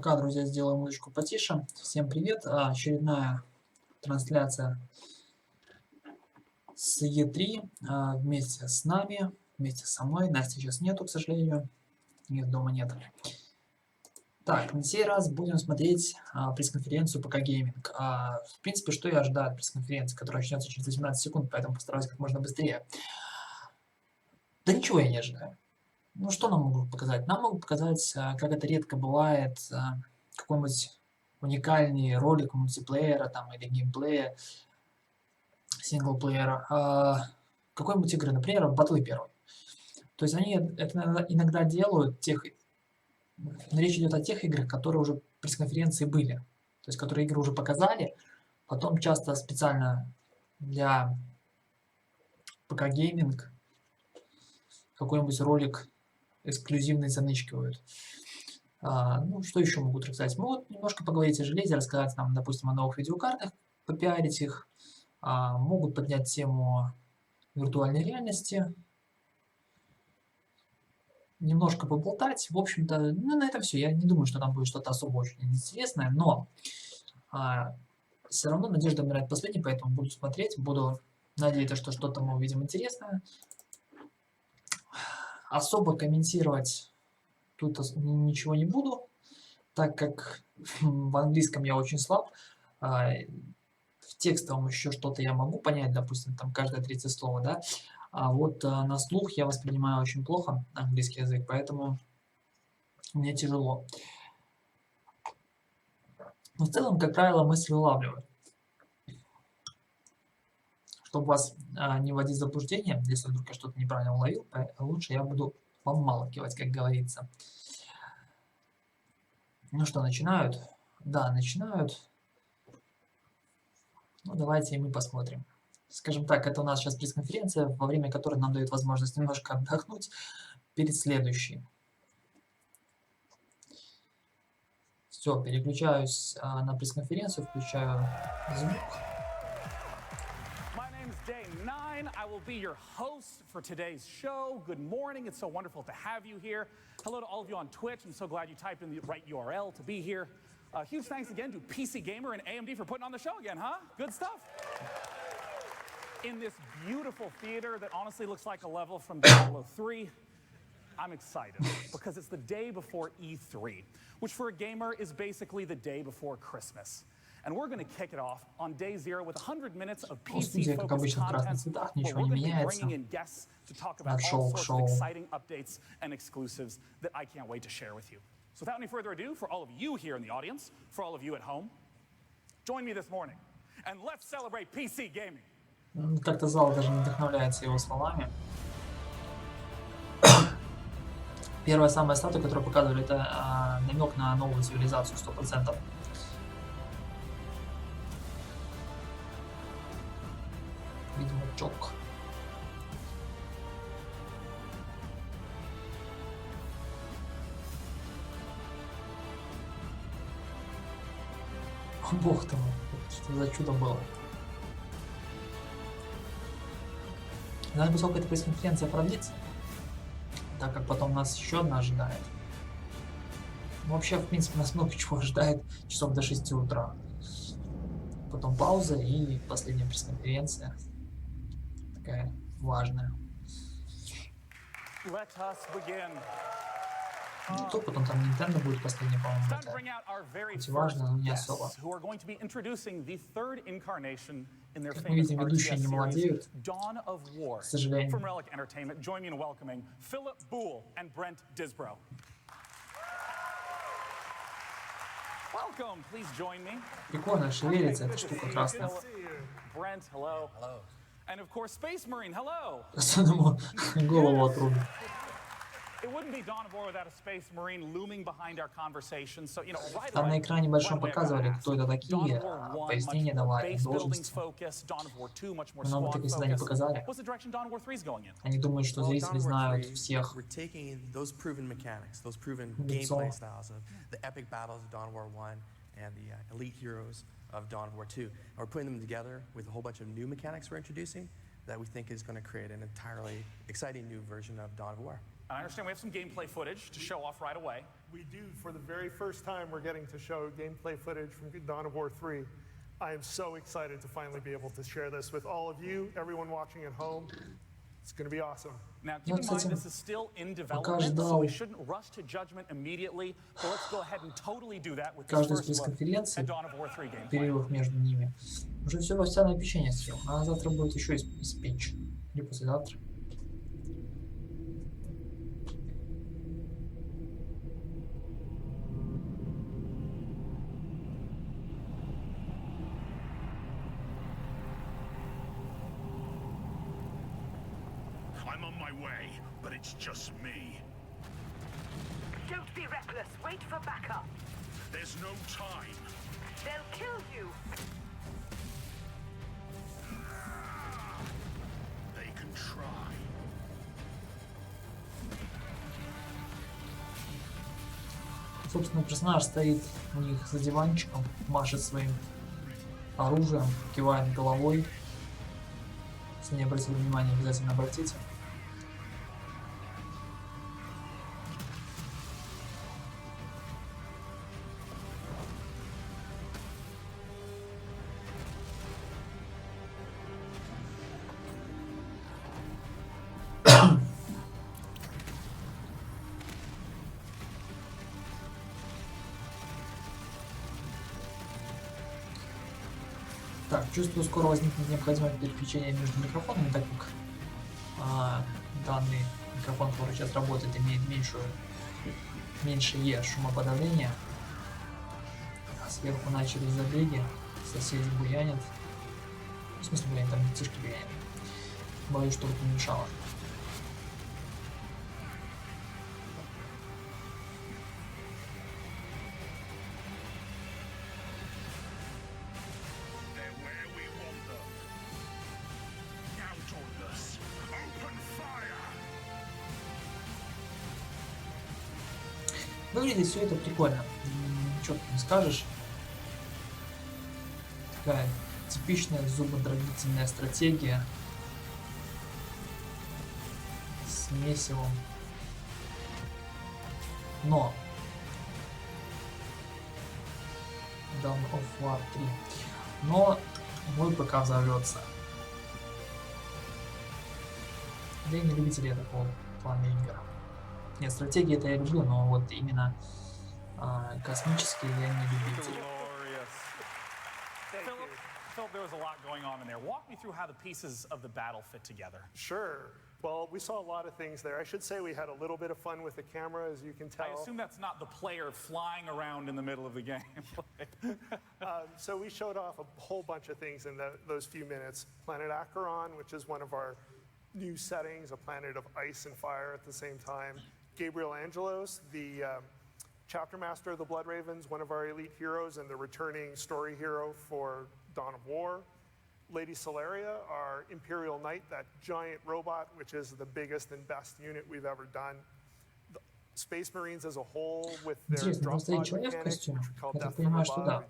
Пока, друзья, сделаю музычку потише. Всем привет. Очередная трансляция с Е3 вместе с нами, вместе со мной. Насти сейчас нету, к сожалению. Их дома нет. Так, на сей раз будем смотреть пресс-конференцию ПК Гейминг. В принципе, что я ожидаю от пресс-конференции, которая начнется через 18 секунд, поэтому постараюсь как можно быстрее. Да ничего я не ожидаю. Ну, что нам могут показать? Нам могут показать, как это редко бывает, какой-нибудь уникальный ролик мультиплеера там, или геймплея, синглплеера, какой-нибудь игры, например, батлы первой. То есть они это иногда делают, речь идет о тех играх, которые уже в пресс-конференции были, то есть которые игры уже показали, потом часто специально для ПК Гейминг какой-нибудь ролик эксклюзивный занычкивают. Ну, что еще могут рассказать? Могут немножко поговорить о железе, рассказать нам, допустим, о новых видеокартах, попиарить их. Могут поднять тему виртуальной реальности, немножко поболтать. В общем-то, ну, на этом все. Я не думаю, что там будет что-то особо очень интересное, но все равно надежда умирает последней, поэтому буду смотреть, буду надеяться, что что-то мы увидим интересное. Особо комментировать тут ничего не буду, так как в английском я очень слаб. В текстовом еще что-то я могу понять, допустим, там каждое третье слово, да, а вот на слух я воспринимаю очень плохо английский язык, поэтому мне тяжело. Но в целом, как правило, мысли улавливаю. Чтобы вас не вводить в заблуждение, если вдруг я что-то неправильно уловил, лучше я буду помалкивать, как говорится. Ну что, начинают? Да, начинают. Ну, давайте и мы посмотрим. Скажем так, это у нас сейчас пресс-конференция, во время которой нам дают возможность немножко отдохнуть перед следующей. Все, переключаюсь на пресс-конференцию, включаю звук. I will be your host for today's show. Good morning. It's so wonderful to have you here. Hello to all of you on Twitch. I'm so glad you typed in the right URL to be here. Huge thanks again to PC Gamer and AMD for putting on the show again, huh? Good stuff. In this beautiful theater that honestly looks like a level from Diablo 3, I'm excited because it's the day before E3, which for a gamer is basically the day before Christmas. And we're going to kick it off on day 0 with 100 minutes of PC-focused content where we're going to be bringing in guests to talk about all sorts of exciting updates and exclusives that I can't wait to share with you. So without any further ado, for all of you here in the audience, for all of you at home, join me this morning and let's celebrate PC gaming. Как-то зал даже не вдохновляется его словами. Первая самая статуя, которую показывали, это намек на новую цивилизацию 100%. Видимо, чок. О, бог ты мой, что за чудо было. Надо бы сколько эта пресс-конференция продлится, так как потом нас еще одна ожидает. Вообще, в принципе, нас много чего ожидает часов до 6 утра. Потом пауза и последняя пресс-конференция. Такая важная. Ну, то потом там Nintendo будет последний, по-моему, хоть и важно, но не особо. Как мы видим, ведущие не молодеют, к сожалению. Прикольно, шевелится эта штука красная. And of course, Space Marine, hello. Голову отрубит. Там на экране большом показывали, кто это такие, пояснения давали, должности. Но нам так и всегда не показали. Они думают, что зрители знают всех лицом. Of Dawn of War 2. And we're putting them together with a whole bunch of new mechanics we're introducing that we think is going to create an entirely exciting new version of Dawn of War. And I understand we have some gameplay footage to show off right away. We do. For the very first time, we're getting to show gameplay footage from Dawn of War 3. I am so excited to finally be able to share this with all of you, everyone watching at home. It's going to be awesome. Now, keep in mind, this is still in development, so we shouldn't rush to judgment immediately. So let's go ahead and totally do that with this first look at Dawn of War 3 gameplay. Перерыв между ними. Уже все овсяное печенье съел. А завтра будет еще испечь. Или послезавтра. I'm on my way, but it's just me. Don't be reckless. Wait for backup. There's no time. They'll kill you. They can try. Собственно, персонаж стоит у них за диванчиком, машет своим оружием, кивает головой. Если не обратили внимания, обязательно обратите. Так, чувствую, скоро возникнет необходимость переключения между микрофонами, так как данный микрофон, который сейчас работает, имеет меньшее шумоподавление. Сверху начали забеги, соседи буянят. В смысле, буянят, там детишки буянят. Боюсь, чтобы это не мешало. Выглядит все это прикольно, ничего тут не скажешь. Такая типичная зубодробительная стратегия с месивом. Но Dawn of War 3. Но мой ПК взорвется. Да и не любители я такого плана игр. Нет, стратегии это я люблю, но вот именно космические я не любитель. Philip, there was a lot going on in there. Walk me through how the pieces of the battle fit together. Sure. Well, we saw a lot of things there. I should say we had a little bit of fun with the camera, as you can tell. I assume that's not the player flying around in the middle of the game. So we showed off a whole bunch of things in those few minutes. Planet Acheron, which is one of our new settings, a planet of ice and fire at the same time. Gabriel Angelos, the chapter master of the Blood Ravens, one of our elite heroes and the returning story hero for Dawn of War. Lady Solaria, our Imperial Knight, that giant robot, which is the biggest and best unit we've ever done. The Space Marines as a whole, with their drop pod mechanics, which we call Death from Above.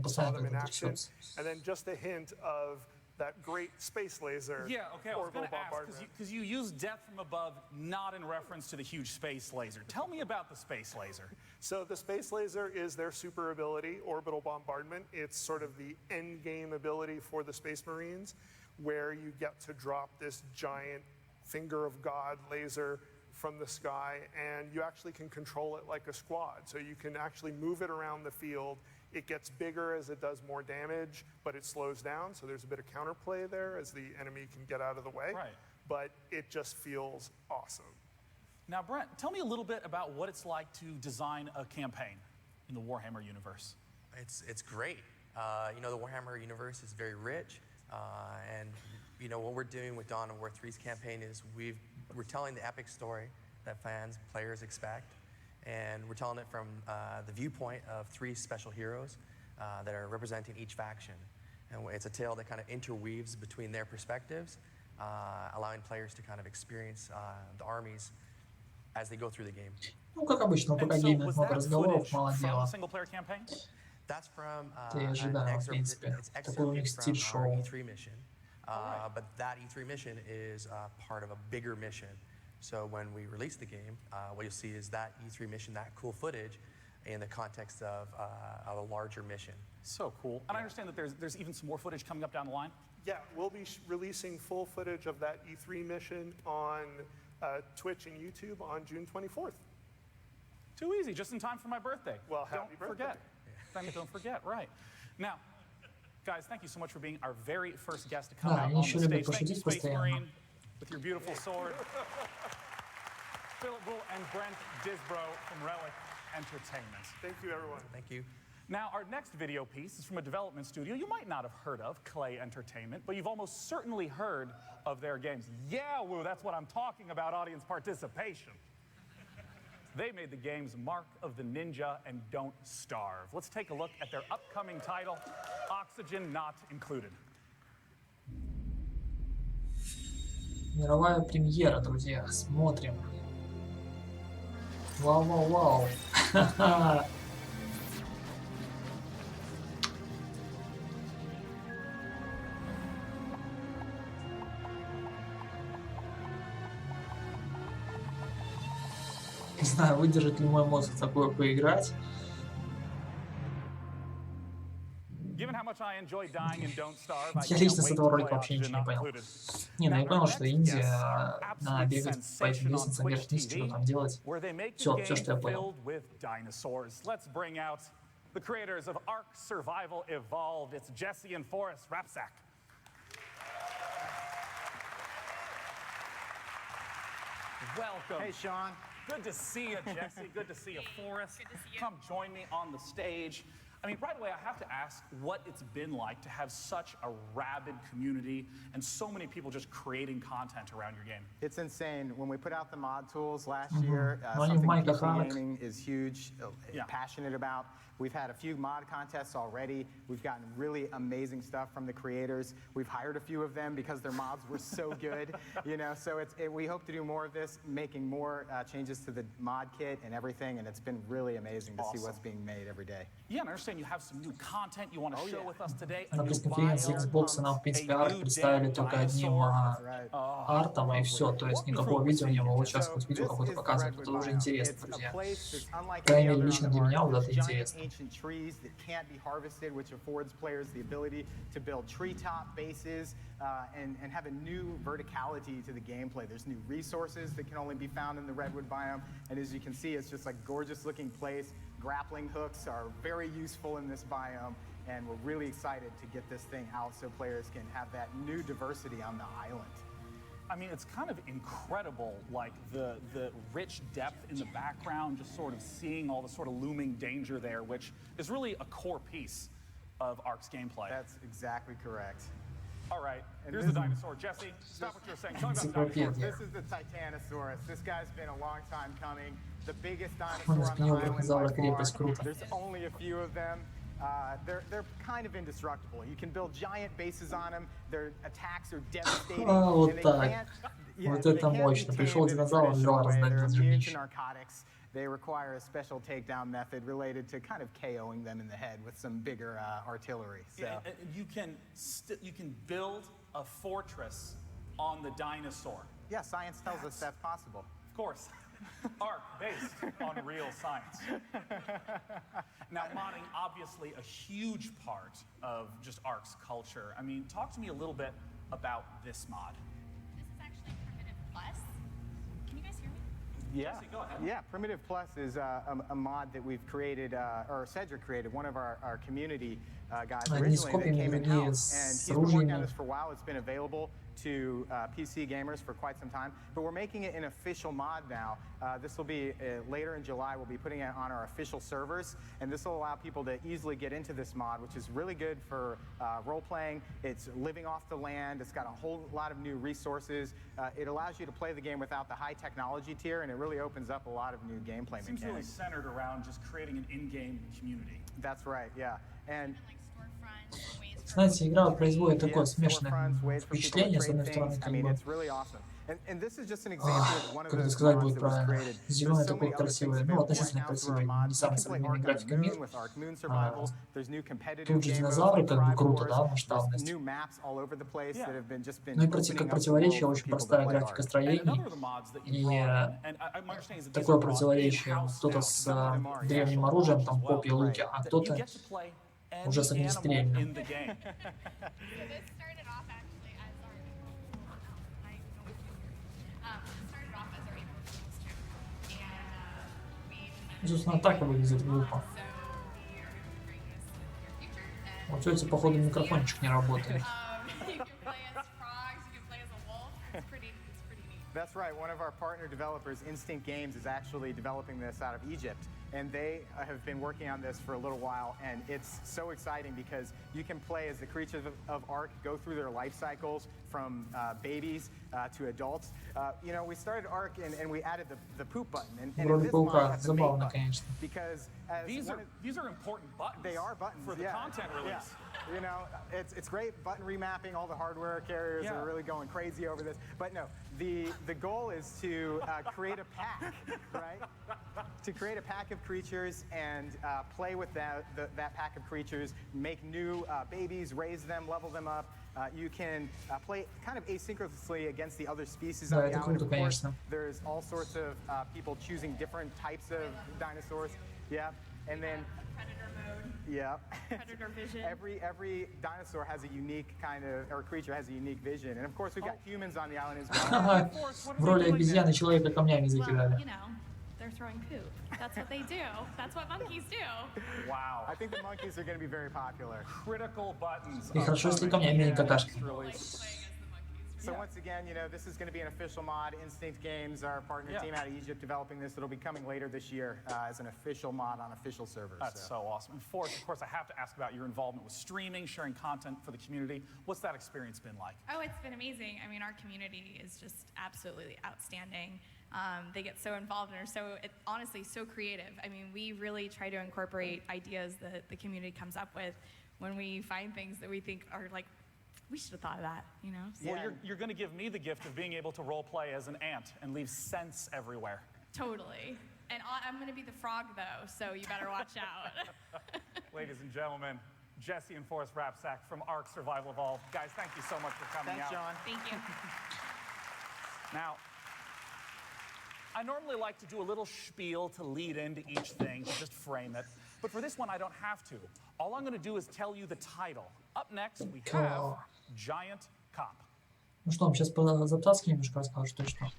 We saw them in action. And then just a hint of that great space laser. Yeah, okay, I was going to ask, because you used Death from Above not in reference to the huge space laser. Tell me about the space laser. So the space laser is their super ability, orbital bombardment. It's sort of the end game ability for the Space Marines, where you get to drop this giant finger of God laser from the sky, and you actually can control it like a squad. So you can actually move it around the field. It gets bigger as it does more damage, but it slows down, so there's a bit of counterplay there as the enemy can get out of the way. Right. But it just feels awesome. Now, Brent, tell me a little bit about what it's like to design a campaign in the Warhammer universe. It's great. You know, the Warhammer universe is very rich, and you know what we're doing with Dawn of War 3's campaign is we're telling the epic story that fans, players expect. And we're telling it from the viewpoint of 3 special heroes that are representing each faction. And it's a tale that kind of interweaves between their perspectives, allowing players to kind of experience the armies as they go through the game. Ну, как обычно, пока гейминг много разговоров, мало дела. That's from Ты ожидал, в принципе. Такой у них стиль шоу. But that E3 mission is part of a bigger mission. So when we release the game, what you'll see is that E3 mission, that cool footage, in the context of a larger mission. So cool. And I understand that there's even some more footage coming up down the line. Yeah, we'll be releasing full footage of that E3 mission on Twitch and YouTube on June 24th. Too easy, just in time for my birthday. Well, happy don't birthday. Forget. I mean, don't forget, right. Now, guys, thank you so much for being our very first guest to come out on the stage. Thank you, Space Marine, with your beautiful sword. Philip Bull and Brent Disbro from Relic Entertainment. Thank you, everyone. Thank you. Now, our next video piece is from a development studio you might not have heard of, Clay Entertainment, but you've almost certainly heard of their games. Yeah, woo, that's what I'm talking about, audience participation. They made the games Mark of the Ninja and Don't Starve. Let's take a look at their upcoming title, Oxygen Not Included. Мировая премьера, друзья. Смотрим. Вау-вау-вау. Не знаю, выдержит ли мой мозг такое поиграть. Я лично с этого ролика вообще ничего не понял. Не, ну я понял, что Индия, надо бегать по этим лестницам вверх-вниз, что там делать. Все, что я понял. The creators of Ark Survival Evolved. It's Jesse and Forrest Rapsack. Welcome. Hey, Sean. Good to see you, Jesse. Good to see you, Forrest. Come join me on the stage. I mean, right away, I have to ask what it's been like to have such a rabid community and so many people just creating content around your game. It's insane. When we put out the mod tools last year, something PC gaming is huge, passionate about. We've had a few mod contests already. We've gotten really amazing stuff from the creators. We've hired a few of them because their mods were so good, you know. So we hope to do more of this, making more changes to the mod kit and everything. And it's been really amazing to see what's being made every day. Yeah, and I understand you have some new content you want to share with us today. На пресс-конференции Xbox нам, в принципе, арт представили только одним артом, и все. То есть никакого видео не было. Вот сейчас хоть видео какое-то показывают, это уже интересно, друзья. По крайней мере, лично для меня вот это интересно. Ancient trees that can't be harvested, which affords players the ability to build treetop bases and have a new verticality to the gameplay. There's new resources that can only be found in the redwood biome, and as you can see, it's just like a gorgeous looking place. Grappling hooks are very useful in this biome, and we're really excited to get this thing out so players can have that new diversity on the island. I mean, it's kind of incredible, like the rich depth in the background, just sort of seeing all the sort of looming danger there, which is really a core piece of Ark's gameplay. That's exactly correct. All right, and here's the dinosaur. Jesse, stop what you're saying. Tell me about the dinosaur. This is the Titanosaurus. This guy's been a long time coming. The biggest dinosaur on the island by far. There's only a few of them. They're kind of indestructible. You can build giant bases on them. Their attacks are devastating. Вот так. Вот это мощно. Пришел динозавр, взял раздать дробище. They require a special takedown method related to kind of KOing them in the head with some bigger artillery. So. Yeah, you can build a fortress on the dinosaur. Yeah, science tells us that's possible. Of course. Ark based on real science. Now, modding, obviously a huge part of just Ark's culture. I mean, talk to me a little bit about this mod. This is actually Primitive Plus. Can you guys hear me? Yeah, Jesse, go ahead. Yeah. Primitive Plus is a mod that we've created, or Cedric created, one of our community guys originally that came in-house. And he's been working on this for a while. It's been available to PC gamers for quite some time, but we're making it an official mod now. This will be later in July. We'll be putting it on our official servers, and this will allow people to easily get into this mod, which is really good for role-playing. It's living off the land. It's got a whole lot of new resources. It allows you to play the game without the high technology tier, and it really opens up a lot of new gameplay mechanics. It seems really centered around just creating an in-game community. That's right, yeah. And знаете, игра производит такое смешанное впечатление, с одной стороны, как бы Как это сказать будет правильно? Зеленый такой красивый, ну, относительно красивый, не самый современный графика мир. Тут же динозавры, как бы круто, да, масштабность. Ну и как противоречие очень простая графика строений. И такое противоречие. Кто-то с древним оружием, там, копья, луки, а кто-то уже с огнестрельным. Собственно, так выглядит глупо. У тети, походу, микрофончик не работает. That's right. One of our partner developers, Instinct Games, is actually developing this out of Egypt. And they have been working on this for a little while, and it's so exciting because you can play as the creatures of Ark, go through their life cycles from babies to adults. You know, we started Ark and we added the poop button. And in this mod, that's amazing because these are important buttons. They are buttons for the content release. Yeah. You know, it's great button remapping. All the hardware carriers are really going crazy over this. But no, the goal is to create a pack, right? To create a pack of creatures and play with that pack of creatures, make new babies, raise them, level them up. You can play kind of asynchronously against the other species on the island. Of course, there's all sorts of people choosing different types of dinosaurs. Yeah, and then predator mode. Yeah. Predator vision. Every dinosaur has a unique kind of, or creature has a unique vision, and of course we've got humans on the island as well. В роли обезьяны человека камнями закидали. You know, they're throwing poop. That's what they do. That's what monkeys do. Wow. I think the monkeys are going to be very popular. Critical buttons. И хорошо, если камнями не какашки. So once again, you know, this is going to be an official mod. Instinct Games, our partner team out of Egypt, developing this. It'll be coming later this year as an official mod on official servers. That's so awesome. And Forrest, of course, I have to ask about your involvement with streaming, sharing content for the community. What's that experience been like? Oh, it's been amazing. I mean, our community is just absolutely outstanding. They get so involved and are so, honestly, so creative. I mean, we really try to incorporate ideas that the community comes up with when we find things that we think are like, we should have thought of that, you know? So. Well, you're going to give me the gift of being able to role play as an ant and leave scents everywhere. Totally. And I'm going to be the frog, though, so you better watch out. Ladies and gentlemen, Jesse and Forrest Rapsack from Ark Survival Evolved. Guys, thank you so much for coming out. Thanks, John. Thank you. Now, I normally like to do a little spiel to lead into each thing, to just frame it. But for this one, I don't have to. All I'm going to do is tell you the title. Up next, we have Giant Cop. Ну что, он сейчас по затаске немножко расскажет, что что.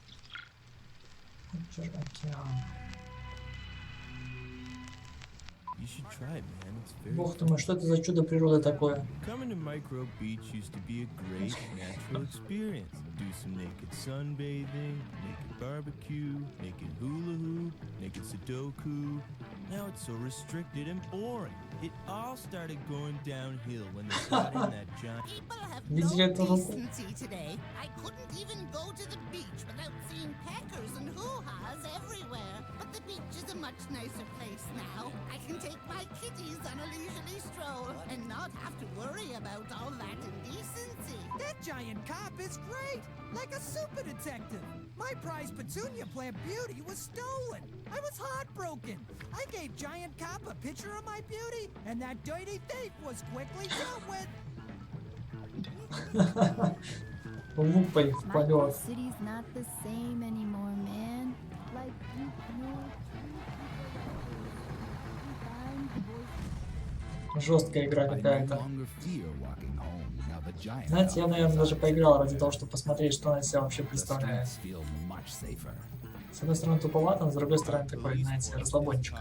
You should try it, man. It's very Бог ты мой, что это за чудо природы такое? Coming to Micro Beach used to be a great natural experience. Do some naked sunbathing, naked barbecue, naked hula hoop, naked Sudoku. Now it's so restricted and boring. It all started going downhill when they got in that giant... People have no decency today. I couldn't even go to the beach without seeing peckers and hoo-has everywhere. But the beach is a much nicer place now. I can take my kitties on a leisurely stroll and not have to worry about all that indecency. That giant cop is great! Like a super detective! My prized petunia plant beauty was stolen! I was heartbroken! I gave Giant Cop a picture of my beauty, and that dirty thief was quickly dealt with! Лупой в полет. City's not the same anymore, man. Like Жесткая игра какая-то. Знаете, я, наверное, даже поиграл ради того, чтобы посмотреть, что она из себя вообще представляет. С одной стороны туповато, но с другой стороны такой, знаете, расслабончик.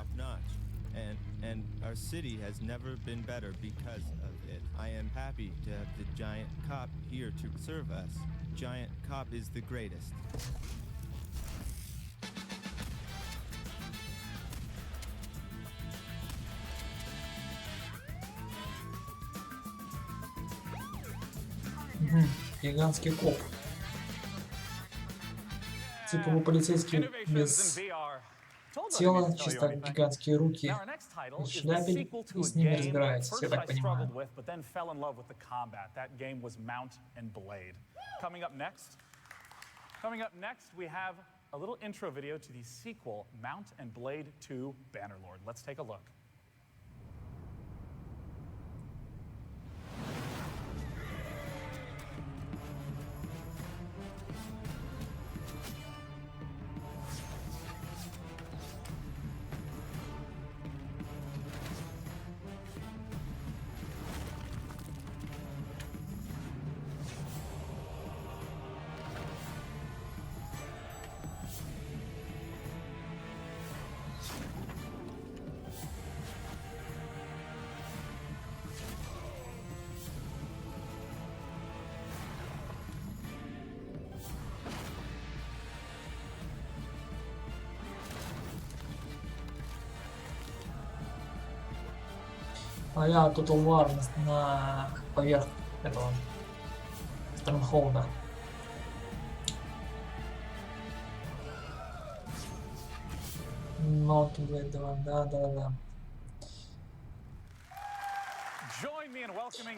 And our city has never been better because of it. I am happy to have the Giant Cop here to serve us. Giant Cop is the greatest. Гигантский коп. Типа вы полицейский без тела, чисто гигантские руки и шляпе, и с ними разбираетесь, я так понимаю. Coming up next, we have a little intro video to the sequel, Mount and Blade 2 Bannerlord. Let's take a look. А-ля Total War поверх этого Стронгхолда. Mountain Blade 2, да.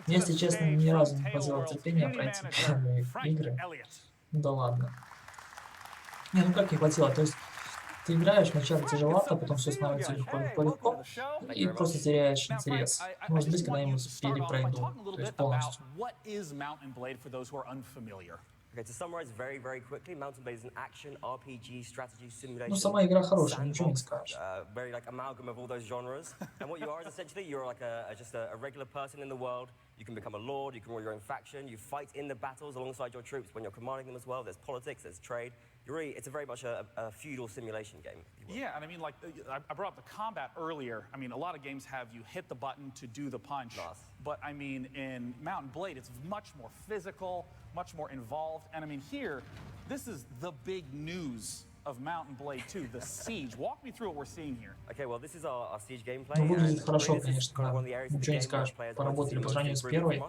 Если честно, ни разу не хватило терпения пройти первые игры. Ну да ладно. Не, ну как не хватило, то есть ты играешь, вначале тяжеловато, потом все становится легко, и просто теряешь интерес. Может быть, когда-нибудь перепройду, то есть полностью. Okay, to summarize very quickly, Mount and Blade is an action RPG strategy simulation. Ну, сама игра хорошая, ничего не скажешь. Very like amalgam of all those genres. And what you are is essentially you're like just a regular person in the world. You can become a lord, you can rule your own faction, you fight in the battles alongside your troops when you're commanding them as well. There's politics, there's trade. It's very much a feudal simulation game. Yeah, and I mean, like, I brought up the combat earlier. I mean, a lot of games have you hit the button to do the punch. Nice. But I mean, in Mount and Blade, it's much more physical, much more involved. And I mean, here, this is the big news of Mount and Blade 2, the Siege. Walk me through what we're seeing here. Okay, well, this is our Siege gameplay. Ну, выглядит хорошо, конечно, да. Ничего не скажешь. Поработали по сравнению с первой.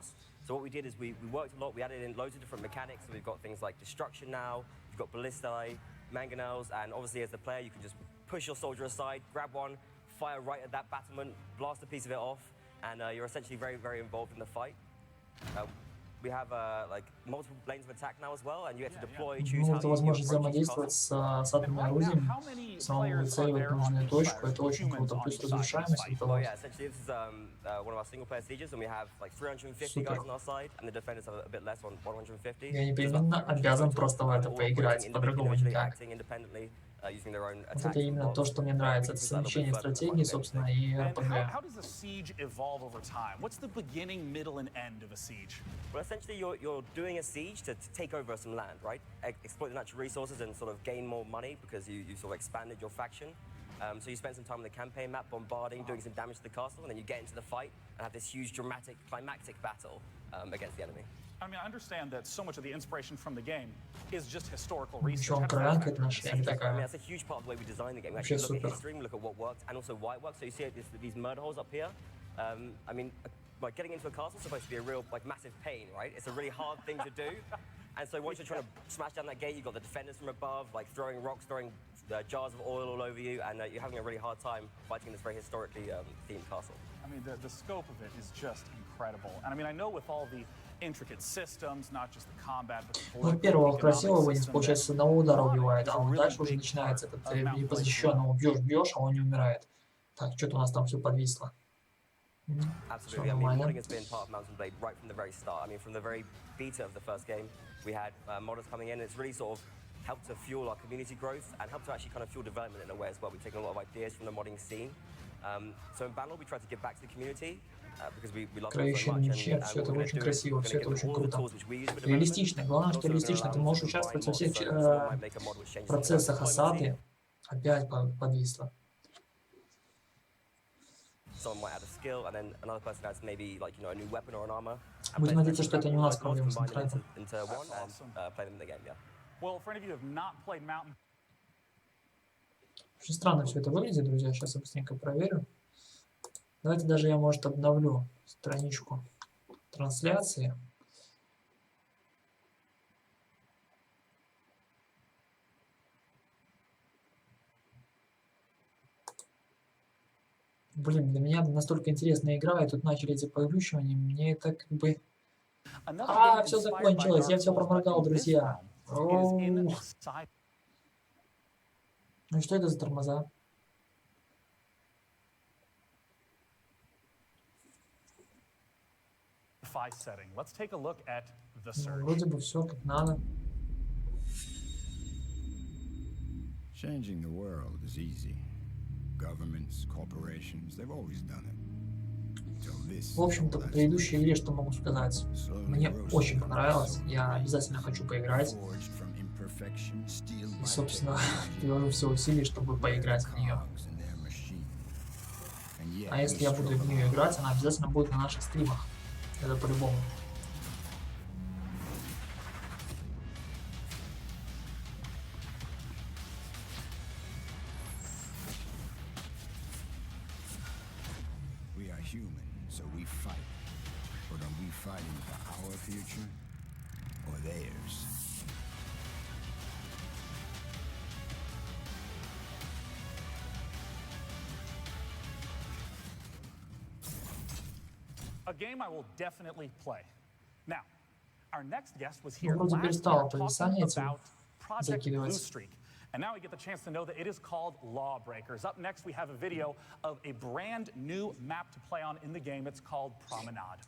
So what we did is we worked a lot. We added in loads of different mechanics. So we've got things like destruction now. You've got ballistae, mangonels, and obviously as the player, you can just push your soldier aside, grab one, fire right at that battlement, blast a piece of it off, and you're essentially very involved in the fight. We have like multiple lanes of attack now as well, and you get to deploy, choose how это возможность взаимодействовать с атомным орудием, самому выцеливать нужную точку, это очень круто, плюс разрушаемость и талант. Yeah, essentially this is one of our single player sieges, and we have like 350 guys on our side, and the defenders have a bit less on 150. Я непременно обязан просто в это поиграть, по-другому никак. Вот это именно то, что мне нравится, это совмещение стратегии, собственно, и РПГ. Well, essentially, you're doing a siege to take over some land, right? Exploit the natural resources and sort of gain more money because you sort of expanded your faction. So you spend some time on the campaign map, bombarding, doing some damage to the castle, and then you get into the fight and have this huge, dramatic, climactic battle against the enemy. I mean, I understand that so much of the inspiration from the game is just historical research. I mean, that's a huge part of the way we design the game. We actually look at history, we look at what worked and also why it worked. So you see these murder holes up here. I mean, like getting into a castle is supposed to be a real, like, massive pain, right? It's a really hard thing to do. And so once you're trying to smash down that gate, you've got the defenders from above, like throwing rocks, throwing jars of oil all over you, and you're having a really hard time fighting in this very historically themed castle. I mean, the scope of it is just incredible. And I mean, I know with all the intricate systems, not just the combat, but the ну, первого красивого вынес, получается, с одного удара убивает, а вот дальше уже начинается этот непозащищенного бьешь, а он не умирает. Так, что-то у нас там все подвисло. Absolutely. I mean, modding has been part of Mount and Blade right from the very start. I mean, from the very beta of the first game, we had modders coming in. It's really sort of helped to fuel our community growth and helped to actually kind of fuel development in a way as well. We've taken a lot of ideas from the modding scene. So in Bannerlord, we tried to give back to the community. Крающие мечи, все это очень красиво, все это очень круто. Реалистично. Главное, что реалистично. Ты можешь участвовать во всех процессах осады. Опять подвисло. Будем надеяться, что это не у нас проблема с интернетом. Очень странно все это выглядит, друзья. Сейчас я быстренько проверю. Давайте даже я, может, обновлю страничку трансляции. Блин, для меня настолько интересная игра, и тут начали эти поглючивания, мне это как бы... все закончилось, я все проморгал, друзья. Ну и что это за тормоза? Вроде бы все как надо. Changing the world is easy. Governments, corporations, they've always done it. В общем-то, по предыдущей игре что могу сказать? Мне очень понравилось, я обязательно хочу поиграть. И, собственно, приложу все усилия, чтобы поиграть в нее. А если я буду в нее играть, она обязательно будет на наших стримах. Это по-любому. So we fight. But are we fighting for our future or theirs? A game I will definitely play. Now, our next guest was here вроде last перестал year описание talking about Project Blue закидывать. Streak. And now we get the chance to know that it is called Lawbreakers. Up next, we have a video of a brand new map to play on in the game. It's called Promenade.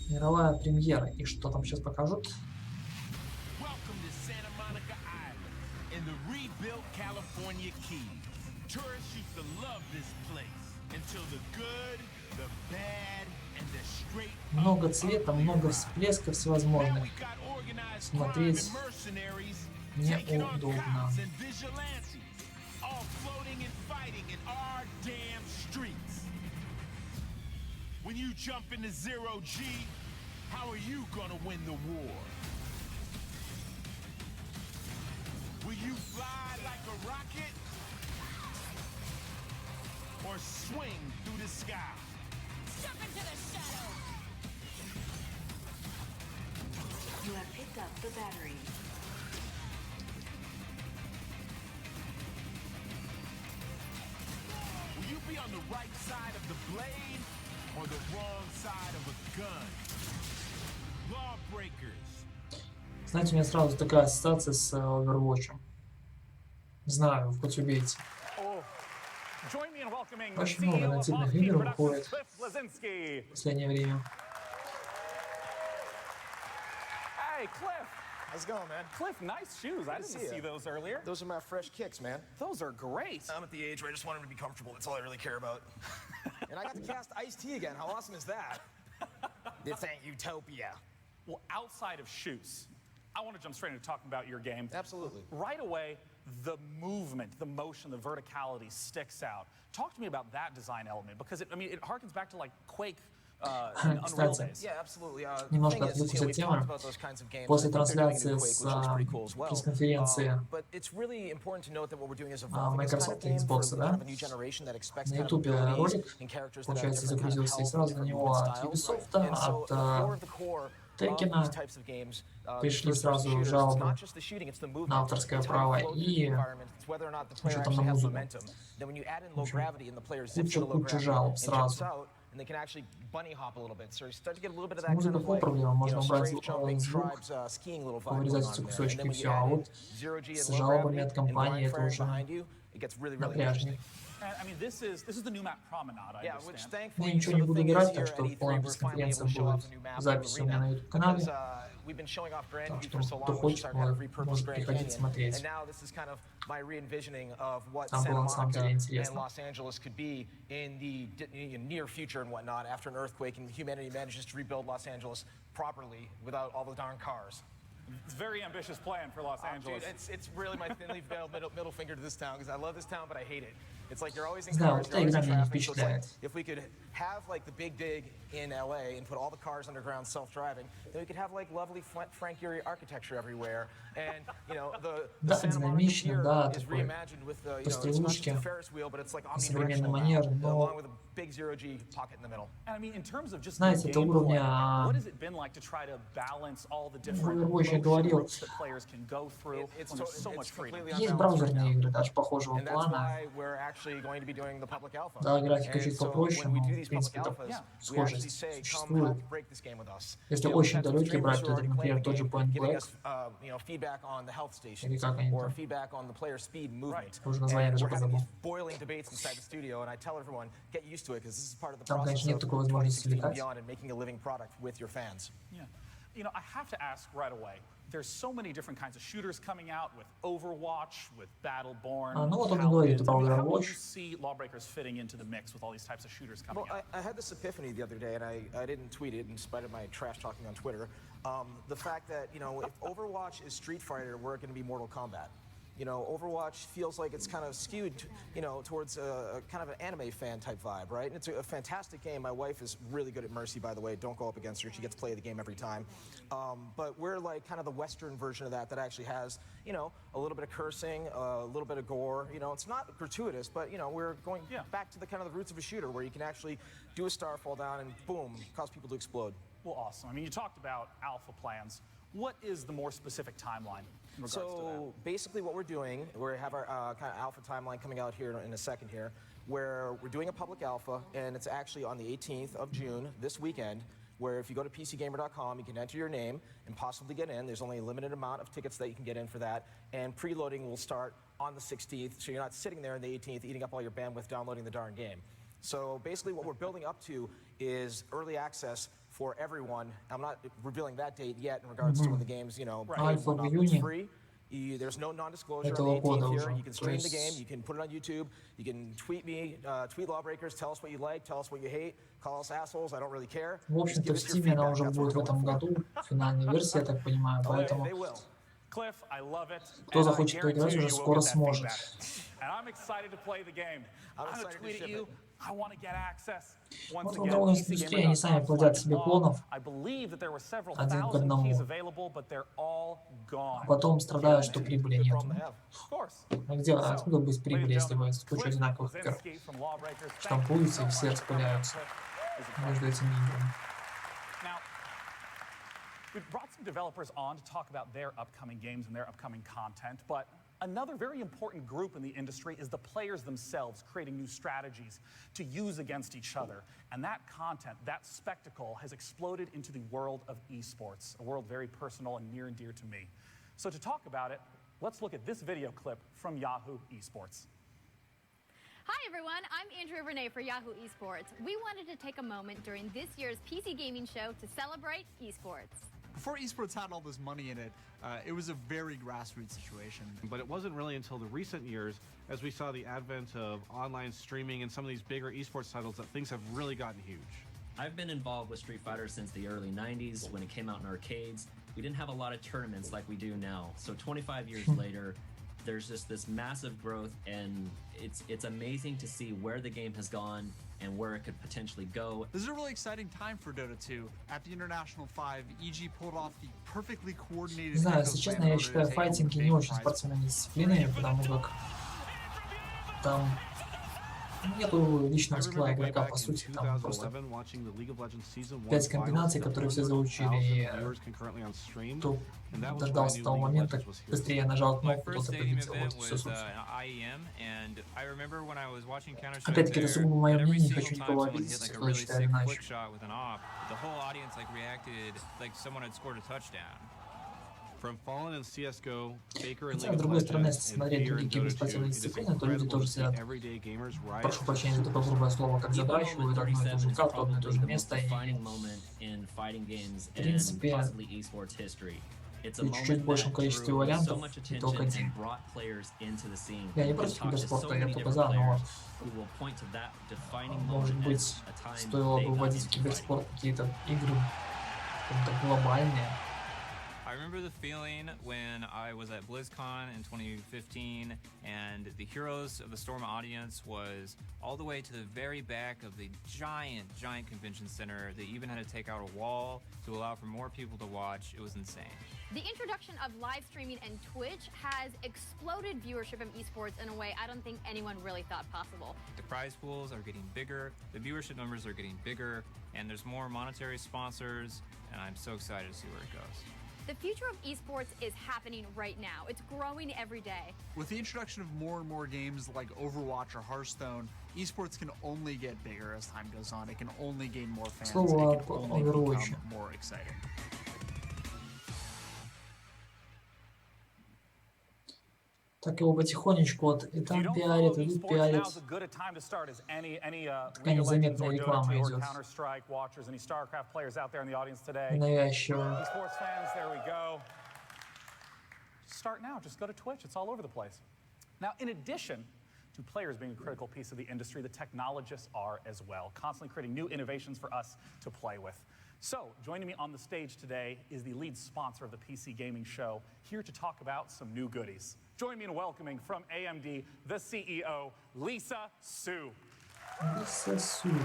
Мировая премьера. И что там сейчас покажут? Welcome to Santa Monica Island in the rebuilt California Keys. Tourists used to love this place until the good, the bad, and the straight. Много цвета, много всплесков всевозможных. Смотреть неудобно. When you jump into zero G, how are you gonna win the war? Will you fly like a rocket or swing through the sky? Jump into the shadow. You have picked up the battery. Will you be on the right side of the blade or the wrong side of a gun? Lawbreakers. Знаете, у меня сразу такая ассоциация с Overwatch. Знаю, хоть убейте. Очень много нативных игр выходит в последнее время. Hey, Cliff. How's it going, man? Cliff, nice shoes. I didn't see those earlier. Those are my fresh kicks, man. Those are great. I'm at the age where I just want him to be comfortable. That's all I really care about. And I got to cast Ice-T again. How awesome is that? This ain't Utopia. Well, outside of shoes, I want to jump straight into talking about your game. Absolutely. Right away, the movement, the motion, the verticality sticks out. Talk to me about that design element, because it harkens back to like Quake. Кстати, немножко отвлекусь от темы. После трансляции с пресс-конференции Microsoft и Xbox, да, на YouTube ролик, получается, загрузился, и сразу на него от Ubisoft, от Текена пришли сразу жалобы на авторское право и что там на музыку. Куча жалоб сразу. Музыка по проблема, можно убрать звук, повырезать эти кусочки и все, а вот с жалобами от компании это уже напряжнее. Я ничего не буду играть, так что полная пресс-конференция будет запись у меня на YouTube-канале. Так что, кто хочет, может приходить смотреть. Там было на самом деле интересно. It's a very ambitious plan for Los Angeles. Dude, it's really my thinly veiled middle finger to this town, because I love this town, but I hate it. It's like you're always in cars, you're always in traffic. So it's like, if we could have like the big dig in LA and put all the cars underground self-driving, then we could have like lovely Frank Gehry architecture everywhere. And, you know, the Santa Monica Pier is reimagined with the, you know, it's not just a Ferris wheel, but it's like omnidirectional now, along with a big zero-G pocket in the middle. And I mean, in terms of just знаете, это уровня... what has it been like to try to balance all the different routes that players can go through when there's so much freedom? Есть браузерные игры даже похожего плана. actually going to be doing the public alpha. Да, графика чуть so попроще, when we но do в these public принципе там alphas, we actually схожесть say, come существует. help break this game with us. Если You know, очень we've had some далекие streamers брать, who то are это, already playing например, the тот же game, Point giving Black, us, you know, feedback on the health или stations как они or там, feedback on the player speed movement. уже название And даже we're having позабыл. these boiling debates inside the studio, and I tell everyone, get used to it because this is part of the Там, process конечно, нет of такой возможности 2016 and влекать. beyond and making a living product with your fans. Yeah. You know, I have to ask right away. There's so many different kinds of shooters coming out with Overwatch, with Battleborn. Ну вот он говорит про How do you Overwatch. see Lawbreakers fitting into the mix with all these types of shooters coming Well, out? I had this epiphany the other day, and I didn't tweet it in spite of my trash talking on Twitter. The fact that, you know, if Overwatch is Street Fighter, we're going to be Mortal Kombat. You know, Overwatch feels like it's kind of skewed, you know, towards a kind of an anime fan type vibe, right? And it's a fantastic game. My wife is really good at Mercy, by the way. Don't go up against her. She gets to play the game every time. But we're like kind of the Western version of that actually has, you know, a little bit of cursing, a little bit of gore. You know, it's not gratuitous, but, you know, we're going back to the kind of the roots of a shooter where you can actually do a star fall down and boom, cause people to explode. Well, awesome. I mean, you talked about alpha plans. What is the more specific timeline in regards to that? So basically what we're doing, we have our kind of alpha timeline coming out here in a second here, where we're doing a public alpha, and it's actually on the 18th of June, this weekend, where if you go to PCGamer.com, you can enter your name and possibly get in. There's only a limited amount of tickets that you can get in for that, and preloading will start on the 16th, so you're not sitting there on the 18th eating up all your bandwidth downloading the darn game. So basically what we're building up to is early access for everyone. I'm not revealing that date yet in regards to when the game's, you know, it's free. There's no non-disclosure on the 18th here. You can stream the game, you can put it on YouTube, you can tweet me, tweet Lawbreakers, tell us what you like, tell us what you hate, call us assholes, I don't really care. В общем-то, в Steam она уже будет в этом году, финальная версия, я так понимаю, поэтому кто захочет поиграть, уже скоро сможет. Вот в игровой индустрии они сами плодят себе клонов один к одному, а потом страдают, что прибыли нет. А где, откуда быть прибыли, если вы кучу одинаковых игр штампуете и все распыляются между этими играми? We've brought some developers on to talk about their upcoming games and their upcoming content, but another very important group in the industry is the players themselves creating new strategies to use against each other. And that content, that spectacle has exploded into the world of esports, a world very personal and near and dear to me. So to talk about it, let's look at this video clip from Yahoo Esports. Hi everyone, I'm Andrea Renee for Yahoo Esports. We wanted to take a moment during this year's PC gaming show to celebrate esports. Before esports had all this money in it, it was a very grassroots situation. But it wasn't really until the recent years, as we saw the advent of online streaming and some of these bigger esports titles, that things have really gotten huge. I've been involved with Street Fighter since the early 90s when it came out in arcades. We didn't have a lot of tournaments like we do now. So 25 years later, there's just this massive growth, and it's amazing to see where the game has gone and where it could potentially go. This is a really exciting time for Dota 2. At the International 5, EG pulled off the perfectly coordinated... Не знаю, если честно, я считаю файтинги не очень спортивными дисциплинами, потому как там нету личного скилла игрока, по сути, там просто 5 комбинаций, которые все заучили, и кто дождался того момента, быстрее нажал кнопку, тот и победил. Вот все, собственно. Опять-таки, это сугубо мое мнение, не хочу никого обидеть, кто считает иначе. Хотя, с другой стороны, если смотреть другие киберспортивные дисциплины, то люди тоже сидят, прошу прощения за такое грубое слово, как задрачивают одно и то же карту, одно и то же место, и в принципе при чуть-чуть большем количестве вариантов и только один. Я не против киберспорта, я только за, но может быть стоило бы вводить в киберспорт какие-то игры какие-то глобальные. I remember the feeling when I was at BlizzCon in 2015 and the Heroes of the Storm audience was all the way to the very back of the giant convention center. They even had to take out a wall to allow for more people to watch. It was insane. The introduction of live streaming and Twitch has exploded viewership of esports in a way I don't think anyone really thought possible. The prize pools are getting bigger, the viewership numbers are getting bigger, and there's more monetary sponsors, and I'm so excited to see where it goes. The future of esports is happening right now. It's growing every day. With the introduction of more and more games like Overwatch or Hearthstone, esports can only get bigger as time goes on. It can only gain more fans. It can only become more exciting. Так его потихонечку вот и там пиарят, и тут пиарят. Такая незаметная реклама идет. Навязчиво. Start now. Just go to Twitch. It's all over the place. Now, in addition to players being a critical piece of the industry, the technologists are as well, constantly creating new innovations for us to play with. So, joining me on the stage today is the lead sponsor of the PC Gaming Show, here to talk about some new goodies. Join me in welcoming from AMD, the CEO, Lisa Su. Lisa Su. Lisa,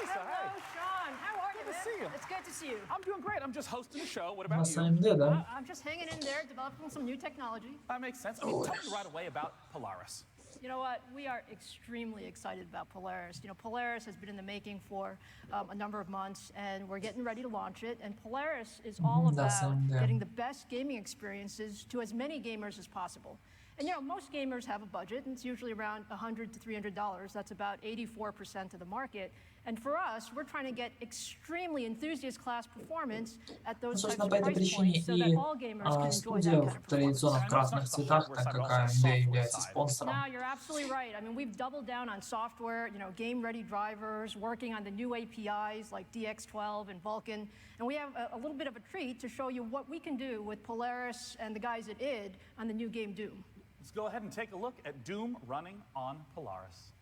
hello, Sean. How are you? Good to see you. It's good to see you. I'm doing great. I'm just hosting a show. What about Нас you? AMD, да? I'm just hanging in there, developing some new technology. That makes sense. I mean, tell me right away about Polaris. You know what? We are extremely excited about Polaris. You know, Polaris has been in the making for a number of months, and we're getting ready to launch it. And Polaris is all about getting the best gaming experiences to as many gamers as possible. And you know, most gamers have a budget, and it's usually around $100 to $300. That's about 84% of the market. And for us, we're trying to get extremely enthusiast-class performance at those types of price points so that all gamers can enjoy that kind of традиционно в красных цветах, так как AMD является спонсором. No, you're absolutely right. I mean, we've doubled down on software, you know, game-ready drivers, working on the new APIs like DX12 and Vulkan. And we have a little bit of a treat to show you what we can do with Polaris and the guys at id on the new game Doom. Let's go ahead and take a look at Doom running on Polaris.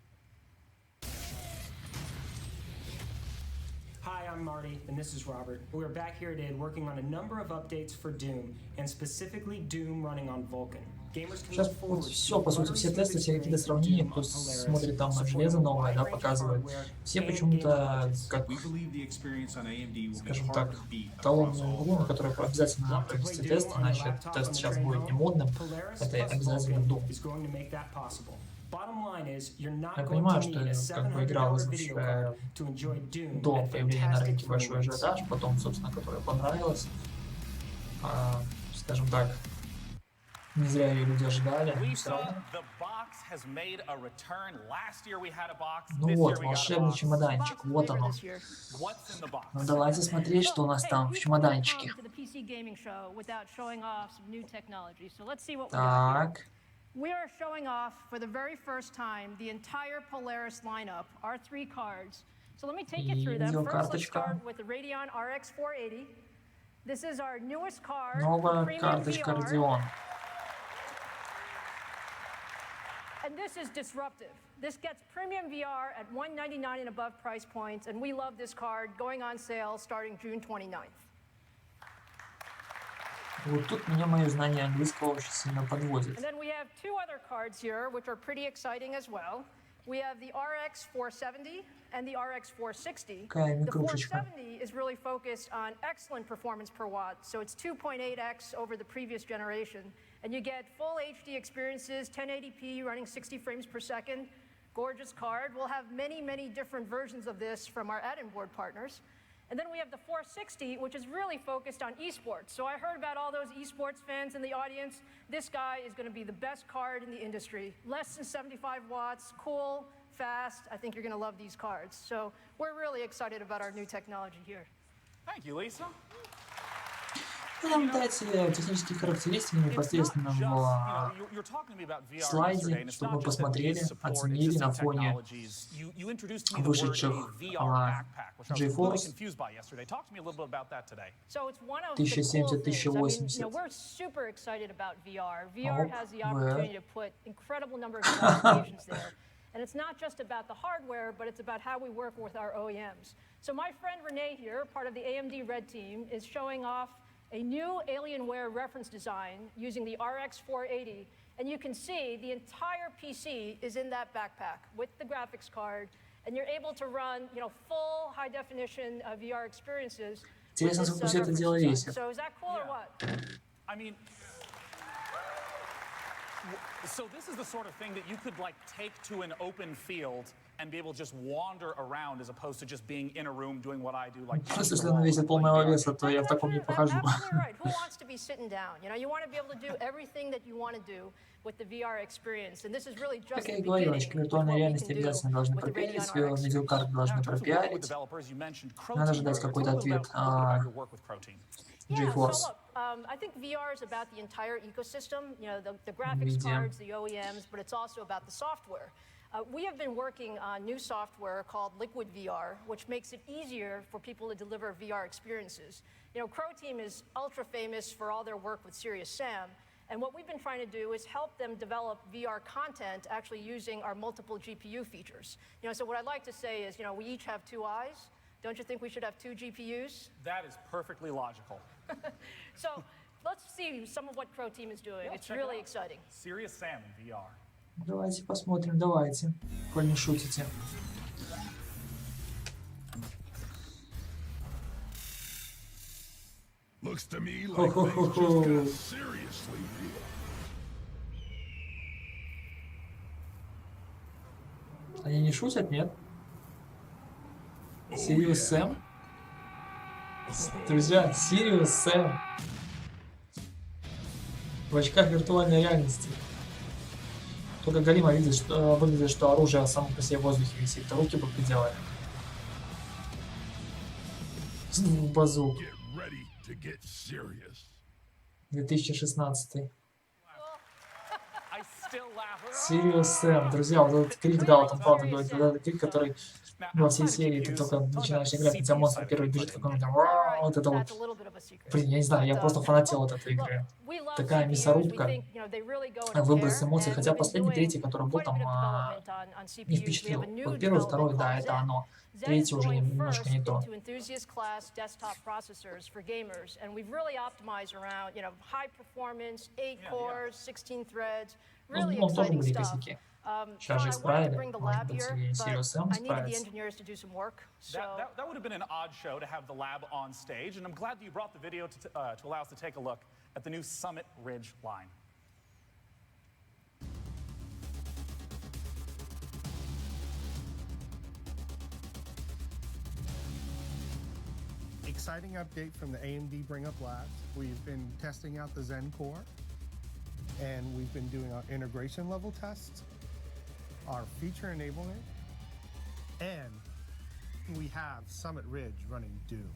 Hi, I'm Marty, and this is Robert. We're back here at id working on a number of updates for Doom, and specifically Doom running on Vulkan. Сейчас вот все, по сути, все тесты, все какие-то сравнения, кто смотрит там на железо новое, да, показывает. Все почему-то, как, скажем так, талонную игру, на которой обязательно надо провести тест, иначе этот тест сейчас будет не модным, это обязательно Doom. Я понимаю, что как бы игра, вызвавшая до появления на рынке большой ажиотаж, потом, собственно, которая понравилась, скажем так, не зря ее люди ожидали, но все равно. Ну вот, волшебный чемоданчик, вот оно. Ну давайте смотреть, что у нас там в чемоданчике. Так. We are showing off for the very first time the entire Polaris lineup, our 3 cards. So let me take you through them. First, let's start with the Radeon RX 480. This is our newest card. Новая карточка Radeon. And this is disruptive. This gets premium VR at $199 and above price points, and we love this card, going on sale starting June 29th. Вот тут меня мое знание английского очень сильно подводит. And then we have 2 other cards here, which are pretty exciting as well. We have the RX 470 and the RX 460. The 470 is really focused on excellent performance per watt, so it's 2.8x over the previous generation. And you get full HD experiences, 1080p running 60 frames per second. Gorgeous card. We'll have many, many different versions of this from our add-in board partners. And then we have the 460, which is really focused on esports. So I heard about all those esports fans in the audience. This guy is going to be the best card in the industry. Less than 75 watts, cool, fast. I think you're going to love these cards. So we're really excited about our new technology here. Thank you, Lisa. Нам дать технические характеристики непосредственно в слайде, чтобы мы посмотрели, оценили на фоне вышедших GeForce 1070, 1080. We're super excited about VR. VR has the opportunity to put incredible number of applications there. And it's not just about the hardware, but it's about how we work with our OEMs. So my friend Renee here, part of the AMD Red team, is showing off a new Alienware reference design using the RX 480, and you can see the entire PC is in that backpack with the graphics card, and you're able to run, you know, full high-definition VR experiences. Интересно, сколько все это дело весит. So is that cool or what? I mean, So this is the sort of thing that you could like take to an open field and be able to just wander around as opposed to just being in a room doing what I do. Like, если он весит полного веса, то я в таком не похожу. Right. Who wants to be sitting down? You know, you want to be able to do everything that you want to do with the VR experience, and this is really just Как я и говорил, очки виртуальной реальности обязательно должны пропиарить, видеокарты должны пропиарить. Надо же дать какой-то ответ GeForce. I think VR is about the entire ecosystem, you know, the graphics cards, the OEMs, but it's also about the software. We have been working on new software called Liquid VR, which makes it easier for people to deliver VR experiences. You know, Crow Team is ultra famous for all their work with Serious Sam, and what we've been trying to do is help them develop VR content actually using our multiple GPU features. You know, so what I'd like to say is, you know, we each have 2 eyes. Don't you think we should have 2 GPUs? That is perfectly logical. So let's see some of what Crow Team is doing. It's really exciting. Serious Sam in VR. Давайте посмотрим, давайте, коль не шутите. Looks to me like things just got seriously real. Они не шутят, нет? Serious Sam? Друзья, Serious Sam. В очках виртуальной реальности. Только Галима видит, что выглядит, что оружие само по себе в воздухе висит. То руки бы приделали. Базук. 2016. Serious Sam. Друзья, вот этот крик, да, вот он правда говорит, вот этот крик, который во всей серии ты только начинаешь играть, у тебя монстр первый бежит, какой-нибудь вот это вот. Блин, я не знаю, я просто фанател от этой игры. Такая мясорубка, выброс эмоций, хотя последний, третий, который был там, не впечатлил. Вот первый, второй, да, это оно. Третий уже немножко не то. Ну, тоже были косяки. Сейчас же исправили. Может быть, и Serious Sam справится. That would have been an odd show to have the lab on stage, and I'm glad that you brought the video to allow us to take a look at the new Summit Ridge line. Exciting update from the AMD Bring Up Labs. We've been testing out the Zen Core, and we've been doing our integration level tests, our feature enablement, and we have Summit Ridge running Doom.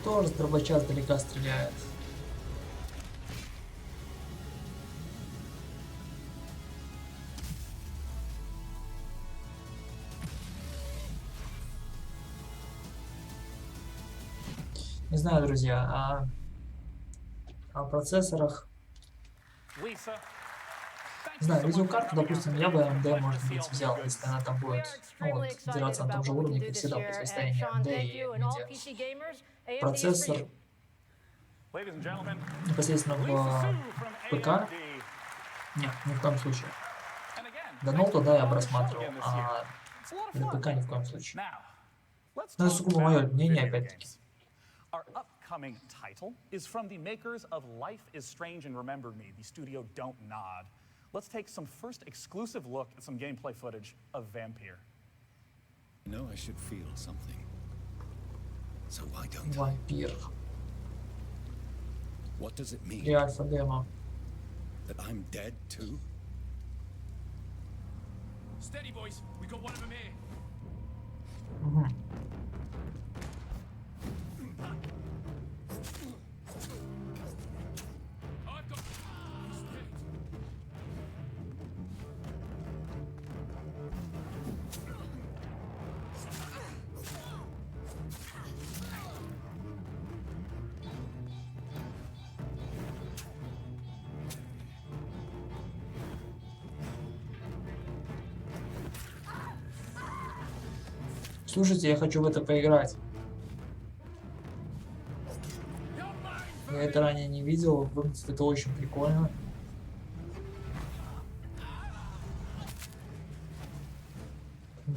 Тоже дробача сдалека стреляет. Не знаю, друзья, о процессорах. Не знаю, видеокарту, допустим, я бы AMD, может быть, взял, если она там будет, ну, вот, держаться на том же уровне, как всегда, противостояние AMD и Nvidia. Процессор непосредственно в ПК? Нет, ни в коем случае. До ноута, да, я бы рассматривал, а для ПК ни в коем случае. Но это сугубо мое мнение, опять-таки. Our upcoming title is from the makers of Life is Strange and Remember Me, the studio Don't Nod. Let's take some first exclusive look at some gameplay footage of Vampire. You know I should feel something. So why don't Vampire. What does it mean? Альфа демо. That I'm dead too? Steady, boys. We got one of them here. Слушайте, я хочу в это поиграть. Я это ранее не видел, выглядит это очень прикольно.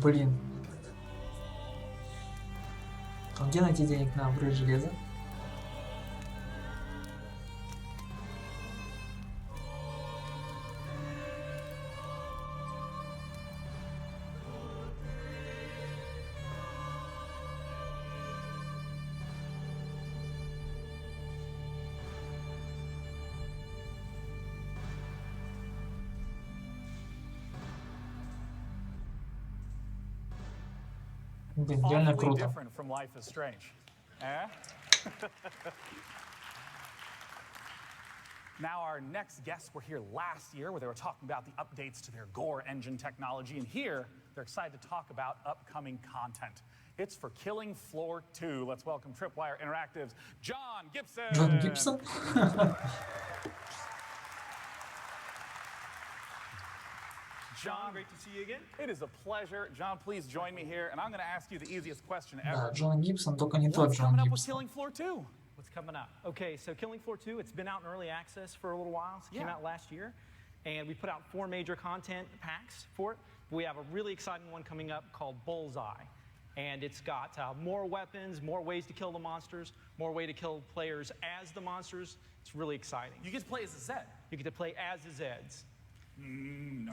Блин. А где найти денег на апгрейд железа? Блин, реально круто. Different from Life is Strange. Eh? Now, our next guests were here last year where they were talking about the updates to their Gore engine technology, and here they're excited to talk about upcoming content. It's for Killing Floor 2. Let's welcome Tripwire Interactive's John Gibson. John Gibson? John, great to see you again. It is a pleasure. John, please join me here, and I'm going to ask you the easiest question ever. Да, Джон Гибсон, только не тот Джон What's coming up with Гибсон. Killing Floor 2? What's coming up? Okay, so Killing Floor 2, it's been out in early access for a little while. So it came out last year, and we put out 4 major content packs for it. We have a really exciting one coming up called Bullseye, and it's got more weapons, more ways to kill the monsters, more way to kill players as the monsters. It's really exciting. You get to play as a Zed. You get to play as the Zeds. No.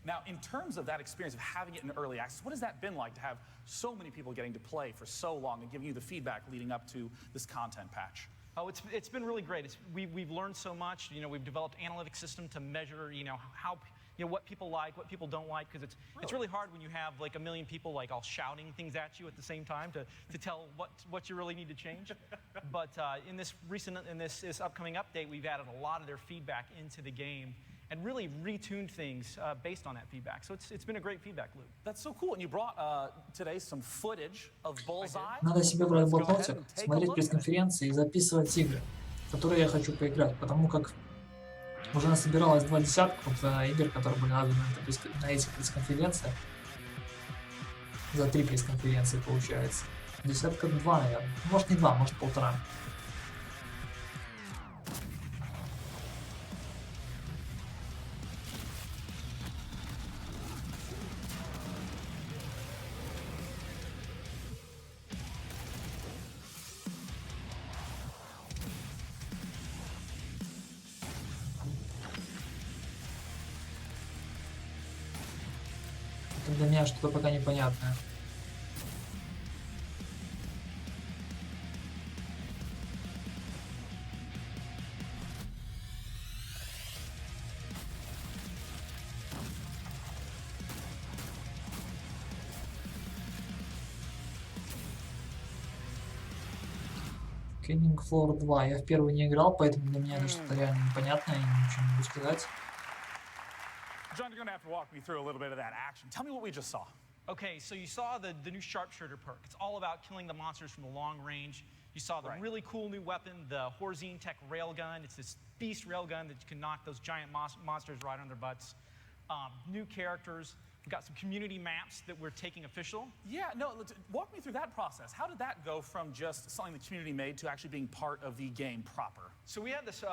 Now, in terms of that experience of having it in early access, what has that been like to have so many people getting to play for so long and giving you the feedback leading up to this content patch? Oh, it's been really great. We've learned so much. You know, we've developed analytic system to measure, how, what people like, what people don't like, because it's really hard when you have like 1 million people like all shouting things at you at the same time to tell what you really need to change. But in this upcoming update, we've added a lot of their feedback into the game and really retuned things based on that feedback. So it's been a great feedback loop. That's so cool. And you brought today some footage of Bullseye. Надо себе брать блокнотик, смотреть пресс-конференции и записывать игры, в которые я хочу поиграть, потому как уже насобиралось 2 десятка игр, которые были названы на этих пресс-конференциях. За 3 пресс-конференции получается. 2, наверное. Может не 2, может 1,5. Для меня что-то пока непонятное. Killing Floor 2. Я в первый не играл, поэтому для меня это что-то реально непонятное, и ничего не могу сказать. John, you're going to have to walk me through a little bit of that action. Tell me what we just saw. Okay, so you saw the new Sharpshooter perk. It's all about killing the monsters from the long range. You saw the really cool new weapon, the Horzine Tech Railgun. It's this beast railgun that you can knock those giant monsters right on their butts. New characters. We've got some community maps that we're taking official. Yeah, no, walk me through that process. How did that go from just something the community made to actually being part of the game proper? So we had this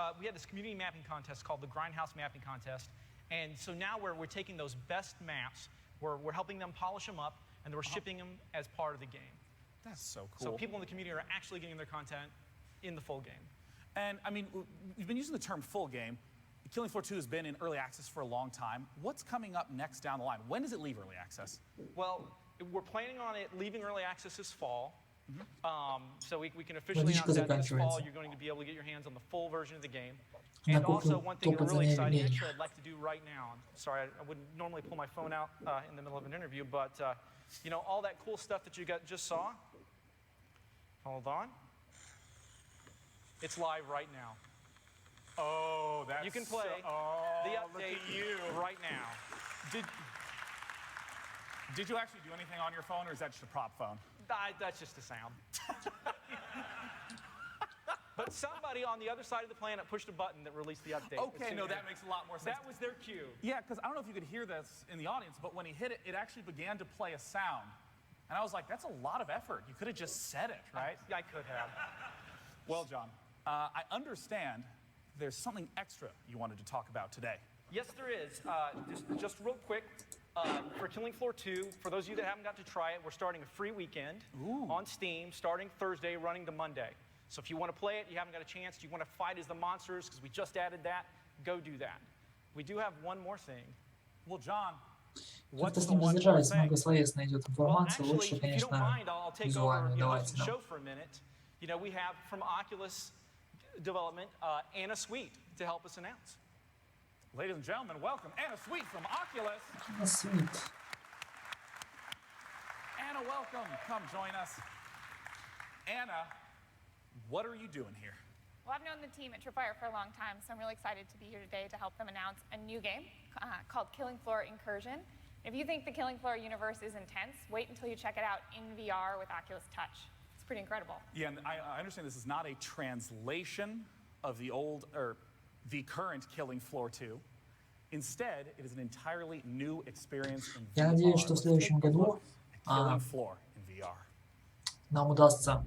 community mapping contest called the Grindhouse Mapping Contest. And so now we're taking those best maps, we're helping them polish them up, and we're shipping them as part of the game. That's so cool. So people in the community are actually getting their content in the full game. And I mean, you've been using the term full game. Killing Floor 2 has been in early access for a long time. What's coming up next down the line? When does it leave early access? Well, we're planning on it leaving early access this fall. So we can officially announce that this fall you're going to be able to get your hands on the full version of the game. And also, one thing I'm really excited actually I'd like to do right now. I'm sorry, I wouldn't normally pull my phone out in the middle of an interview, but all that cool stuff that you just saw. Hold on. It's live right now. Oh, that's you can play the update right now. Did you actually do anything on your phone, or is that just a prop phone? That's just a sound. But somebody on the other side of the planet pushed a button that released the update. Okay, no, that makes a lot more sense. That was their cue. Yeah, because I don't know if you could hear this in the audience, but when he hit it, it actually began to play a sound. And I was like, that's a lot of effort. You could have just said it, right? I could have. Well, John, I understand there's something extra you wanted to talk about today. Yes, there is. Just real quick, For Killing Floor 2, for those of you that haven't got to try it, we're starting a free weekend on Steam, starting Thursday, running to Monday. So if you want to play it, you haven't got a chance, you want to fight as the monsters, because we just added that, go do that. We do have one more thing. Well, John, Как-то с ним задержались, многословесная идет информация, лучше, конечно, визуально. Давайте нам. You know, we have from Oculus Development, Anna Sweet to help us announce. Ladies and gentlemen, welcome Anna Sweet from Oculus. Anna Sweet. Anna, welcome. Come join us. Anna, what are you doing here? Well, I've known the team at Tripwire for a long time, so I'm really excited to be here today to help them announce a new game called Killing Floor Incursion. If you think the Killing Floor universe is intense, wait until you check it out in VR with Oculus Touch. It's pretty incredible. Yeah, and I understand this is not a translation of the old, or the current Killing Floor 2. Instead, it is an entirely new experience in VR. Я надеюсь, что в следующем году Killing Floor in VR. Нам удастся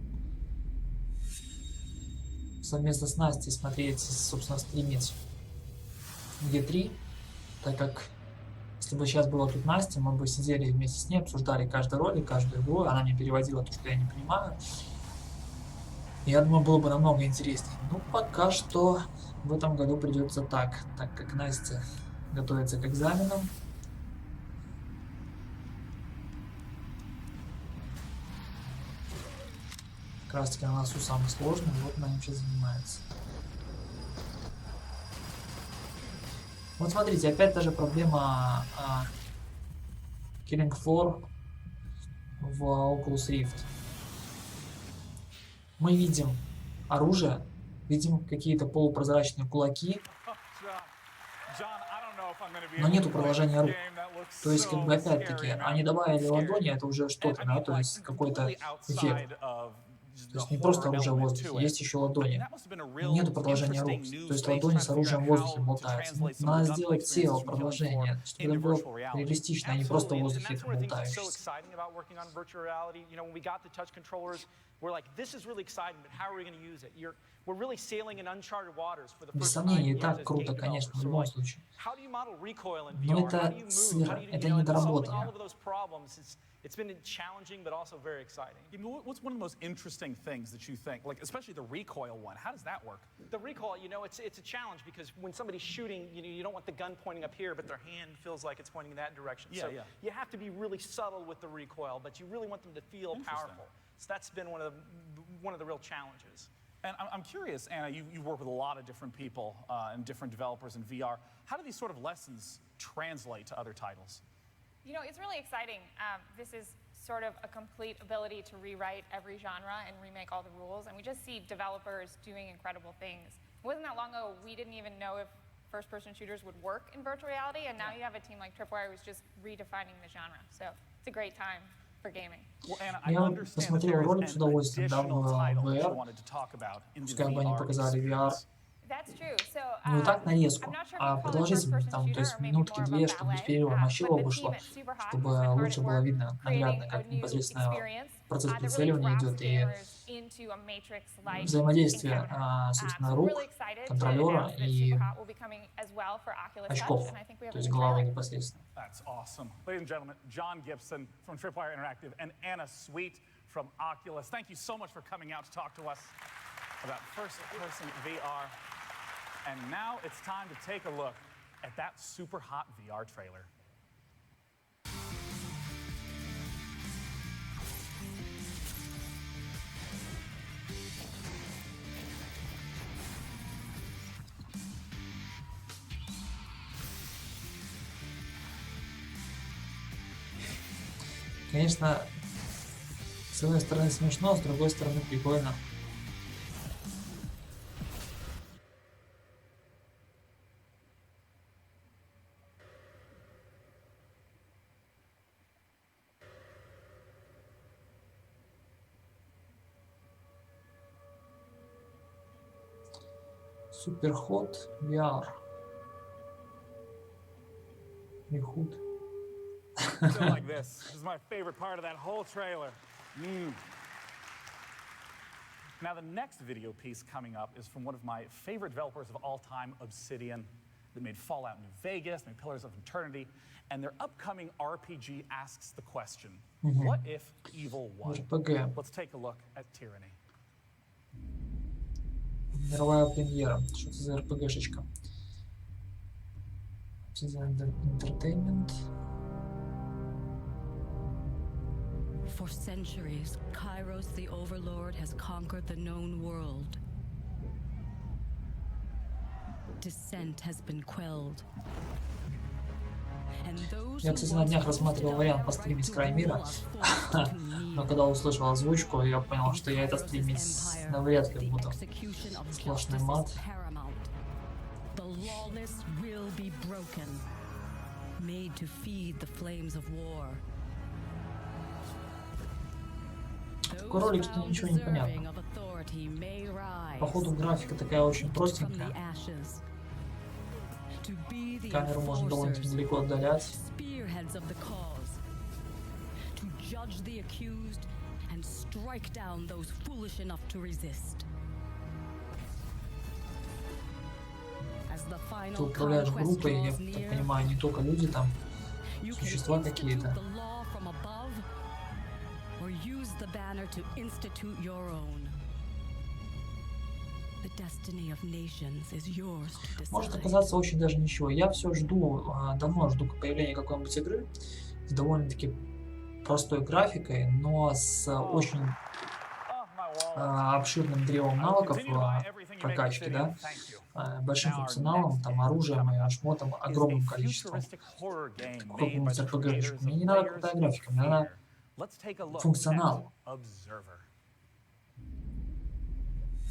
совместно с Настей смотреть, собственно, стримить E3, так как если бы сейчас была тут Настя, мы бы сидели вместе с ней, обсуждали каждый ролик, каждую игру, она мне переводила то, что я не понимаю. Я думаю, было бы намного интереснее. Ну, пока что в этом году придется так как Настя готовится к экзаменам. Как раз таки на носу самый сложный, вот она им сейчас занимается. Вот смотрите, опять та же проблема Killing Floor в Oculus Rift. Мы видим оружие, видим какие-то полупрозрачные кулаки, но нету продолжения рук. То есть, как бы, опять-таки, они добавили ладони, это уже что-то, да, то есть какой-то эффект. То есть не просто оружие в воздухе, есть еще ладони. Нету продолжения рук. То есть ладони с оружием в воздухе болтаются. Надо сделать тело, продолжение, чтобы это было реалистично, а не просто в воздухе это болтающееся. Без сомнения, и так круто, конечно, в любом случае. Но это сыро, это недоработано. It's been challenging, but also very exciting. What's one of the most interesting things that you think, like especially the recoil one? How does that work? The recoil, you know, it's a challenge because when somebody's shooting, you don't want the gun pointing up here, but their hand feels like it's pointing in that direction. Yeah, so you have to be really subtle with the recoil, but you really want them to feel powerful. So that's been one of the real challenges. And I'm curious, Anna, you work with a lot of different people and different developers in VR. How do these sort of lessons translate to other titles? You know, it's really exciting. This is sort of a complete ability to rewrite every genre and remake all the rules, and we just see developers doing incredible things. It wasn't that long ago we didn't even know if first-person shooters would work in virtual reality, and now you have a team like Tripwire who's just redefining the genre. So it's a great time for gaming. Я посмотрел ролик с удовольствием, да, в VR, пускай бы они показали VR. Ну и так нарезку, а продолжительность там, то есть минутки-две, чтобы без перерыва мощиво вышло, чтобы лучше было видно наглядно, как непосредственно процесс прицеливания идет и взаимодействие, собственно, рук, контроллера и очков, то есть головы непосредственно. That's awesome. Ladies and gentlemen, John Gibson from Tripwire Interactive and Anna Sweet from Oculus. Thank you so much for coming out to talk to us about first-person VR. And now it's time to take a look at that super hot VR trailer. Конечно, с одной стороны смешно, с другой стороны прикольно. Суперхот VR. Нихуд. Still like this. This is my favorite part of that whole trailer. Now the next video piece coming up is from one of my favorite developers of all time, Obsidian. that made Fallout New Vegas, made Pillars of Eternity, and their upcoming RPG asks the question, what if evil won? Let's take a look at Tyranny. Мировая премьера. Что это за РПГшечка? Entertainment. For centuries, Kairos the Overlord has conquered the known world. Dissent has been quelled. Я, кстати, на днях рассматривал вариант постримить край мира, но когда услышал озвучку, я понял, что я это стримить навряд ли буду. Сплошный мат. Такой ролик, что ничего не понятно. Походу графика такая очень простенькая. Камеру можно довольно-таки далеко отдалять. Ты управляешь группой, я так понимаю, не только люди там, существа какие-то. Может оказаться очень даже ничего. Я все жду, давно жду появления какой-нибудь игры с довольно-таки простой графикой, но с очень обширным древом навыков прокачки, да, большим функционалом, там, оружием и шмотом огромным количеством. Какую-нибудь РПГшечку. Мне не надо крутая графика, мне надо функционал.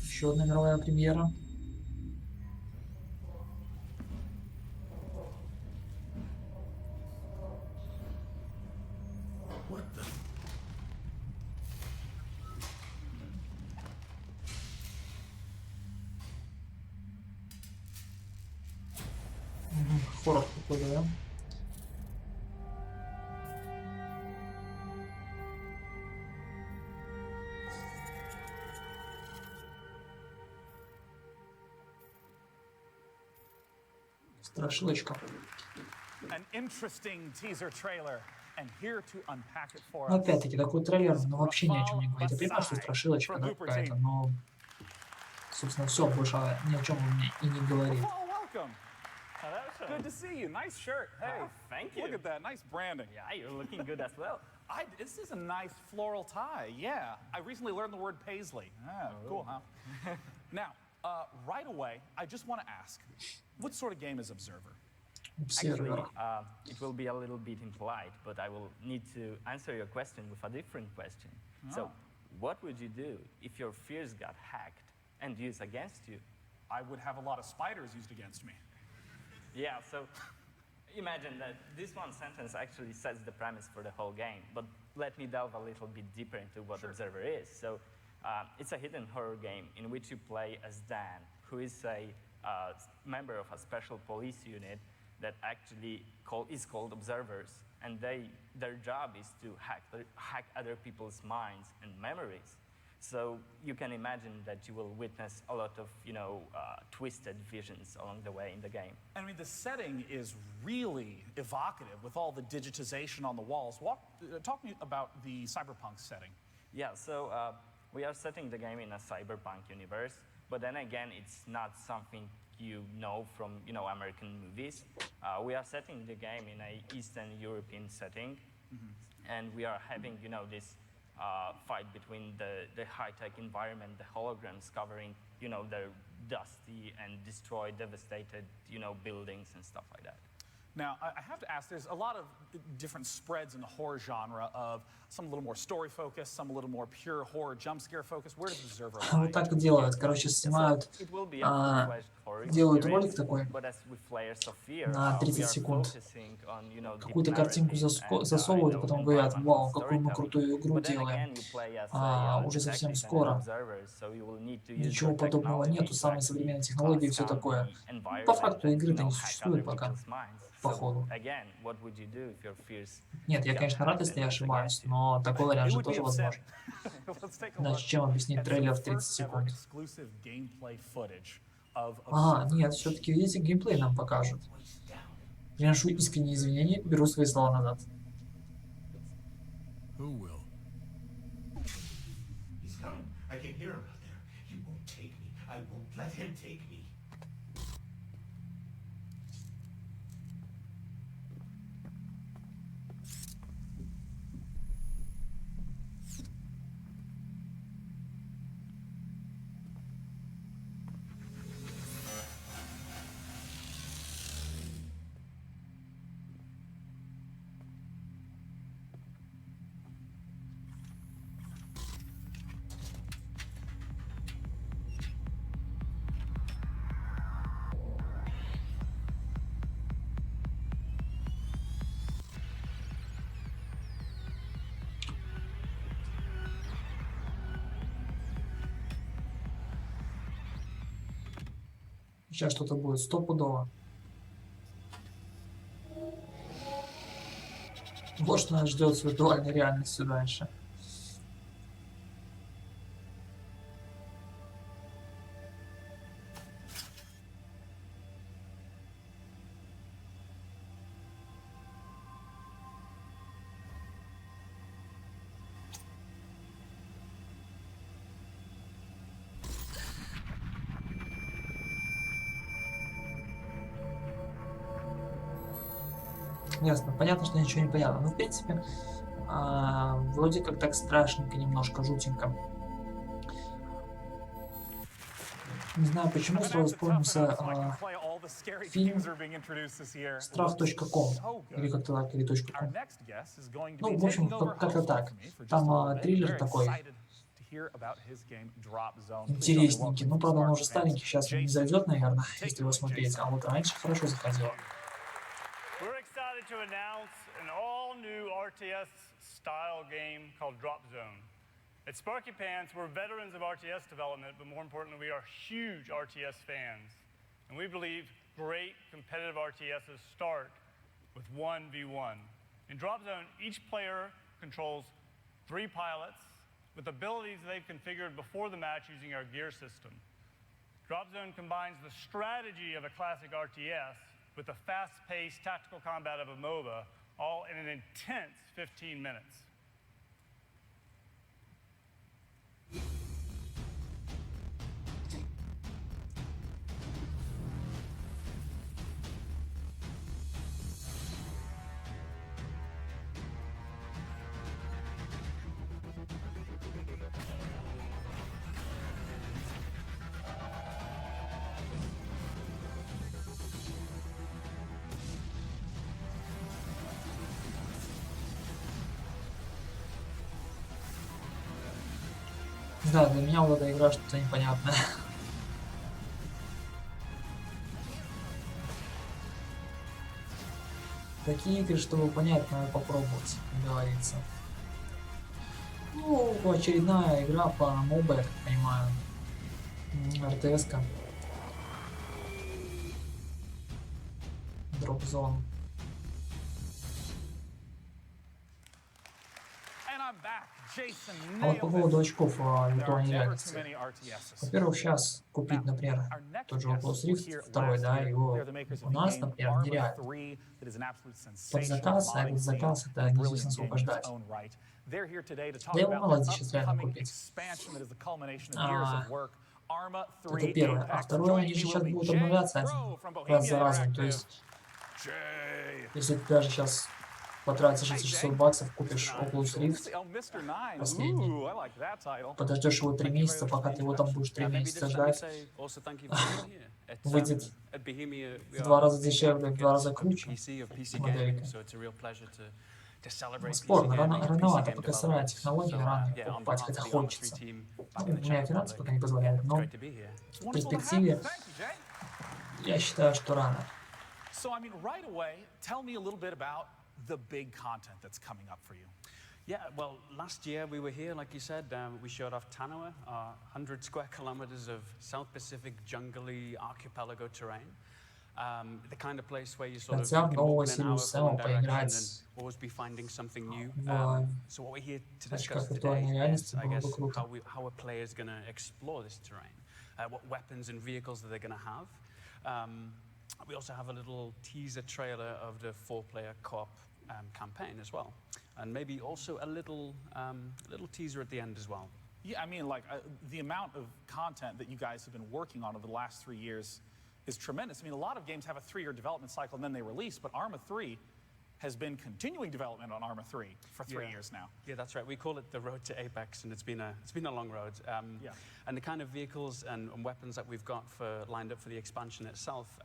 Еще одна мировая премьера. Хоррор какой-то, да? Страшилочка. Но опять-таки такой трейлер, но вообще ни о чем не говорит. Я понимаю, что страшилочка, да, какая-то, но, собственно, все, больше ни о чем он мне и не говорит. Good to see you. Nice shirt. Hey, thank you. Look at that. Nice branding. Yeah, you're looking good as well. This is a nice floral tie. Yeah. I recently learned the word paisley. Cool, huh? Now, right away, I just want to ask, what sort of game is Observer? Actually, it will be a little bit impolite, but I will need to answer your question with a different question. So, what would you do if your fears got hacked and used against you? I would have a lot of spiders used against me. Yeah, so imagine that this one sentence actually sets the premise for the whole game, but let me delve a little bit deeper into what Observer is. So it's a hidden horror game in which you play as Dan, who is a member of a special police unit that actually is called Observers, and their job is to hack other people's minds and memories. So you can imagine that you will witness a lot of, twisted visions along the way in the game. I mean, the setting is really evocative with all the digitization on the walls. Talk to me about the cyberpunk setting. Yeah, so we are setting the game in a cyberpunk universe, but then again, it's not something you know from, American movies. We are setting the game in an Eastern European setting, and we are having, this fight between the high-tech environment, the holograms covering, the dusty and destroyed, devastated, buildings and stuff like that. Now, I have to ask, there's a lot of different spreads in the horror genre of some a little more story-focused, some a little more pure horror jump-scare focused. Where does Observer lie? Вот так и делают. Короче, снимают, делают ролик такой на 30 секунд. Какую-то картинку засовывают, потом говорят, вау, какую мы крутую игру делаем. Уже совсем скоро. Ничего подобного нету, самые современные технологии и все такое. По факту игры-то не существует пока. Походу. Нет, я, конечно, рад, если я ошибаюсь, но такой вариант же тоже возможен. Иначе чем объяснить трейлер в 30 секунд? Ага, нет, все-таки, видите, геймплей нам покажут. Приношу искренние извинения, беру свои слова назад. Сейчас что-то будет стопудово. Вот что нас ждет с виртуальной реальностью дальше. Ясно. Понятно, что ничего не понятно. Но, в принципе, вроде как так страшненько, немножко жутенько. Не знаю, почему сразу вспомнился фильм «Страх.ком» или как-то так, или .com. Ну, в общем, как-то так. Там триллер такой интересненький. Ну, правда, он уже старенький, сейчас не зайдет, наверное, если его смотреть. А вот раньше хорошо заходило. To announce an all-new RTS-style game called Drop Zone. At Sparky Pants, we're veterans of RTS development, but more importantly, we are huge RTS fans. And we believe great competitive RTSs start with 1v1. In Drop Zone, each player controls 3 pilots with abilities they've configured before the match using our gear system. Drop Zone combines the strategy of a classic RTS with the fast-paced tactical combat of a MOBA, all in an intense 15 minutes. Да, для меня вот эта игра что-то непонятное. Такие игры, чтобы понять, надо попробовать, как говорится. Ну, очередная игра по моба, я так понимаю. РТС-ка. Drop Zone. А вот по поводу очков виртуальной реальности. Во-первых, сейчас купить, например, тот же Oculus Rift 2, да, его у нас, например, нереально. Под заказ, а этот заказ это неизвестно сколько ждать. Да его мало здесь сейчас реально купить. Это первое. А второе, они же сейчас будут обновляться раз за разом. То есть, если ты даже сейчас потратишь эти 600 баксов, купишь Oculus Rift последний, подождешь его 3 месяца, пока ты его там будешь 3 месяца ждать, выйдет в 2 раза дешевле, в 2 раза круче моделька. Спорно, рановато, пока сырая технология, рано покупать, хотя хочется. Ну, у меня финансы пока не позволяют, но в перспективе я считаю, что рано. The big content that's coming up for you. Yeah, well, last year we were here, like you said, we showed off Tanawa, 100 square kilometers of South Pacific jungly archipelago terrain. The kind of place where you sort of can move in an hour from direction and always be finding something new. So what we're here to discuss today is, I guess, how a player is going to explore this terrain. what weapons and vehicles that they're going to have. We also have a little teaser trailer of the 4-player co-op campaign as well. And maybe also a little teaser at the end as well. Yeah, I mean, like, the amount of content that you guys have been working on over the last 3 years is tremendous. I mean, a lot of games have a 3-year development cycle and then they release, but Arma 3 has been continuing development on Arma 3 for 3 years now. Yeah, that's right. We call it the road to Apex, and it's been a long road. And the kind of vehicles and weapons that we've got lined up for the expansion itself,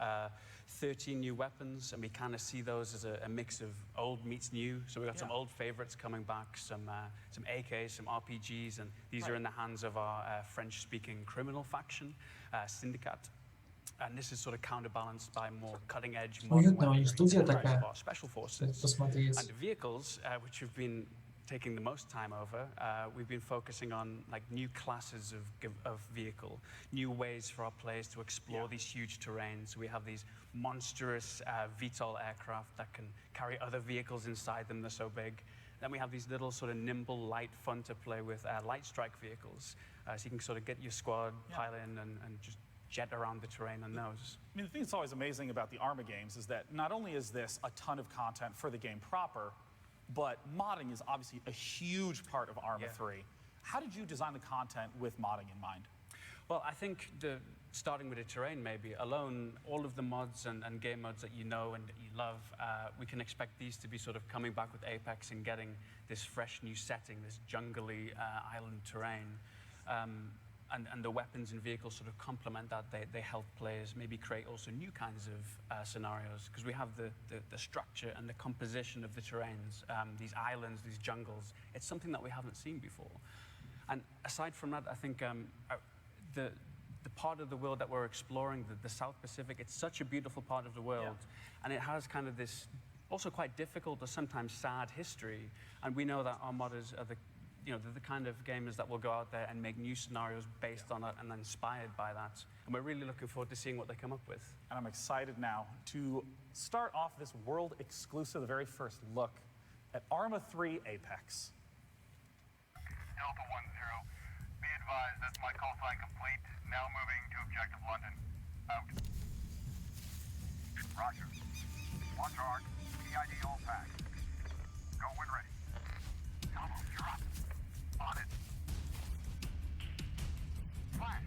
13 new weapons, and we kind of see those as a mix of old meets new. So we've got some old favorites coming back, some AKs, some RPGs, and these are in the hands of our French-speaking criminal faction, Syndicate. And this is sort of counterbalanced by more cutting-edge modern weaponry for our special forces. And the vehicles, which have been taking the most time over, we've been focusing on like new classes of vehicle, new ways for our players to explore these huge terrains. We have these monstrous VTOL aircraft that can carry other vehicles inside them. They're so big. Then we have these little sort of nimble, light, fun to play with light strike vehicles. So you can sort of get your squad, pile in, and just jet around the terrain on those. I mean, the thing that's always amazing about the Arma games is that not only is this a ton of content for the game proper, but modding is obviously a huge part of Arma 3. How did you design the content with modding in mind? Well, I think starting with the terrain maybe, alone, all of the mods and game modes that you know and that you love, we can expect these to be sort of coming back with Apex and getting this fresh new setting, this jungly island terrain. And the weapons and vehicles sort of complement that. They help players maybe create also new kinds of scenarios, because we have the structure and the composition of the terrains, these islands, these jungles. It's something that we haven't seen before. And aside from that, I think the part of the world that we're exploring, the South Pacific, it's such a beautiful part of the world. And it has kind of this also quite difficult or sometimes sad history. And we know that our modders are they're the kind of gamers that will go out there and make new scenarios based on it and inspired by that. And we're really looking forward to seeing what they come up with. And I'm excited now to start off this world exclusive, the very first look at Arma 3 Apex. Delta 1-0, be advised that's my call sign complete. Now moving to objective London. Out. Roger. Launch arc, PID all packed. Go when ready. Tom, you're up. On it. Flash.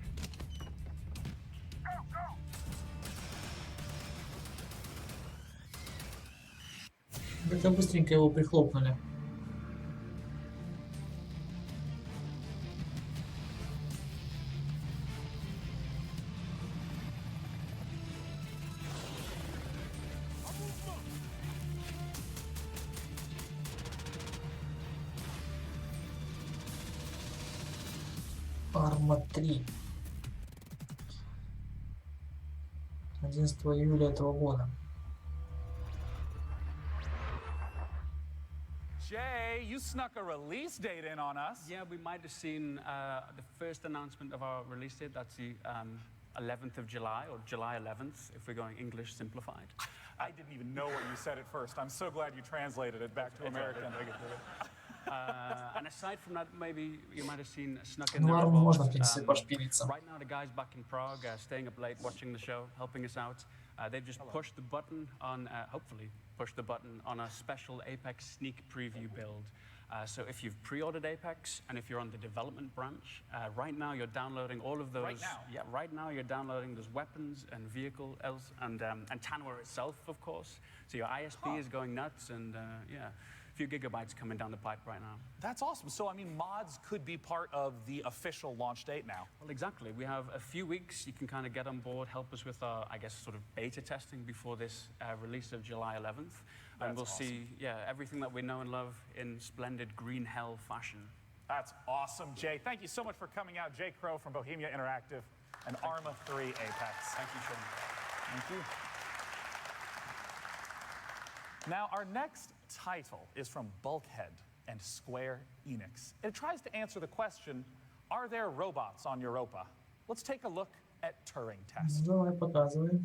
Go, go! Это быстренько его прихлопнули. Арма 3. 11 июля этого года. Jay, you snuck a release date in on us. Yeah, we might have seen the first announcement of our release date. That's the 11th of July, or July 11th, if we're going English simplified. I didn't even know what you said at first. I'm so glad you translated it back to American. And aside from that, maybe you might have seen snuck in there. Right now, the guys back in Prague staying up late watching the show, helping us out. They've just pushed the button on, hopefully, pushed the button on a special Apex sneak preview build. So if you've pre-ordered Apex and if you're on the development branch, right now you're downloading all of those. Right now? Yeah, right now you're downloading those weapons and vehicles and Tanware itself, of course. So your ISP is going nuts, and yeah. Few gigabytes coming down the pipe right now. That's awesome. So, I mean, mods could be part of the official launch date now. Well, exactly. We have a few weeks. You can kind of get on board, help us with our, I guess, sort of beta testing before this release of July 11th. And we'll see, everything that we know and love in splendid green hell fashion. That's awesome, Jay. Thank you so much for coming out. Jay Crow from Bohemia Interactive and Arma 3 Apex. Thank you, Sean. Thank you. Now, our next title is from Bulkhead and Square Enix. It tries to answer the question, are there robots on Europa? Let's take a look at Turing Test. Давай, показывай.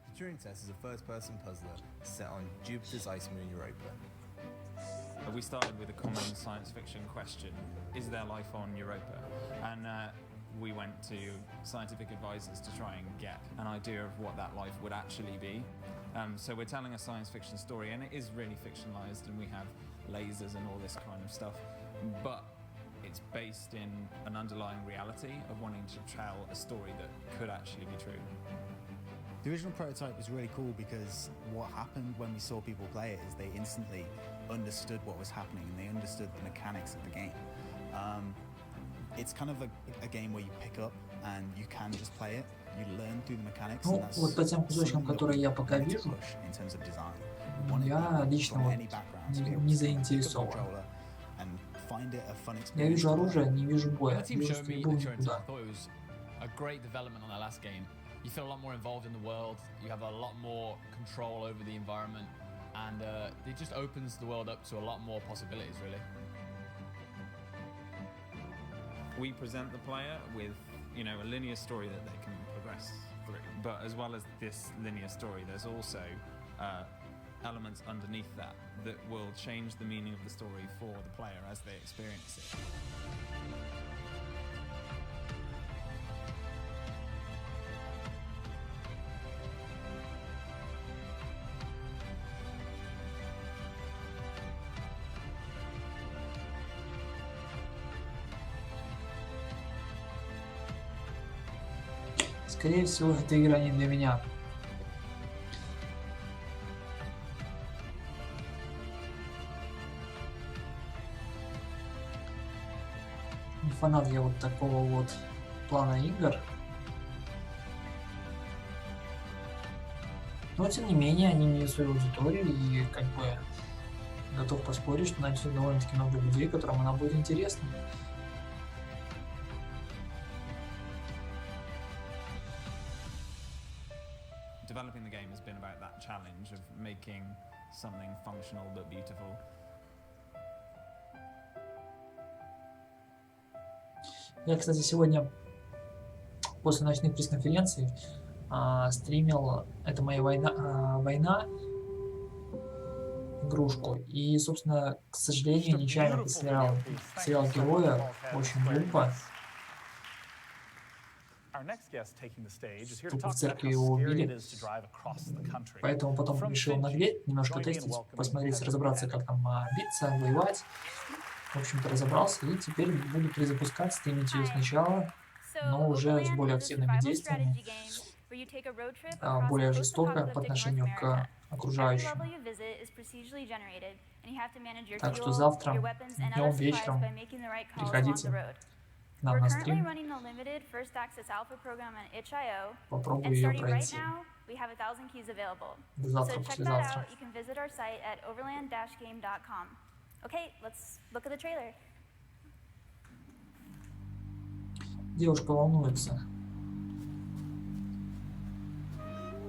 The Turing Test is a first-person puzzler set on Jupiter's ice moon Europa. We started with a common science fiction question: is there life on Europa? And we went to scientific advisors to try and get an idea of what that life would actually be. So we're telling a science fiction story, and it is really fictionalized, and we have lasers and all this kind of stuff, but it's based in an underlying reality of wanting to tell a story that could actually be true. The original prototype was really cool because what happened when we saw people play it is they instantly understood what was happening and they understood the mechanics of the game. It's kind of a game where you pick up and you can just play it. You learn through the mechanics. Ну, вот по тем кусочкам, которые я пока вижу, я лично вот не заинтересован. Я вижу оружие, не вижу боя, вижу стрельбу никуда. A great development on our last game. You feel a lot more involved in the world, you have a lot more control over the environment, and it just opens the world up to a lot more possibilities, really. We present the player with, you know, a linear story that they can progress through, but as well as this linear story, there's also elements underneath that that will change the meaning of the story for the player as they experience it. Скорее всего, эта игра не для меня. Не фанат я вот такого вот плана игр. Но тем не менее, они имеют свою аудиторию, и как бы готов поспорить, что найдется довольно-таки много людей, которым она будет интересна. Developing the game has been about that challenge of making something functional but beautiful. Я, кстати, сегодня после ночных пресс-конференций стримил «Это моя война» игрушку. И, собственно, к сожалению, нечаянно потерял героя, очень глупо. Тупо в церкви его убили. Поэтому потом решил наглеть, немножко тестить, посмотреть, разобраться, как там биться, воевать. В общем-то, разобрался, и теперь буду перезапускать, стримить ее сначала, но уже с более активными действиями, более жестоко по отношению к окружающим. Так что завтра, днем, вечером приходите к нам на стрим. Попробую ее пройти. До завтра, послезавтра. Okay, let's look at the trailer. Девушка волнуется.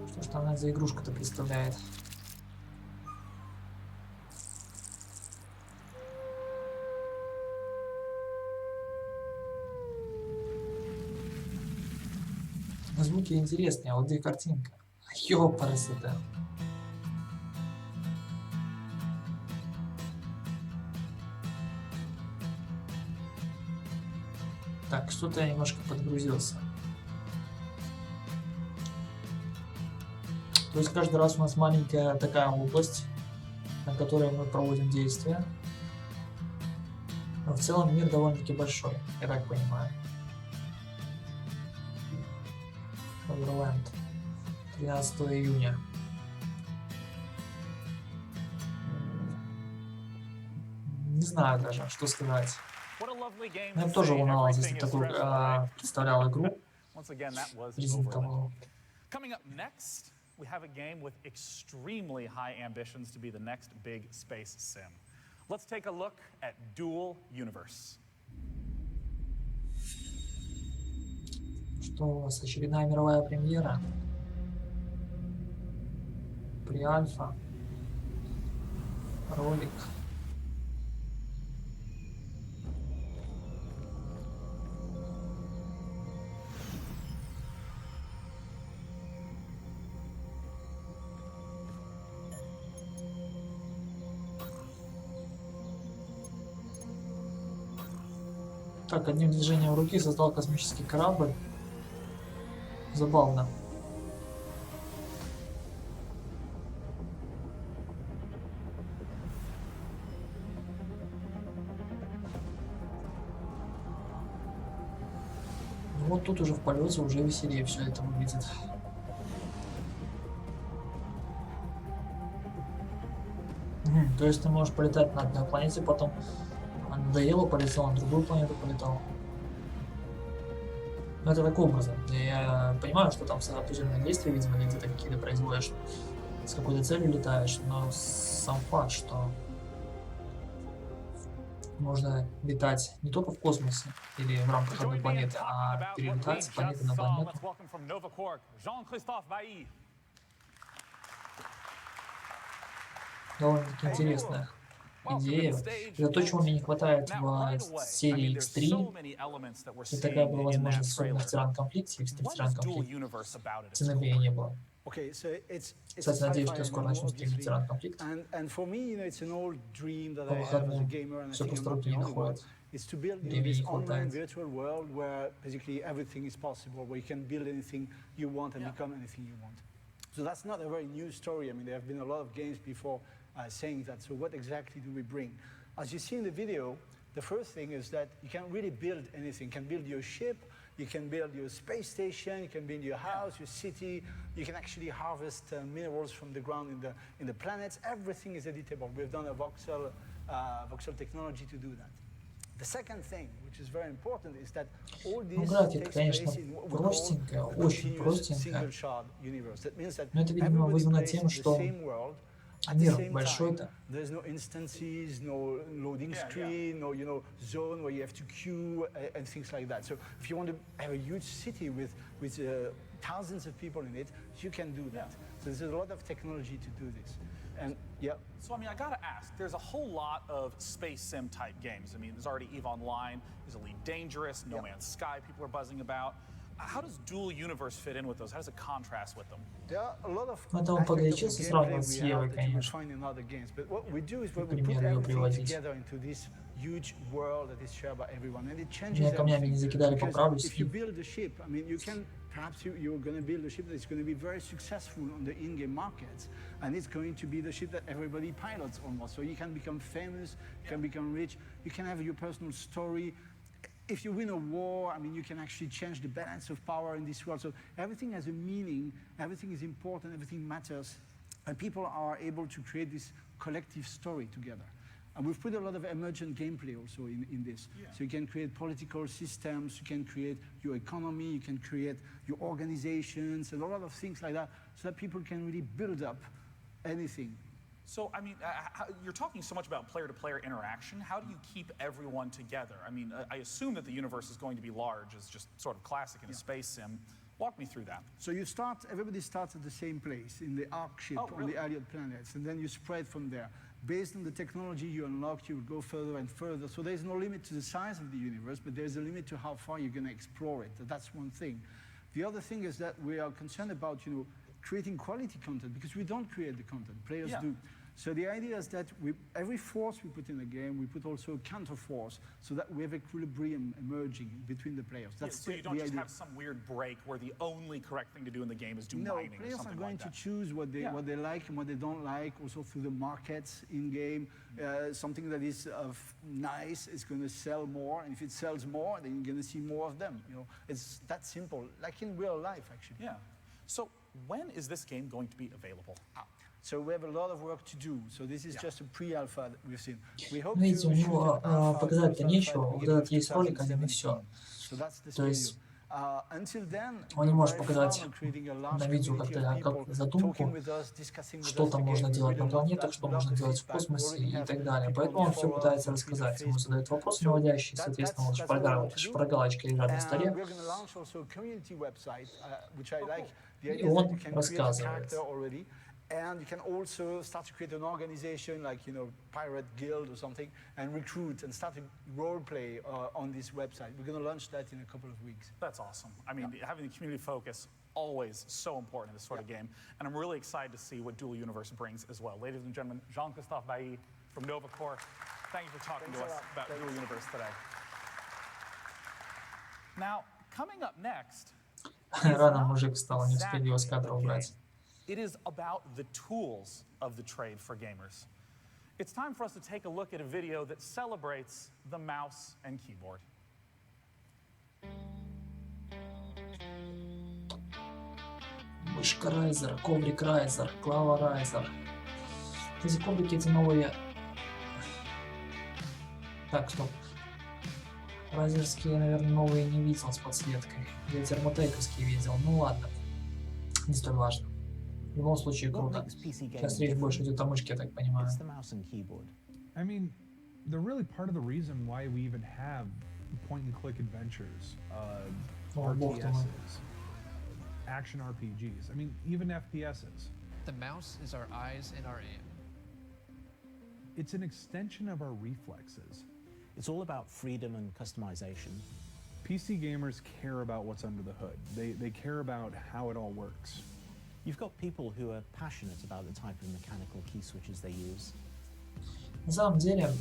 Что ж она за игрушка-то представляет? Звуки интересные, а вот где картинка? Ёпарасота. Так, что-то я немножко подгрузился. То есть каждый раз у нас маленькая такая область, на которой мы проводим действия. Но в целом мир довольно-таки большой, я так понимаю. Overland. 13 июня. Не знаю даже, что сказать. Я бы тоже волновался, если такую представлял игру. Coming up next, we have a game with extremely high ambitions to be the next big space sim. Let's take a look at Dual Universe. Что у вас? Очередная мировая премьера? При-альфа? Ролик? Так, одним движением руки создал космический корабль. Забавно. Ну вот тут уже в полете уже веселее все это выглядит. То есть ты можешь полетать на одной планете, потом надоело, полетел на другую планету, полетал. Ну это так образом. Я понимаю, что там определенные действия, видимо, где-то какие-то производишь, с какой-то целью летаешь, но сам факт, что можно летать не только в космосе или в рамках одной планеты, а перелетать с планеты на планету. Довольно-таки интересная идея. Это то, чего мне не хватает в серии X3. И такая была возможность, особенно в Тиран-конфликте, и в Тиран-конфликте цены не было. Кстати, надеюсь, что я скоро начну стримить Тиран-конфликт. По выходным все просто руки не доходят. Времени не хватает. So that's not a very new story. I mean, there have been a lot of games before saying that. So what exactly do we bring? As you see in the video, the first thing is that you can really build anything. You can build your ship, you can build your space station, you can build your house, your city. You can actually harvest minerals from the ground in the planets. Everything is editable. We've done a voxel technology to do that. The second thing, which is very important, is that all this takes place in what we call a continuous single shard universe. That means that everybody plays in the same world at the same time. There's no instances, no loading screen, no zone where you have to queue and things like that. So if you want to have a huge city with thousands of people in it, you can do that. So there's a lot of technology to do this. And yeah. So I mean, I gotta ask. There's a whole lot of space sim type games. I mean, there's already EVE Online. There's Elite Dangerous, No Man's Sky. People are buzzing about. How does Dual Universe fit in with those? How does it contrast with them? There are a lot of это он погорячился сравнивать с Евой, конечно. But what we do is we put everything together into this huge world that is shared by everyone, and it changes everything. Because if you build a ship, I mean, you can. Perhaps you're going to build a ship that's going to be very successful on the in-game markets, and it's going to be the ship that everybody pilots almost. So you can become famous, you can become rich, you can have your personal story. If you win a war, I mean, you can actually change the balance of power in this world. So everything has a meaning, everything is important, everything matters, and people are able to create this collective story together. And we've put a lot of emergent gameplay also in this. So you can create political systems, you can create your economy, you can create your organizations, and a lot of things like that, so that people can really build up anything. So, I mean, you're talking so much about player-to-player interaction. How do you keep everyone together? I mean, I assume that the universe is going to be large, as just sort of classic in a space sim. Walk me through that. So everybody starts at the same place, in the Ark ship, on the alien planets, and then you spread from there. Based on the technology you unlock, you will go further and further. So there's no limit to the size of the universe, but there's a limit to how far you're going to explore it. That's one thing. The other thing is that we are concerned about, creating quality content, because we don't create the content, players do. So the idea is that every force we put in a game, we put also a counter force, so that we have equilibrium emerging between the players. That's so you don't just have some weird break where the only correct thing to do in the game is do mining or something like that. No, players are going to choose what they like and what they don't like, also through the markets in-game. Something that is nice is going to sell more, and if it sells more, then you're going to see more of them. It's that simple, like in real life, actually. Yeah. So when is this game going to be available? So we have a lot of work to do. So this is just a pre-alpha that we've seen. We hope Видите, у него показать-то нечего. Вот этот есть ролик один и все. То есть он не может показать на видео как задумку, что там можно делать на планетах, что можно делать в космосе и так далее. Поэтому он все пытается рассказать. Ему задают вопросы наводящие, соответственно, вот шпаргалочка лежат на столе. И он рассказывает. And you can also start to create an organization like, Pirate Guild or something, and recruit and start to role play on this website. We're going to launch that in a couple of weeks. That's awesome. I mean, having the community focus, always so important in this sort of game. And I'm really excited to see what Dual Universe brings as well. Ladies and gentlemen, Jean-Christophe Bailly from Nova Corps. Thank you for talking to us about Dual Universe today. Now, coming up next, Рано мужик встал, не успели его с кадра убрать. it is about the tools of the trade for gamers. It's time for us to take a look at a video that celebrates the mouse and keyboard. Мышка Райзер, коврик Райзер, клава Райзер. Эти коврики, эти новые... Так, стоп. Райзерские, наверное, новые не видел с подсветкой. Я термотейковские видел. Ну ладно. Не столь важно. В любом случае круто. Сейчас речь больше идет о мышке, я так понимаю. I mean, they're really part of the reason why we even have point-and-click adventures, RTSs, action RPGs. I mean, even FPSs. The mouse is our eyes and our aim. It's an extension of our reflexes. It's all about freedom and customization. PC gamers care about what's under the hood. They care about how it all works. You've got people who are passionate about the type of mechanical key switches they use. На самом деле,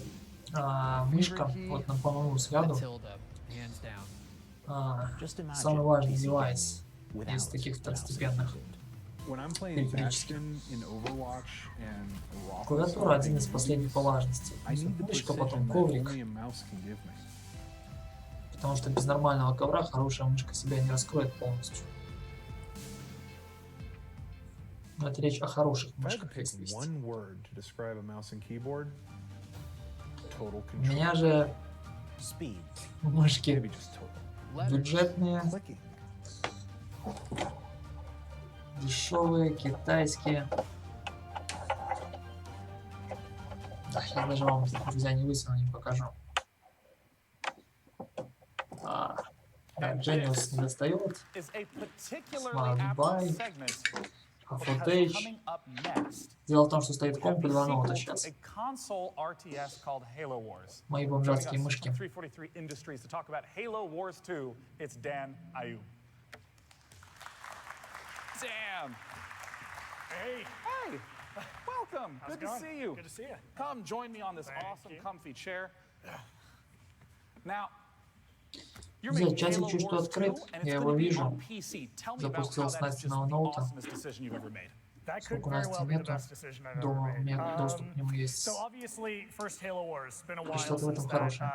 мышка, вот по моему взгляду, самый важный девайс из таких второстепенных. Клавиатура один из последних по важности. Мышка, потом коврик. Потому что без нормального ковра хорошая мышка себя не раскроет полностью. Но это речь о хороших мышках. У меня же мышки бюджетные, дешевые, китайские. Да, я даже вам, друзья, не высуну, не покажу. Genius не достает. Smart Buy. Footage. Дело в том, что стоит комп и 2 ноута сейчас. Мои бомжатские мышки. Damn. Hey. Hey. Welcome. Good to see you. Good to see you. Come join me on this awesome, comfy chair. Now, Друзья, чатик чуть что открыт, я его вижу. Запустил с Настиного ноута. Сколько у Насти нету, дома у меня доступ к нему есть. И что-то в этом хорошее.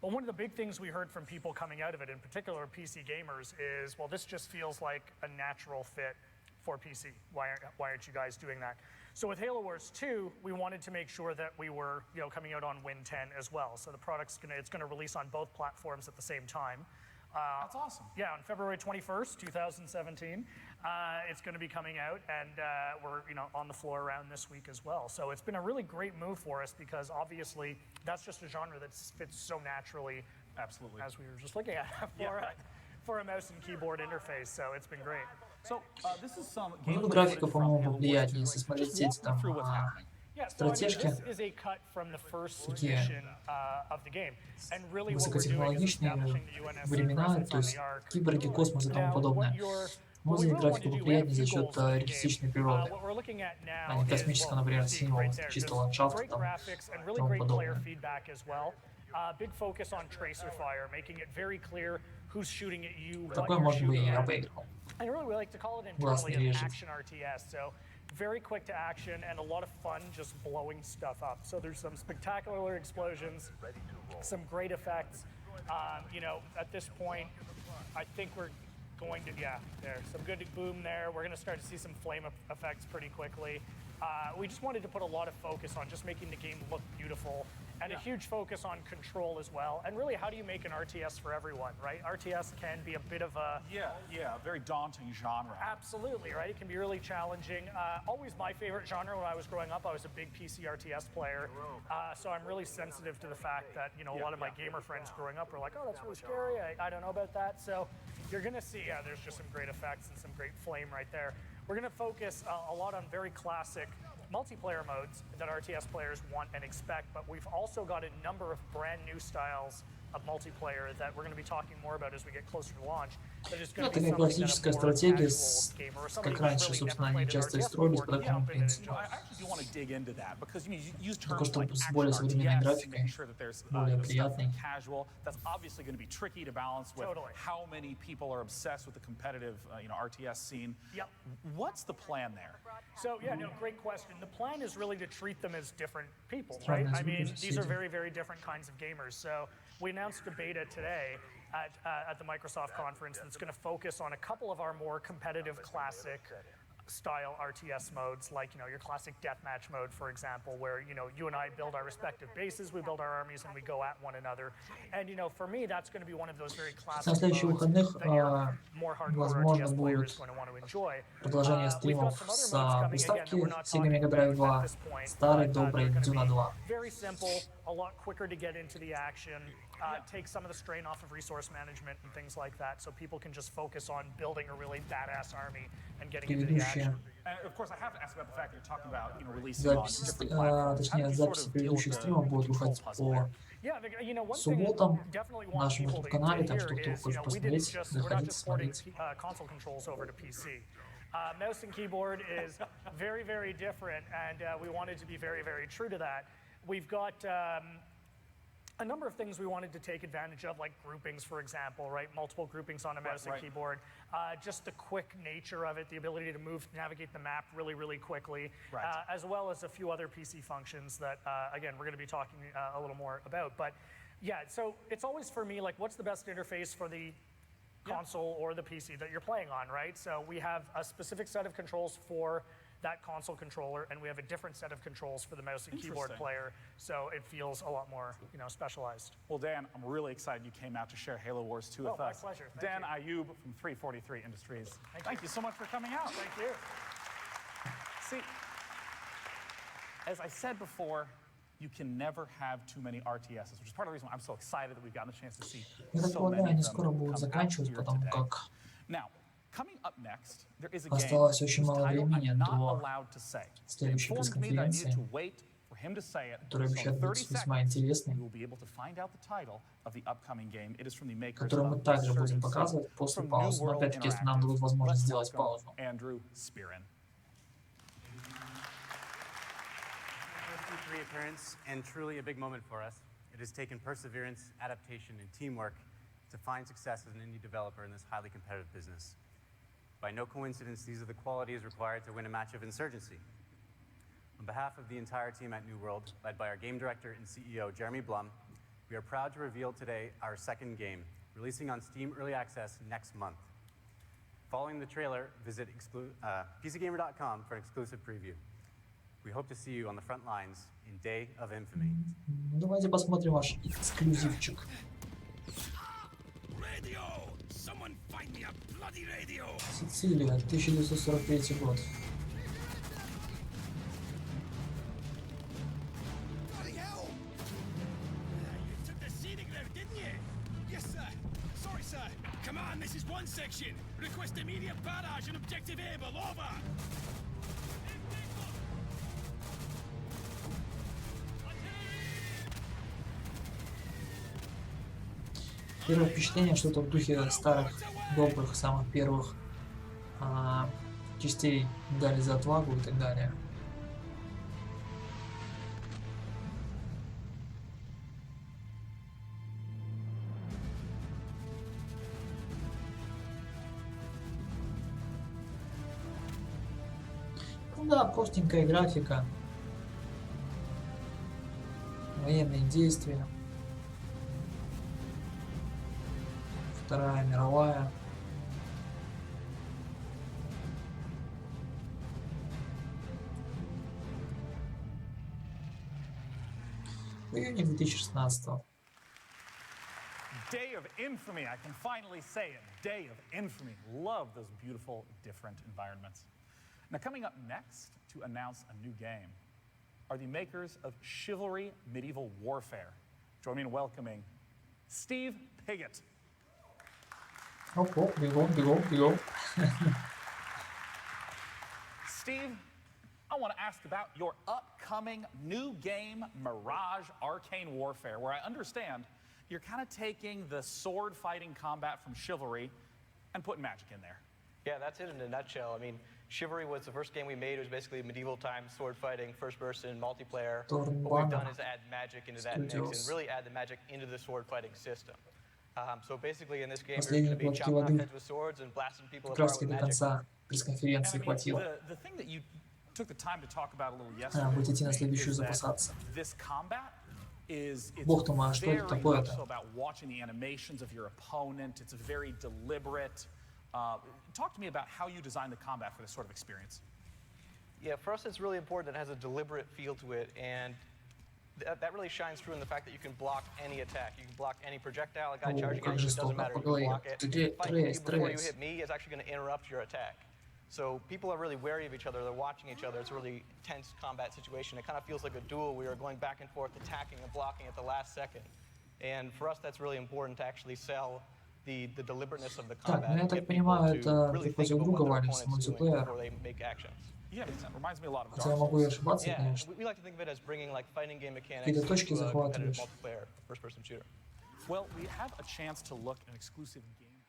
But one of the big things we heard from people coming out of it, in particular PC gamers, is, well, this just feels like a natural fit for PC. Why aren't you guys doing that? So with Halo Wars 2, we wanted to make sure that we were, coming out on Win 10 as well. So the product's gonna release on both platforms at the same time. That's awesome. Yeah, on February 21st, 2017, it's going to be coming out, and we're on the floor around this week as well. So it's been a really great move for us because obviously that's just a genre that fits so naturally. Absolutely. As we were just looking at for a mouse and keyboard interface. So it's been great. So this is some. Ну, графика, по-моему, приятнее, если смотреть эти там стратежки. Такие высокотехнологичные времена, то есть киборги, космос и тому подобное. Можно сделать графику поприятнее за счет реалистичной природы, а не космического, например, синего, чисто ландшафта там, и тому подобное. Такое можно бы и я поиграл. Классный режим. Very quick to action and a lot of fun just blowing stuff up. So there's some spectacular explosions, some great effects. At this point, I think we're going to, there's some good boom there. We're going to start to see some flame effects pretty quickly. We just wanted to put a lot of focus on just making the game look beautiful and a huge focus on control as well. And really, how do you make an RTS for everyone, right? RTS can be a bit of a... very daunting genre. Absolutely, right? It can be really challenging. Always my favorite genre when I was growing up. I was a big PC RTS player. So I'm really sensitive to the fact that, a lot of my gamer friends growing up were like, oh, that's really scary. I don't know about that. So you're going to see, there's just some great effects and some great flame right there. We're going to focus a lot on very classic multiplayer modes that RTS players want and expect, but we've also got a number of brand new styles a multiplayer that we're going to be talking more about as we get closer to launch. That is Ну, going to be такая something that классическая a more стратегия, casual gamer or somebody как who's раньше, really собственно, never они played an часто и RTS строились before по can такому jump in and принципу. enjoy. I actually do want to dig into that because you use Только terms что like с action более современной RTS, графикой, making sure that there's более stuff приятной. casual. That's obviously going to be tricky to balance with how many people are obsessed with the competitive, RTS scene. Yep. What's the plan there? So yeah, no, great question. The plan is really to treat them as different people, right? I mean, these are very, very different kinds of gamers. So we announced a beta today at the Microsoft conference that's going to focus on a couple of our more competitive classic style RTS modes, like your classic deathmatch mode, for example, where you and I build our respective bases, we build our armies, and we go at one another. And for me, that's going to be one of those very classic На следующих modes выходных, that your more hardcore возможно, RTS player is будут going to want to enjoy. продолжение We've got стримов some other с modes coming again приставки that we're not Sega talking Mega Drive about 2, at this point. старой But доброй they're going to Дюна be 2. very simple, a lot quicker to get into the action, take some of the strain off of resource management and things like that, so people can just focus on building a really badass army and getting into the action. And of course, I have to ask about the fact that you're talking about releasing on Записи, different platforms. точнее, записи предыдущих стримов будут выходить по субботам на нашем YouTube-канале, так что кто хочет посмотреть, заходите, смотрите. Console controls over to PC. Mouse and keyboard is very, very different, and we wanted to be very, very true to that. We've got a number of things we wanted to take advantage of, like groupings, for example, right? Multiple groupings on a mouse and keyboard. Just the quick nature of it, the ability to navigate the map really, really quickly, as well as a few other PC functions that, again, we're going to be talking a little more about. But yeah, so it's always for me, like, what's the best interface for the console or the PC that you're playing on, right? So we have a specific set of controls for that console controller, and we have a different set of controls for the mouse and keyboard player, so it feels a lot more, specialized. Well, Dan, I'm really excited you came out to share Halo Wars 2 with us. My pleasure. Dan Ayub from 343 Industries. Thank you so much for coming out. Thank you. See, as I said before, you can never have too many RTSs, which is part of the reason why I'm so excited that we've gotten the chance to see so many of them come out here today. Now, coming up next, there is a game Осталось whose очень мало title времени I'm not до allowed to say. следующей Informed me that I needed пресс-конференции, to wait for him to say it. которая So обещает in 30 быть весьма seconds, интересной, you will be able to find out the title of the upcoming game. It is from the makers которую мы of также будем Insurgency, показывать после from паузы. New Но World опять-таки, если нам Interactive. дадут возможность Let's сделать welcome паузу. Andrew Spearin. First appearance, and truly a big moment for us. It has taken perseverance, adaptation, and teamwork to find success as an indie developer in this highly competitive business. By no coincidence, these are the qualities required to win a match of Insurgency. On behalf of the entire team at New World, led by our game director and CEO, Jeremy Blum, we are proud to reveal today our second game, releasing on Steam Early Access next month. Following the trailer, visit PCGamer.com for an exclusive preview. We hope to see you on the front lines in Day of Infamy. Давайте посмотрим ваш эксклюзивчик. Сицилия, 1943 год. Command, this is one section. Request immediate barrage on objective Able. Over. Первое впечатление, что-то в духе старых, добрых, самых первых частей «Дали за отвагу» и так далее. Ну да, простенькая графика, военные действия. Вторая мировая. В июне 2016. Day of Infamy, I can finally say it. Day of Infamy. Love those beautiful, different environments. Now, coming up next to announce a new game are the makers of Chivalry Medieval Warfare. Join me in welcoming Steve Piggott. Оп-оп, бегом. Steve, I want to ask about your upcoming new game, Mirage Arcane Warfare, where I understand you're kind of taking the sword fighting combat from Chivalry and putting magic in there. Yeah, that's it in a nutshell. I mean, Chivalry was the first game we made. It was basically medieval time sword fighting, first person, multiplayer. What we've done is add magic into that mix and really add the magic into the sword fighting system. So basically in this game, you're going to be chopping off heads with swords and blasting people apart with magic. The thing that you took the time to talk about a little yesterday is that this combat is very much so about watching the animations of your opponent. It's very deliberate. Talk to me about how you design the combat for this sort of experience. Yeah, for us it's really important that it has a deliberate feel to it, and that really shines through in the fact that you can block any attack. You can block any projectile. A guy charging at you, it doesn't matter, you can block it. If I hit you before you hit me, it's actually going to interrupt your attack. So people are really wary of each other, they're watching each other. It's a really tense combat situation. It kind of feels like a duel. We are going back and forth, attacking and blocking at the last second. And for us that's really important to actually sell the deliberateness of the combat. Так, ну я так понимаю, это ты против друга валишься, мультиплеер. Хотя я могу и ошибаться, конечно. Какие-то точки захватываешь. Well, we have a chance to look at an exclusive game.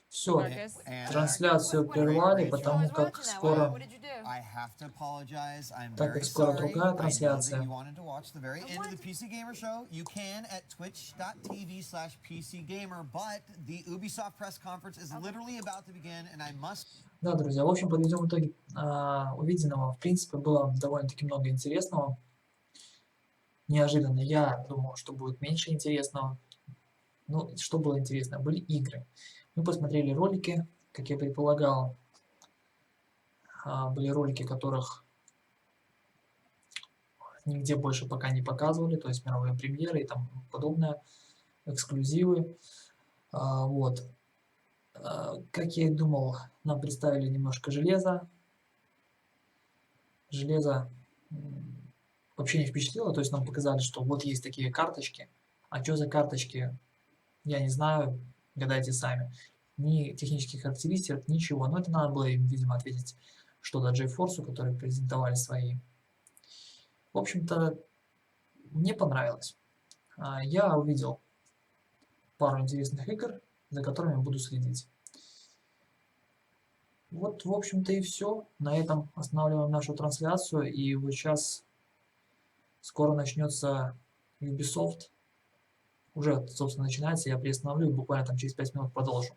Все, трансляцию прервали, потому как скоро... Так как скоро другая трансляция. Да, друзья, в общем, подведем итоги увиденного. В принципе, было довольно-таки много интересного. Неожиданно. Я думал, что будет меньше интересного. Ну, что было интересно? Были игры. Мы посмотрели ролики, как я предполагал. Были ролики, которых нигде больше пока не показывали, то есть мировые премьеры и там подобное, эксклюзивы. Вот. Как я и думал, нам представили немножко железа. Железо вообще не впечатлило, то есть нам показали, что вот есть такие карточки. А что за карточки, я не знаю, гадайте сами. Ни технических характеристик, ничего. Но это надо было им, видимо, ответить что-то GeForce, которые презентовали свои. В общем-то, мне понравилось. Я увидел пару интересных игр, за которыми буду следить. Вот, в общем-то, и все. На этом останавливаем нашу трансляцию. И вот сейчас скоро начнется Ubisoft. Уже, собственно, начинается. Я приостановлю, буквально там через 5 минут продолжу.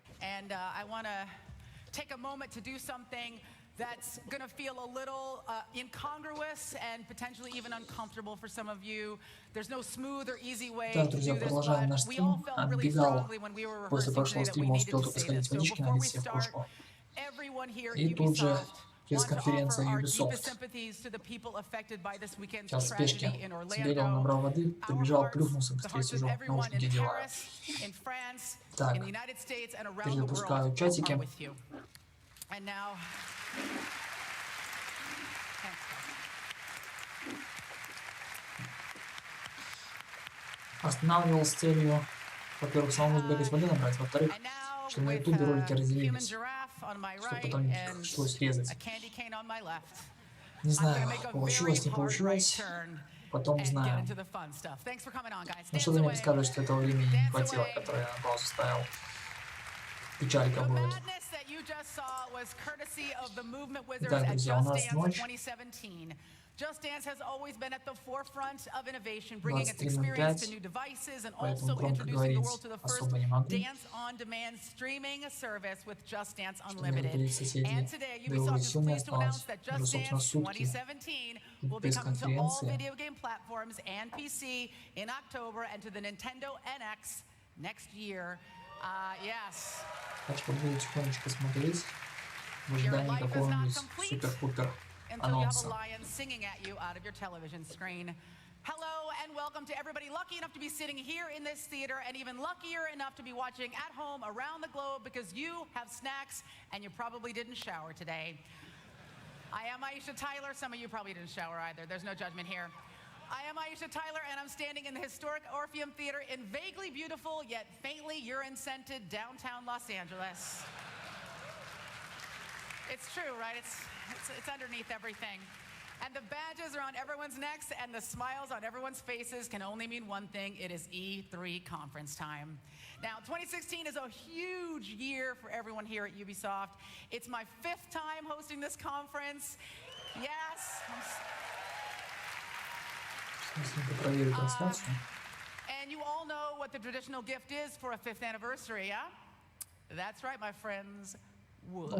That's going to feel a little incongruous and potentially even uncomfortable for some of you. There's no smooth or easy way to do this, but we all felt really strongly when we were rehearsing today that we needed to say this. So before we start, everyone here at Ubisoft, пресс-конференция Ubisoft. Сейчас в спешке сбегал, набрал воды, прибежал, плюхнулся, быстрее сижу, наушники одеваю. Так, перезапускаю чатики. Останавливал с целью, во-первых, самому сбегать воды набрать, во-вторых, что на ютубе ролики разделились, чтобы потом не пришлось резать. Не знаю, получилось, не получилось, потом узнаем. Но что-то мне подсказывает, что этого времени не хватило, которое я на паузу ставил. Печалька будет. Итак, друзья, у нас ночь. Just Dance has always been at the forefront of innovation, bringing its experience to new devices and also introducing the world to the first dance-on-demand streaming service with Just Dance Unlimited. And today, Ubisoft is pleased to announce that Just Dance 2017 will be coming to all video game platforms and PC in October and to the Nintendo NX next year. Yes. Так что буду тихонечко смотреть в ожидании какого-нибудь супер-пупер анонса. Hello and welcome to everybody lucky enough to be sitting here in this theater and even luckier enough to be watching at home around the globe because you have snacks and you probably didn't shower today. I am Aisha Tyler. Some of you probably didn't shower either. There's no judgment here. I am Aisha Tyler, and I'm standing in the historic Orpheum Theater in vaguely beautiful, yet faintly urine-scented downtown Los Angeles. It's true, right? It's underneath everything. And the badges are on everyone's necks, and the smiles on everyone's faces can only mean one thing. It is E3 conference time. Now, 2016 is a huge year for everyone here at Ubisoft. It's my 5th time hosting this conference. Yes. And you all know what the traditional gift is for a 5th anniversary, yeah? That's right, my friends. Wood.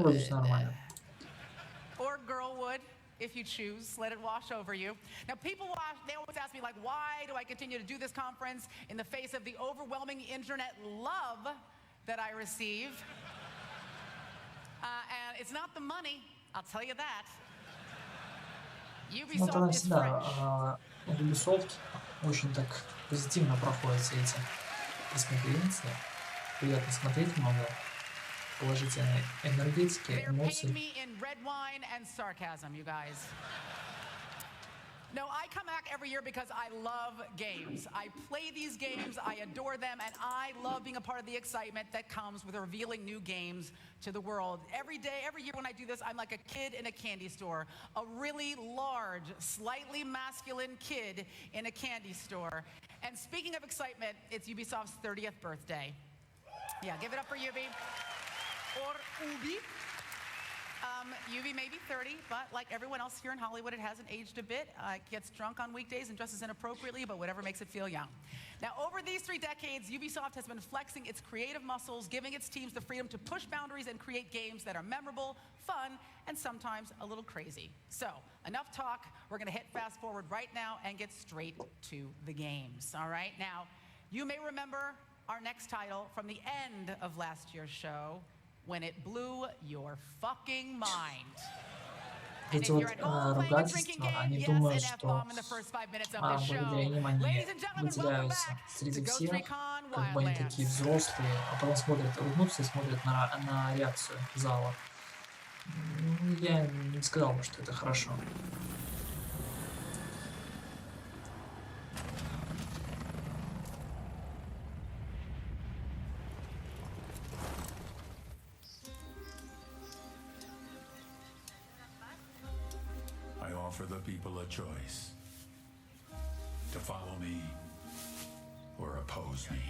Or girl wood, if you choose. Let it wash over you. Now, they always ask me, like, why do I continue to do this conference in the face of the overwhelming internet love that I receive? And it's not the money, I'll tell you that. Ubisoft is French. Ubisoft очень так позитивно проходят все эти пресс-конференции. Приятно смотреть, много положительной энергетики, эмоций. No, I come back every year because I love games. I play these games, I adore them, and I love being a part of the excitement that comes with revealing new games to the world. Every day, every year when I do this, I'm like a kid in a candy store. A really large, slightly masculine kid in a candy store. And speaking of excitement, it's Ubisoft's 30th birthday. Yeah, give it up for Ubi. Or Ubi. Ubi may be 30, but like everyone else here in Hollywood, it hasn't aged a bit. It gets drunk on weekdays and dresses inappropriately, but whatever makes it feel young. Now, over these 3 decades, Ubisoft has been flexing its creative muscles, giving its teams the freedom to push boundaries and create games that are memorable, fun, and sometimes a little crazy. So, enough talk. We're going to hit fast forward right now and get straight to the games. All right? Now, you may remember our next title from the end of last year's show, when it blew your fucking mind. Эти вот ругательства, они думают, что благодаря ним они выделяются среди всех, как бы они такие взрослые, а потом смотрят, улыбнутся и смотрят на реакцию зала. Я не сказал бы, что это хорошо. For the people a choice to follow me or oppose me.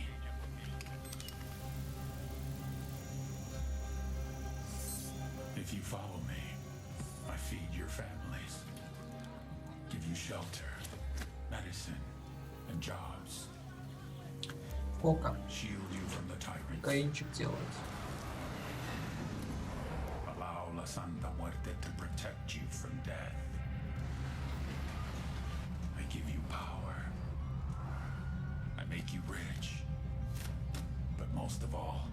If you follow me, I feed your families, give you shelter, medicine, and jobs. Shield you from the tyrants. Allow La Santa Muerte to protect you from death. Give you power. I make you rich. But most of all,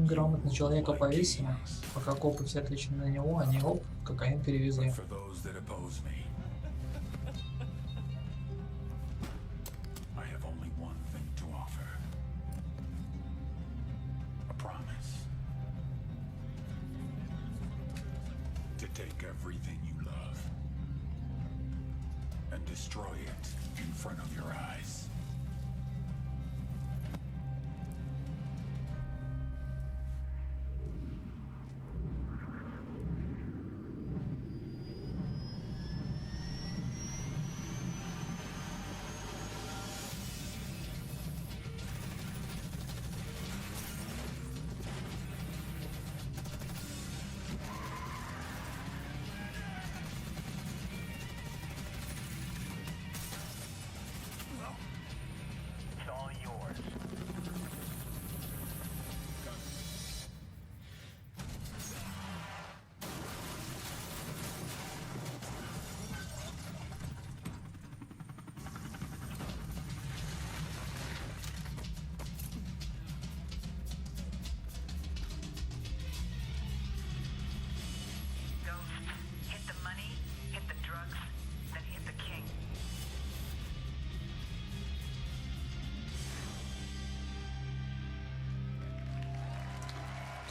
грамотно человека повесили, пока копы все отличны на него, они оп, кокаин перевезли. Destroy it in front of your eyes.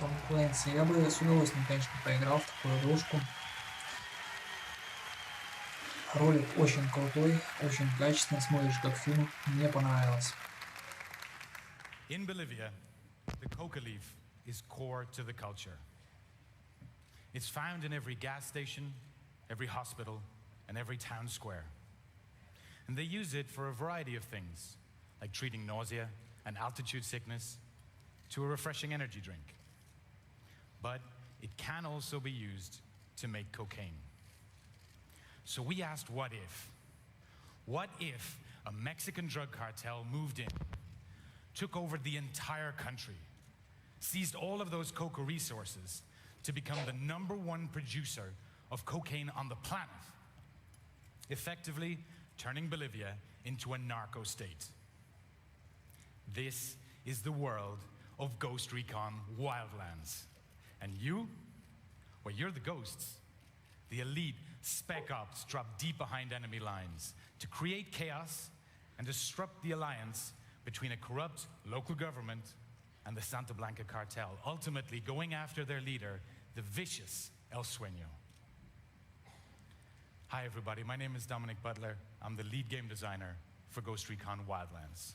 Том Клэнси. Я бы с удовольствием, конечно, поиграл в такую игрушку. Ролик очень крутой, очень качественно, смотришь как фильм. Мне понравилось. In Bolivia, the coca leaf is core to the culture. It's found in every gas station, every hospital, and every town square. And they use it for a variety of things, like treating nausea and altitude sickness, to a refreshing energy drink. But it can also be used to make cocaine. So we asked, what if? What if a Mexican drug cartel moved in, took over the entire country, seized all of those coca resources to become the #1 producer of cocaine on the planet, effectively turning Bolivia into a narco state? This is the world of Ghost Recon Wildlands. And you? Well, you're the ghosts. The elite spec ops drop deep behind enemy lines to create chaos and disrupt the alliance between a corrupt local government and the Santa Blanca cartel, ultimately going after their leader, the vicious El Sueño. Hi everybody, my name is Dominic Butler. I'm the lead game designer for Ghost Recon Wildlands.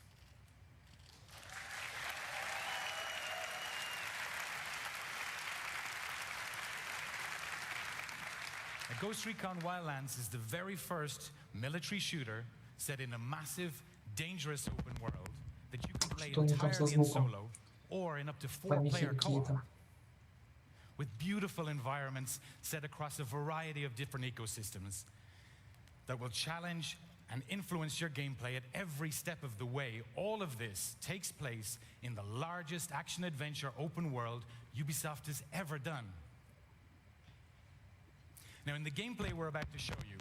Ghost Recon Wildlands is the very first military shooter set in a massive, dangerous open world that you can play entirely in solo or in up to 4-player co-op. With beautiful environments set across a variety of different ecosystems that will challenge and influence your gameplay at every step of the way. All of this takes place in the largest action-adventure open world Ubisoft has ever done. Now, in the gameplay we're about to show you,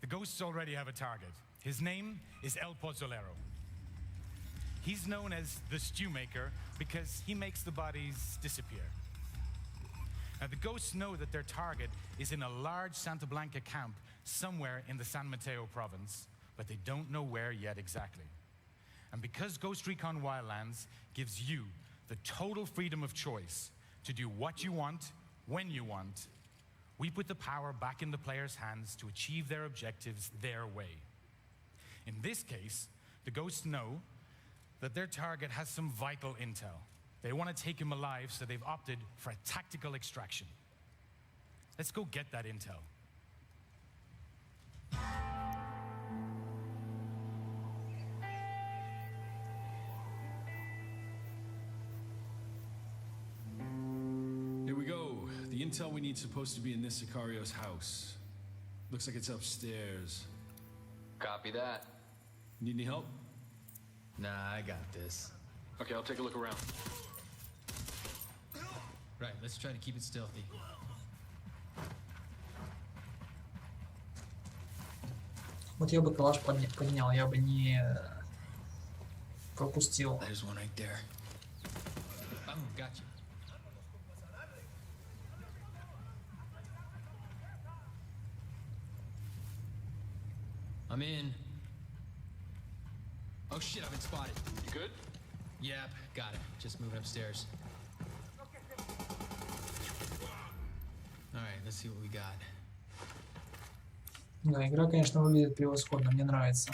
the ghosts already have a target. His name is El Pozzolero. He's known as the Stew Maker because he makes the bodies disappear. Now, the ghosts know that their target is in a large Santa Blanca camp somewhere in the San Mateo province, but they don't know where yet exactly. And because Ghost Recon Wildlands gives you the total freedom of choice to do what you want, when you want, we put the power back in the players' hands to achieve their objectives their way. In this case, the ghosts know that their target has some vital intel. They want to take him alive, so they've opted for a tactical extraction. Let's go get that intel. Here we go. The intel we need is supposed to be in this Sicario's house. Looks like it's upstairs. Copy that. Need any help? Nah, I got this. Okay, I'll take a look around. Right, let's try to keep it stealthy. Вот я бы калаш поднял, я бы не пропустил. There's one right there. Boom, gotcha. I'm in. Oh shit, I've been spotted. You good? Yep, got it. Just moving upstairs. Alright, let's see what we got. Да, игра, конечно, выглядит превосходно, мне нравится.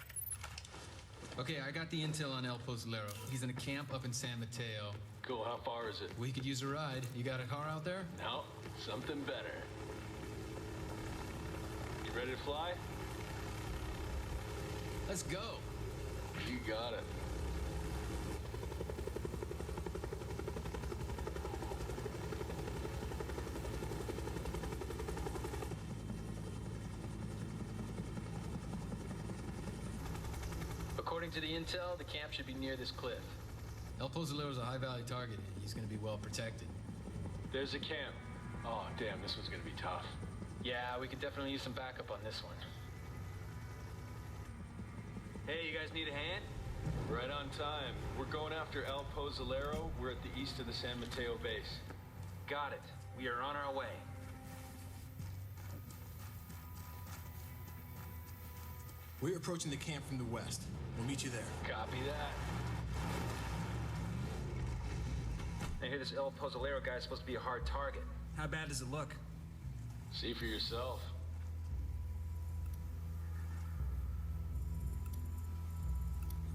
Okay, I got the intel on El Pozzolero. He's in a camp up in San Mateo. Cool, how far is it? We could use a ride. You got a car out there? No, something better. You ready to fly? Let's go. You got it. According to the intel, the camp should be near this cliff. El Pozzolero's a high-value target. He's going to be well protected. There's a camp. Oh, damn, this one's gonna be tough. Yeah, we could definitely use some backup on this one. Hey, you guys need a hand? Right on time. We're going after El Pozzolero. We're at the east of the San Mateo base. Got it. We are on our way. We're approaching the camp from the west. We'll meet you there. Copy that. I hear this El Pozzolero guy is supposed to be a hard target. How bad does it look? See for yourself.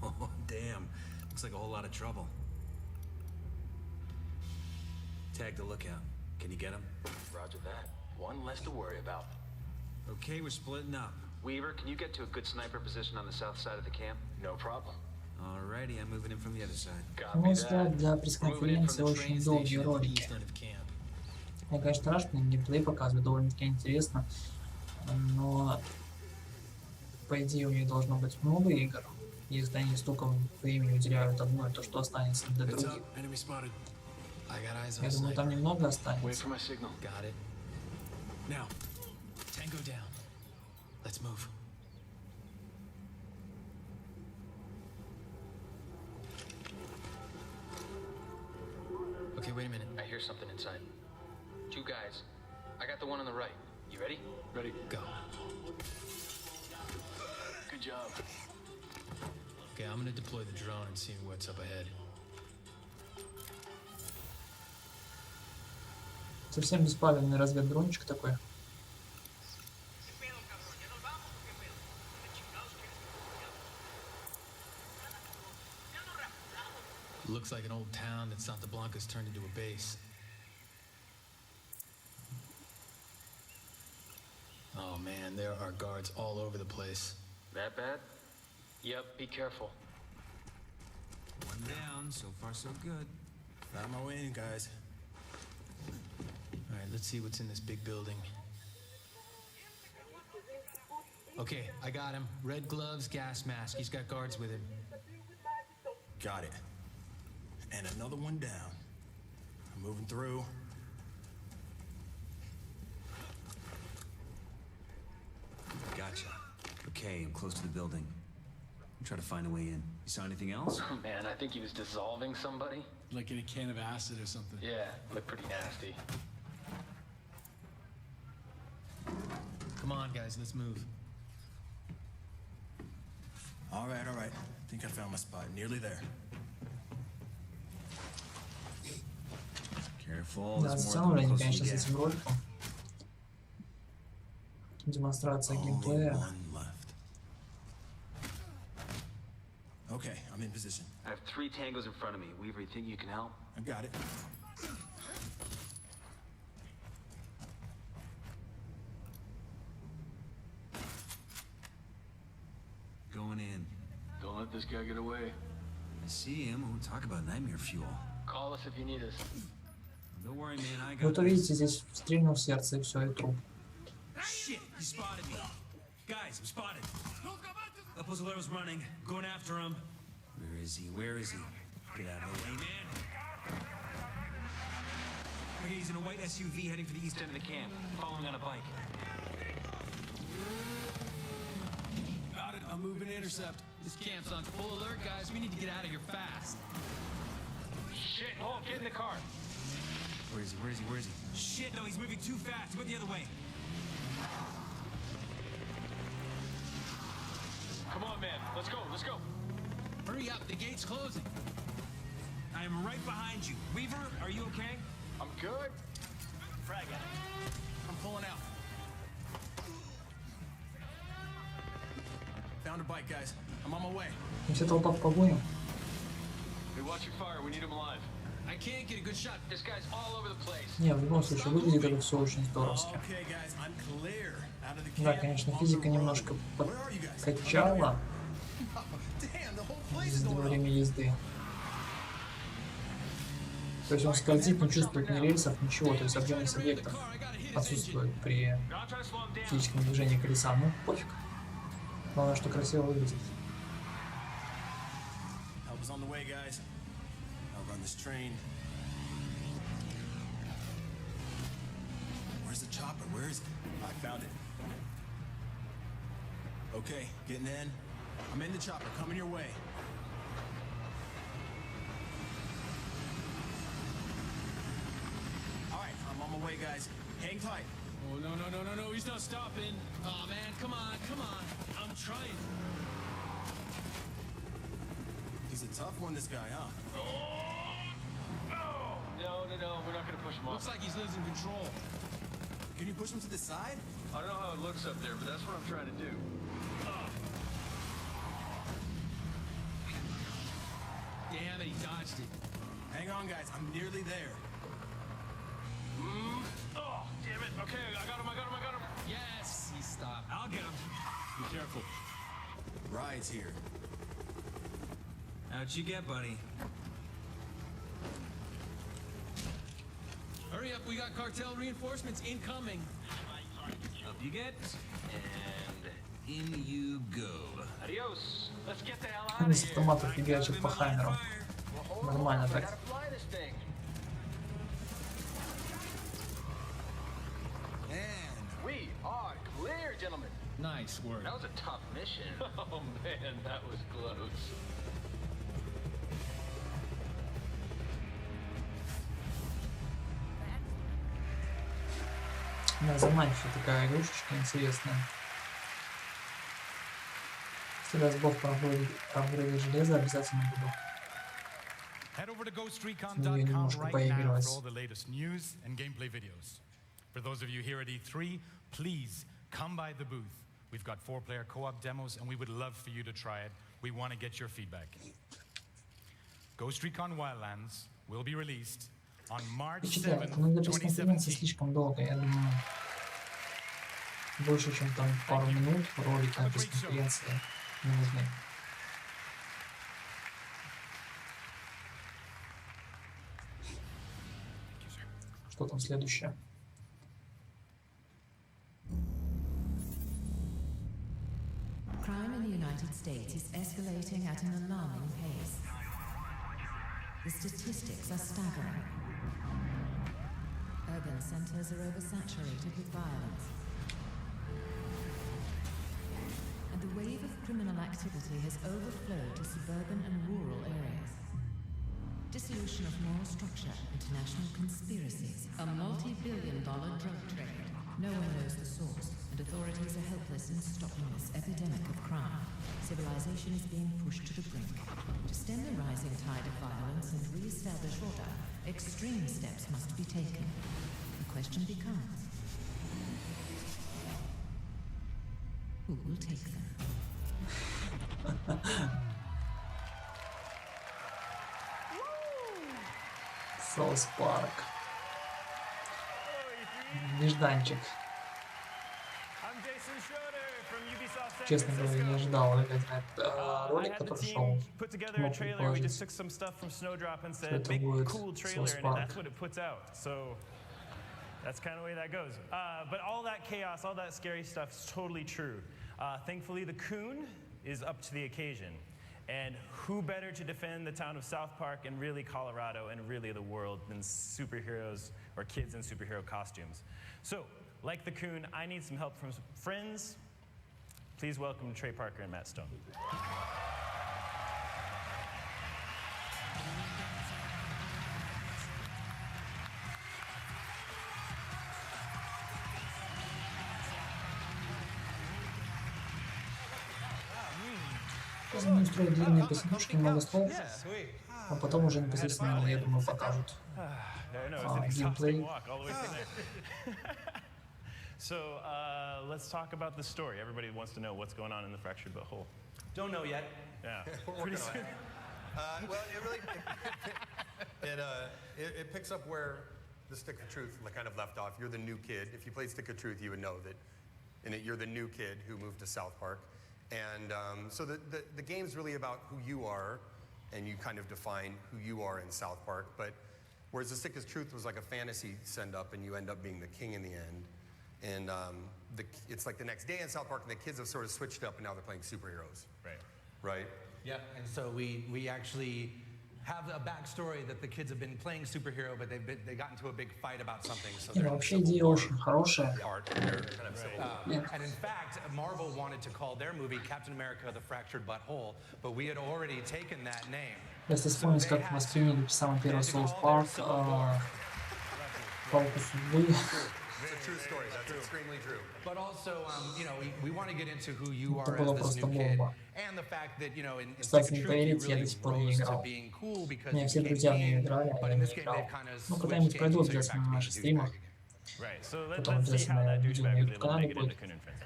Oh, damn. Looks like a whole lot of trouble. Tag the lookout. Can you get him? Roger that. One less to worry about. Okay, we're splitting up. Weaver, can you get to a good sniper position on the south side of the camp? No problem. Alrighty, I'm moving in from the other side. Ну, взгляд, для пресс-конференции очень долгие ролики. Мне, конечно, страшно, геймплей показывает, довольно-таки интересно. Но, по идее, у них должно быть много игр. Если они столько времени уделяют одной, то что останется для других? Я думаю, там немного останется. Okay, wait a minute. I hear something inside. Two guys. I got the one on the right. You ready? Ready. Go. Good job. Okay, I'm gonna deploy the drone and see what's up ahead. Совсем беспалевный разведдрончик такой. Looks like an old town that Santa Blanca's turned into a base. Oh man, there are guards all over the place. That bad? Yep, be careful. One down, so far so good. Found my way in, guys. All right, let's see what's in this big building. Okay, I got him. Red gloves, gas mask. He's got guards with him. Got it. And another one down. I'm moving through. Gotcha. Okay, I'm close to the building. I'm trying to find a way in. You saw anything else? Oh man, I think he was dissolving somebody. Like in a can of acid or something. Yeah, looked pretty nasty. Come on, guys, let's move. All right. I think I found my spot. Nearly there. Careful. Да, заценивание, конечно, с этим роликом. Демонстрация геймплея. Okay, I'm in position. I have 3 tangos in front of me. Weaver, you think you can help? I got it. Going in. Don't let this guy get away. I see him. We'll talk about nightmare fuel. Call us if you need us. Don't worry, man. I got Вот увидите, здесь стрельнул в сердце и все, и труп. Shit, he spotted me. Guys, I'm spotted. El Pozolero's running. Going after him. Where is he? Where is he? Get out of the way, man. Okay, he's in a white SUV heading for the east end of the camp. Following on a bike. Got it. I'm moving to intercept. This camp's on full alert, guys. We need to get out of here fast. Shit, hold, get in the car. Where is he? Where is he? Where is he? Shit, no, he's moving too fast. Go the other way. Come on, man. Let's go, let's go. Hurry up, the gate's closing. I am right behind you. Weaver, are you okay? I'm good. Frag out. I'm pulling out. Found a bike, guys. I'm on my way. Все толпа в погоню. Hey, watch your fire. We need him alive. I can't get a good shot. This guy's all over the place. Не, в любом случае, выглядит это все очень здоровски. Да, конечно, физика немножко подкачала во время езды. То есть он скользит, не чувствует ни рельсов, ничего. То есть объемность объектов отсутствует при физическом движении колеса. Ну, пофиг. Главное, что красиво выглядит. This train. Where's the chopper? Where is it? I found it. Okay, getting in. I'm in the chopper, coming your way. All right, I'm on my way, guys. Hang tight. Oh, no, he's not stopping. Oh, man, come on. I'm trying. He's a tough one, this guy, huh? No, we're not gonna push him off. Looks like he's losing control. Can you push him to the side? I don't know how it looks up there, but that's what I'm trying to do. Damn it, he dodged it. Hang on, guys. I'm nearly there. Oh, damn it. Okay, I got him. Yes, he stopped. I'll get him. Be careful. Ride's here. How'd you get, buddy? Hurry up, we got cartel reinforcements incoming. Up you get, and in you go. Adios. Let's get the hell out Они of с here. автоматов фигачат по Хаммеру. Нормально так. We are clear, gentlemen. Nice work. That was a tough mission. Oh man, that was close. Да, заманчивая такая игрушечка, интересная. Если даст бог проапгрейдить железо, обязательно буду с нее немножко поигрывать. For those of you here at E3, please come by the booth. We've got 4-player co-op demos, and we would love for you to try it. We want to get your feedback. Ghost Recon Wildlands will be released on March 7th, Но для пресс-конференции слишком долго, я думаю, больше, чем там пару минут ролики на пресс-конференции не нужны. Что там следующее? Crime in the United States is escalating at an alarming pace. The statistics are staggering. Urban centers are oversaturated with violence. And the wave of criminal activity has overflowed to suburban and rural areas. Dissolution of moral structure, international conspiracies, a multi-billion-dollar drug trade. No one knows the source, and authorities are helpless in stopping this epidemic of crime. Civilization is being pushed to the brink. To stem the rising tide of violence and re-establish order, extreme steps must be taken. The question becomes, who will take them? South Park. Нежданчик. Честно говоря, не ожидал этот ролик, который шел. Мог предположить, что это будет South Park. That's kind of the way that goes. But all that chaos, all that scary stuff is totally true. Thankfully, the Coon is up to the occasion. And who better to defend the town of South Park and really Colorado and really the world than superheroes or kids in superhero costumes? So, like the Coon, I need some help from some friends. Please welcome Trey Parker and Matt Stone. Они устроят длинные посидушки, много слов, а потом уже непосредственно, я думаю, покажут геймплей. So let's talk about the story. Everybody wants to know what's going on in the fractured but whole. Don't know yet. Yeah. Pretty soon. Well, it really it picks up where the Stick of Truth kind of left off. You're the new kid. If you played Stick of Truth, you would know that in it you're the new kid who moved to South Park. And so the game's really about who you are, and you kind of define who you are in South Park. But whereas the Stick of Truth was like a fantasy send-up, and you end up being the king in the end. And it's like the next day in South Park, and the kids have sort of switched up, and now they're playing superheroes. Right. Right? Yeah, and so we actually have a backstory that the kids have been playing superhero, but they got into a big fight about something. So вообще идея очень хорошая. And in fact, Marvel wanted to call their movie Captain America: The Fractured But Whole, but we had already taken that name. Если вспомнить, как восприняли самый первый South Park, палку судьбы. It's a true story. That's extremely true. But also, you know, we want to get into who you are Это было as this просто new kid, бомба. and the fact that, you know, in Кстати, Stick не of Truth, you поверите, я really до сих пор не rose to играл. being cool because Меня you все became друзья в нее king, играли, а but я in не this game играл. they've kind of Ну, switched когда-нибудь games, пройду so you're обязательно back на to наших being стримах. Right. So Потом let's see how обязательно that видео на douchebag over there YouTube-канале make it into будет. Coon Friends.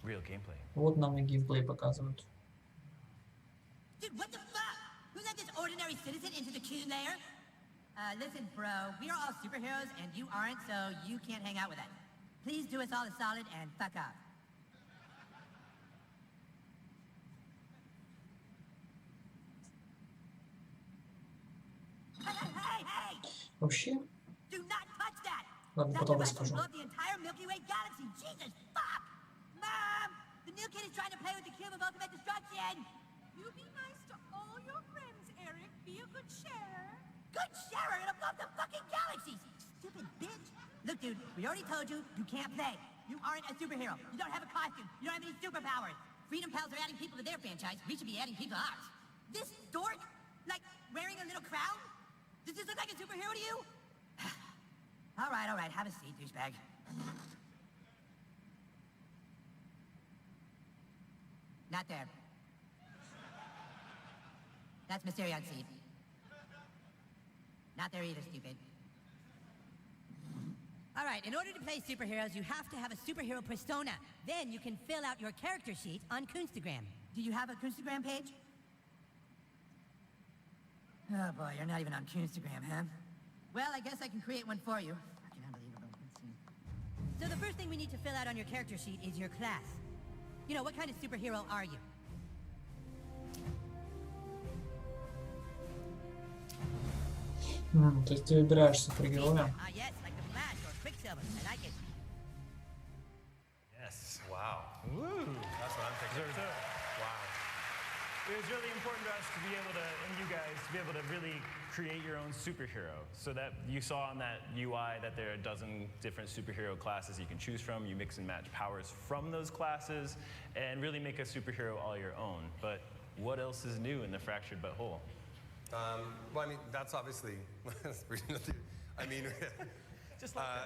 Real gameplay. Вот нам и геймплей показывают. Dude, what the fuck? Who let this ordinary citizen into the Coon lair? Listen, bro, we are all superheroes and you aren't, so you can't hang out with us. Please do us all a solid and fuck off. Hey! Вообще, Do not touch that! ладно, потом расскажу. Blow up the entire Milky Way galaxy. Jesus, fuck! Mom! The new kid is trying to play with the cube of ultimate destruction! You be nice to all your friends, Eric. Be a good sharer. Good sharer! It'll blow up the fucking galaxies! Stupid bitch! Look, dude, we already told you, you can't play. You aren't a superhero. You don't have a costume. You don't have any superpowers. Freedom Pals are adding people to their franchise. We should be adding people to ours. This dork, like, wearing a little crown? Does this look like a superhero to you? All right, have a seat, douchebag. Not there. That's Mysterion's seat. Not there either, stupid. All right, in order to play superheroes, you have to have a superhero persona. Then you can fill out your character sheet on Kunstagram. Do you have a Kunstagram page? Oh boy, you're not even on Kunstagram, huh? Well, I guess I can create one for you. Fucking unbelievable. Let's see. So the first thing we need to fill out on your character sheet is your class. You know, what kind of superhero are you? То есть ты выбираешь супергероя. Yes, like the Flash or Quicksilver. I like it. Yes. Wow. Woo! That's what I'm thinking. Wow. It was really important to us to be able to, and you guys, to be able to really create your own superhero. So that you saw on that UI that there are a dozen different superhero classes you can choose from. You mix and match powers from those classes and really make a superhero all your own. But what else is new in the Fractured But Whole? Well, I mean, that's obviously, I mean,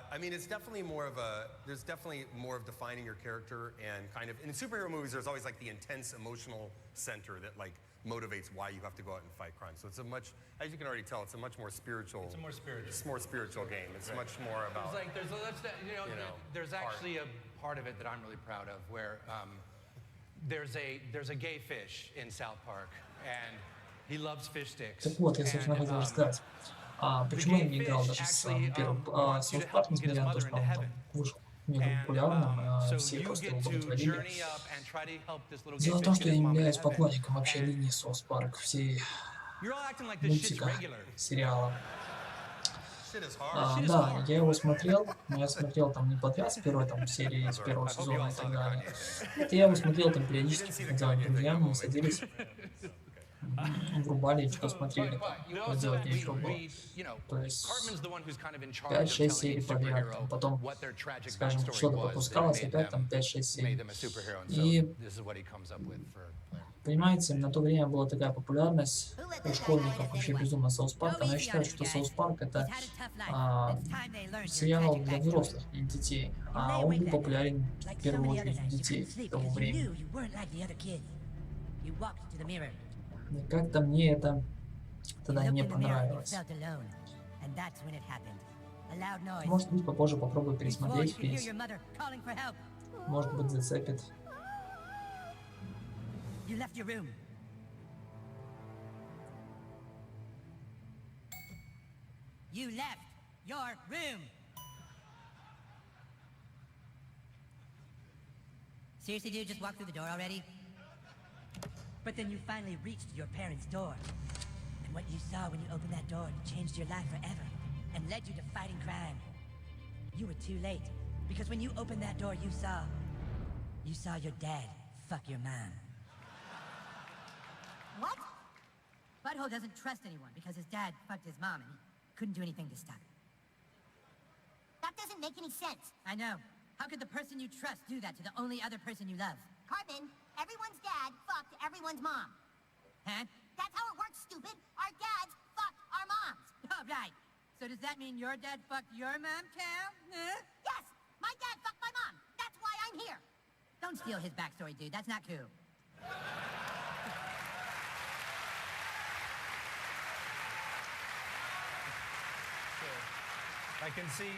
I mean, it's definitely more of a, there's definitely more of defining your character and kind of, in superhero movies, there's always like the intense emotional center that like motivates why you have to go out and fight crime. So it's a much, as you can already tell, it's a much more spiritual. It's a more spiritual. It's more spiritual game. It's much more about. It's like there's actually a part of it that I'm really proud of, where there's a gay fish in South Park, and he loves fish sticks. Так вот, я, собственно, хотел рассказать. Почему я не играл даже с первым South Park, несмотря на то, что он там вышел мега популярным, все просто его боготворили. Дело в том, что я являюсь поклонником вообще линии South Park, всей мультика, сериала. Да, я его смотрел, но я смотрел там не подряд с первой там серии, с первого сезона и так далее. Это я его смотрел там периодически, когда друзья мы садились, врубали и что смотрели, там, делать нечего было. То есть 5-6 серий подряд, там, потом, скажем, что-то пропускалось, опять там 5-6 серий. И, понимаете, на то время была такая популярность у школьников вообще безумно South Park, но я считаю, что South Park это сериал для взрослых, не детей, а он был популярен в первую очередь у детей того времени. И как-то мне это тогда не понравилось. Может быть, попозже попробую пересмотреть весь. Может быть, зацепит. Seriously, dude, just walk through the door already? But then you finally reached your parents' door. And what you saw when you opened that door changed your life forever and led you to fighting crime. You were too late, because when you opened that door, you saw your dad fuck your mom. What? Butthole doesn't trust anyone because his dad fucked his mom and he couldn't do anything to stop it. That doesn't make any sense. I know. How could the person you trust do that to the only other person you love? Carbon, everyone's dad fucked everyone's mom. Huh? That's how it works, stupid. Our dads fucked our moms. Oh, right. So does that mean your dad fucked your mom, Cal? Huh? Yes, my dad fucked my mom. That's why I'm here. Don't steal his backstory, dude. That's not cool. I can see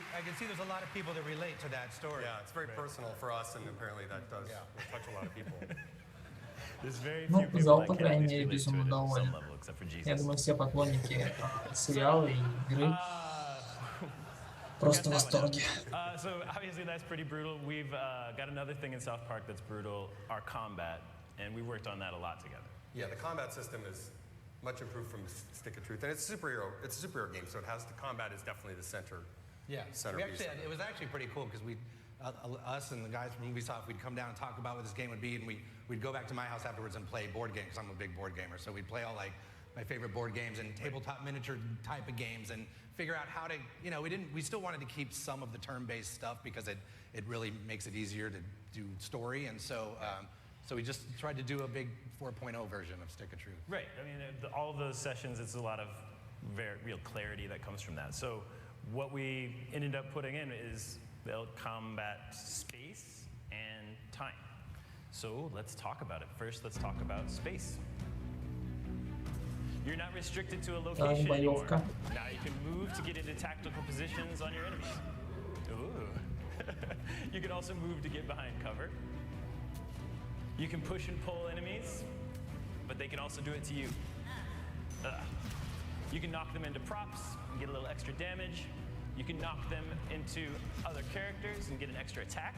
there's a lot of people that relate to that story. Yeah, it's very personal for us, and apparently that does touch a lot of people. Ну, зал, по крайней мере, безумно доволен. except for Jesus. Я думаю, все поклонники сериала и игры просто в восторге. So obviously that's pretty brutal. We've got another thing in South Park that's brutal, our combat, and we worked on that a lot together. Yeah, the combat system is much improved from Stick of Truth, and it's a superhero game, so it has the combat is definitely the center. Yeah, it was actually pretty cool because we, us and the guys from Ubisoft, we'd come down and talk about what this game would be, and we'd go back to my house afterwards and play board games because I'm a big board gamer. So we'd play all like my favorite board games and tabletop miniature type of games and figure out how to, you know, we still wanted to keep some of the turn-based stuff because it really makes it easier to do story, and so we just tried to do a big 4.0 version of Stick of Truth. Right. I mean, all of those sessions, it's a lot of real clarity that comes from that. So what we ended up putting in is they'll combat space and time. So let's talk about it. First, let's talk about space. You're not restricted to a location anymore. Now you can move to get into tactical positions on your enemies. Ooh. You can also move to get behind cover. You can push and pull enemies, but they can also do it to you. You can knock them into props and get a little extra damage. You can knock them into other characters and get an extra attack.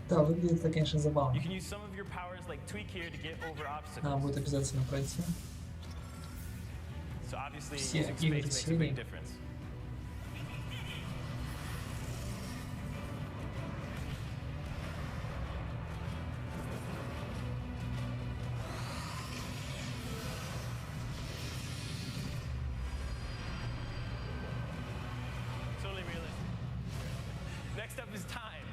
Да, выглядит это, конечно, забавно. You can use some of your powers like tweak here to get over obstacles. Надо будет обязательно пройти. So obviously using space makes a big difference. Next up is time.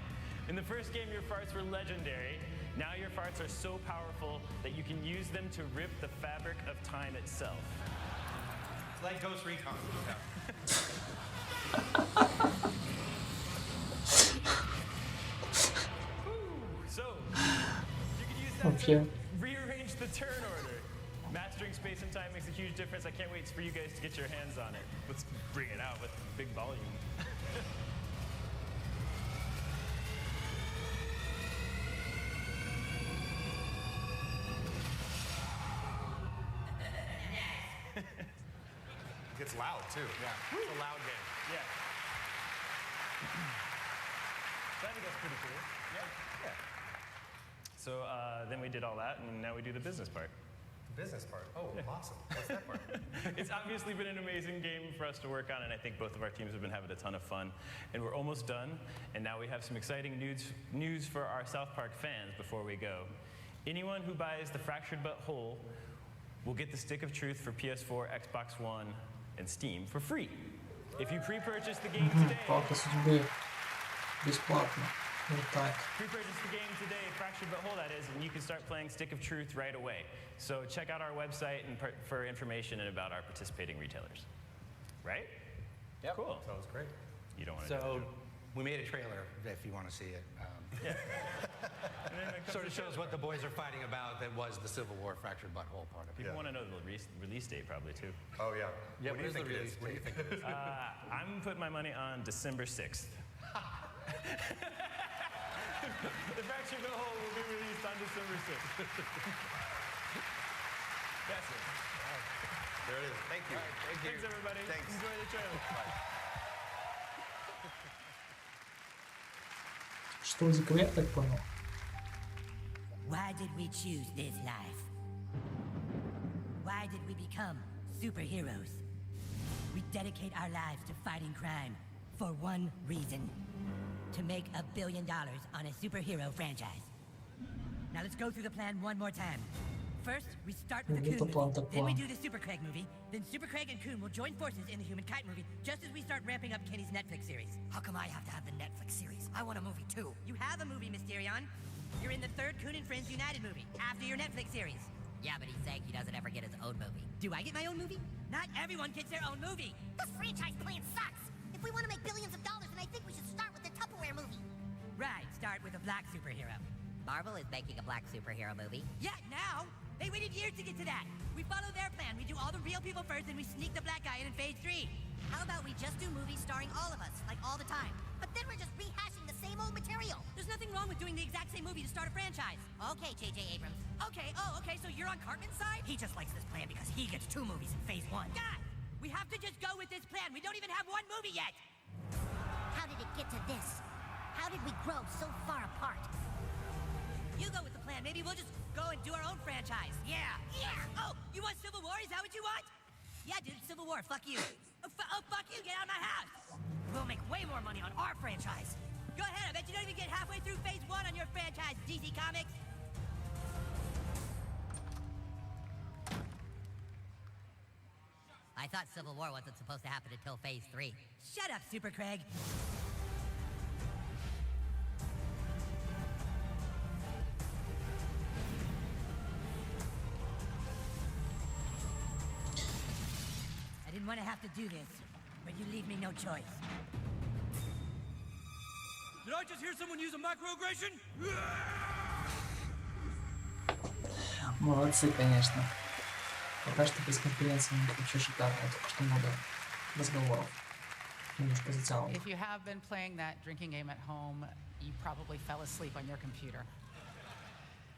In the first game, your farts were legendary. Now your farts are so powerful that you can use them to rip the fabric of time itself. It's like Ghost Recon. So, you can use that to rearrange the turn order. Mastering space and time makes a huge difference. I can't wait for you guys to get your hands on it. Let's bring it out with big volume. It's loud too. Yeah, it's a loud game. Yeah. So I think that's pretty cool. Yeah. So then we did all that, and now we do the business part. The business part? Oh, awesome. What's that part? It's obviously been an amazing game for us to work on, and I think both of our teams have been having a ton of fun. And we're almost done, and now we have some exciting news for our South Park fans before we go. Anyone who buys the Fractured But Whole will get the Stick of Truth for PS4, Xbox One, and Steam for free. If you pre-purchase the game today, бесплатно. Pre-purchase the game today, Fractured But Whole that is, and you can start playing Stick of Truth right away. So check out our website and for information and about our participating retailers. Right? Yep. Cool. Sounds great. You don't want to. So we made a trailer if you want to see it. Yeah. Sort of shows what the boys are fighting about. That was the Civil War Fractured But Whole part of it. People want to know the release date probably too. Oh yeah. Yeah. What do you think it is? What do you think it is? I'm putting my money on December 6th. The Fractured But Whole will be released on December 6th. That's it. There it is. Thank you. Right, thank you. Thanks everybody. Thanks. Enjoy the trailer. Bye. Что, декабрь, так понял? Why did we choose this life? Why did we become superheroes? We dedicate our lives to fighting crime for one reason: to make $1 billion on a superhero franchise. Now let's go through the plan one more time. First, we start with the Coon movie, then we do the Super Craig movie, then Super Craig and Coon will join forces in the Human Kite movie just as we start ramping up Kenny's Netflix series. How come I have to have the Netflix series? I want a movie too. You have a movie, Mysterion. You're in the third Coon and Friends United movie, after your Netflix series. Yeah, but he's saying he doesn't ever get his own movie. Do I get my own movie? Not everyone gets their own movie. This franchise plan sucks. If we want to make billions of dollars, then I think we should start with the Tupperware movie. Right, start with a black superhero. Marvel is making a black superhero movie. Yeah, now? They waited years to get to that. We follow their plan. We do all the real people first, then we sneak the black guy in phase 3. How about we just do movies starring all of us, like all the time? But then we're just rehashing the same old material. There's nothing wrong with doing the exact same movie to start a franchise. Okay, J.J. Abrams. Okay, so you're on Cartman's side? He just likes this plan because he gets 2 movies in phase 1. God! We have to just go with this plan. We don't even have 1 movie yet. How did it get to this? How did we grow so far apart? You go with the plan. Maybe we'll just go and do our own franchise. Yeah. Oh, you want Civil War? Is that what you want? Yeah, dude, Civil War. Fuck you. Fuck you. Get out of my house. We'll make way more money on our franchise. Go ahead. I bet you don't even get halfway through phase 1 on your franchise, DC Comics. I thought Civil War wasn't supposed to happen until phase 3. Shut up, Super Craig. I didn't want to have to do this, but you leave me no choice. Did I just hear someone use a microaggression? Молодцы, конечно. Пока что пресс-конференция вообще шикарная, только что много разговоров. Немножко затянуто. If you have been playing that drinking game at home, you probably fell asleep on your computer.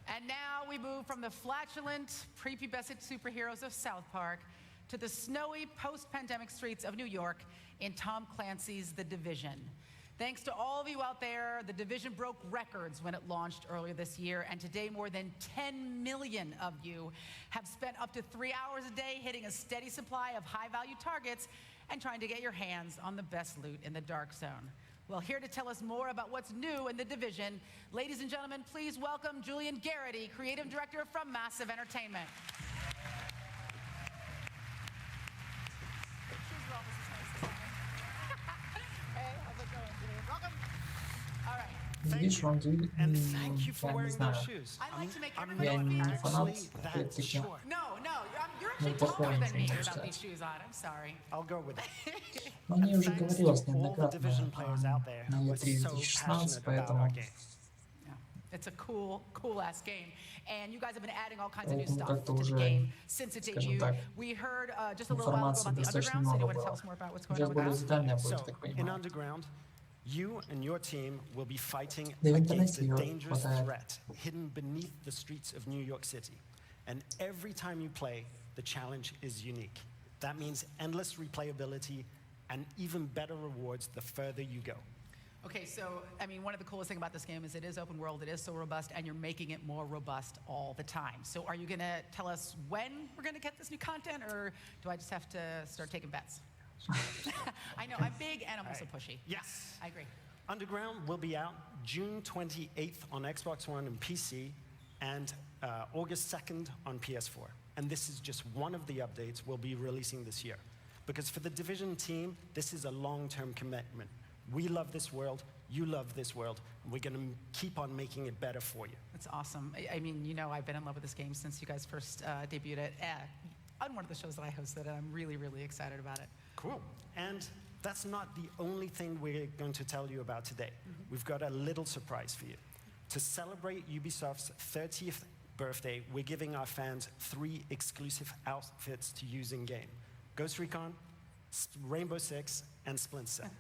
And now we move from the flatulent, prepubescent superheroes of South Park to the snowy post-pandemic streets of New York in Tom Clancy's The Division. Thanks to all of you out there, The Division broke records when it launched earlier this year, and today more than 10 million of you have spent up to 3 hours a day hitting a steady supply of high-value targets and trying to get your hands on the best loot in the Dark Zone. Well, here to tell us more about what's new in The Division, ladies and gentlemen, please welcome Julian Garrity, Creative Director from Massive Entertainment. Видишь, он двигает, я не знаю, я не фанат, опять-таки, ну, плохой ничего не могу сказать. Но мне уже говорилось неоднократно на E3 2016, поэтому... It's a cool ass game, and you guys have been adding all kinds of new stuff to the game since it debuted. We heard just a little while ago about the Underground, so you want to tell us more about what's going on with that? So, in Underground, you and your team will be fighting against a dangerous threat hidden beneath the streets of New York City. And every time you play, the challenge is unique. That means endless replayability and even better rewards the further you go. Okay, so, I mean, one of the coolest things about this game is it is open world, it is so robust, and you're making it more robust all the time. So are you going to tell us when we're going to get this new content, or do I just have to start taking bets? I know, I'm big and I'm also pushy. Yes. I agree. Underground will be out June 28th on Xbox One and PC, and August 2nd on PS4. And this is just one of the updates we'll be releasing this year. Because for the Division team, this is a long-term commitment. We love this world, you love this world, and we're going to keep on making it better for you. That's awesome. I mean, you know, I've been in love with this game since you guys first debuted it on one of the shows that I hosted, and I'm really, really excited about it. Cool. And that's not the only thing we're going to tell you about today. We've got a little surprise for you. To celebrate Ubisoft's 30th birthday, we're giving our fans 3 exclusive outfits to use in-game. Ghost Recon, Rainbow Six, and Splinter Cell.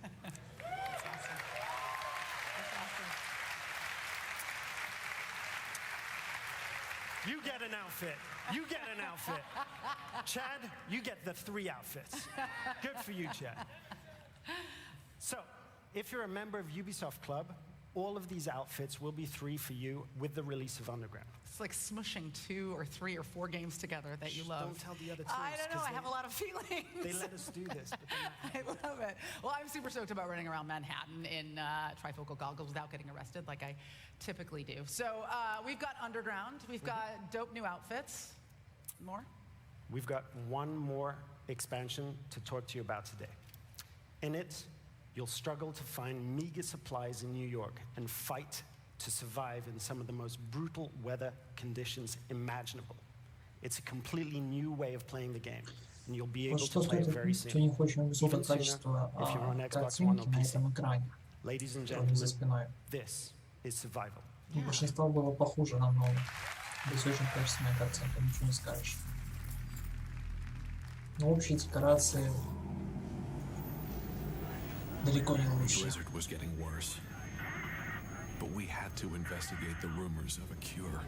You get an outfit. You get an outfit. Chad, you get the 3 outfits. Good for you, Chad. So, if you're a member of Ubisoft Club, all of these outfits will be free for you with the release of Underground. It's like smushing 2 or 3 or 4 games together that you love. Don't tell the other teams. I don't know, I have a lot of feelings. They let us do this, but they're not I love it. Well, I'm super stoked about running around Manhattan in trifocal goggles without getting arrested like I typically do. So we've got Underground, we've got dope new outfits. More? We've got one more expansion to talk to you about today. In it, you'll struggle to find meager supplies in New York and fight to survive in some of the most brutal weather conditions imaginable. It's a completely new way of playing the game, and you'll be able to play it very soon. Even sooner if you're on Xbox One or PC. Ladies and gentlemen, this is survival. Большинство было похуже намного. Здесь очень качественная картинка, ничего не скажешь. Но общие декорации далеко не The лучшие. blizzard was getting worse. But we had to investigate the rumors of a cure.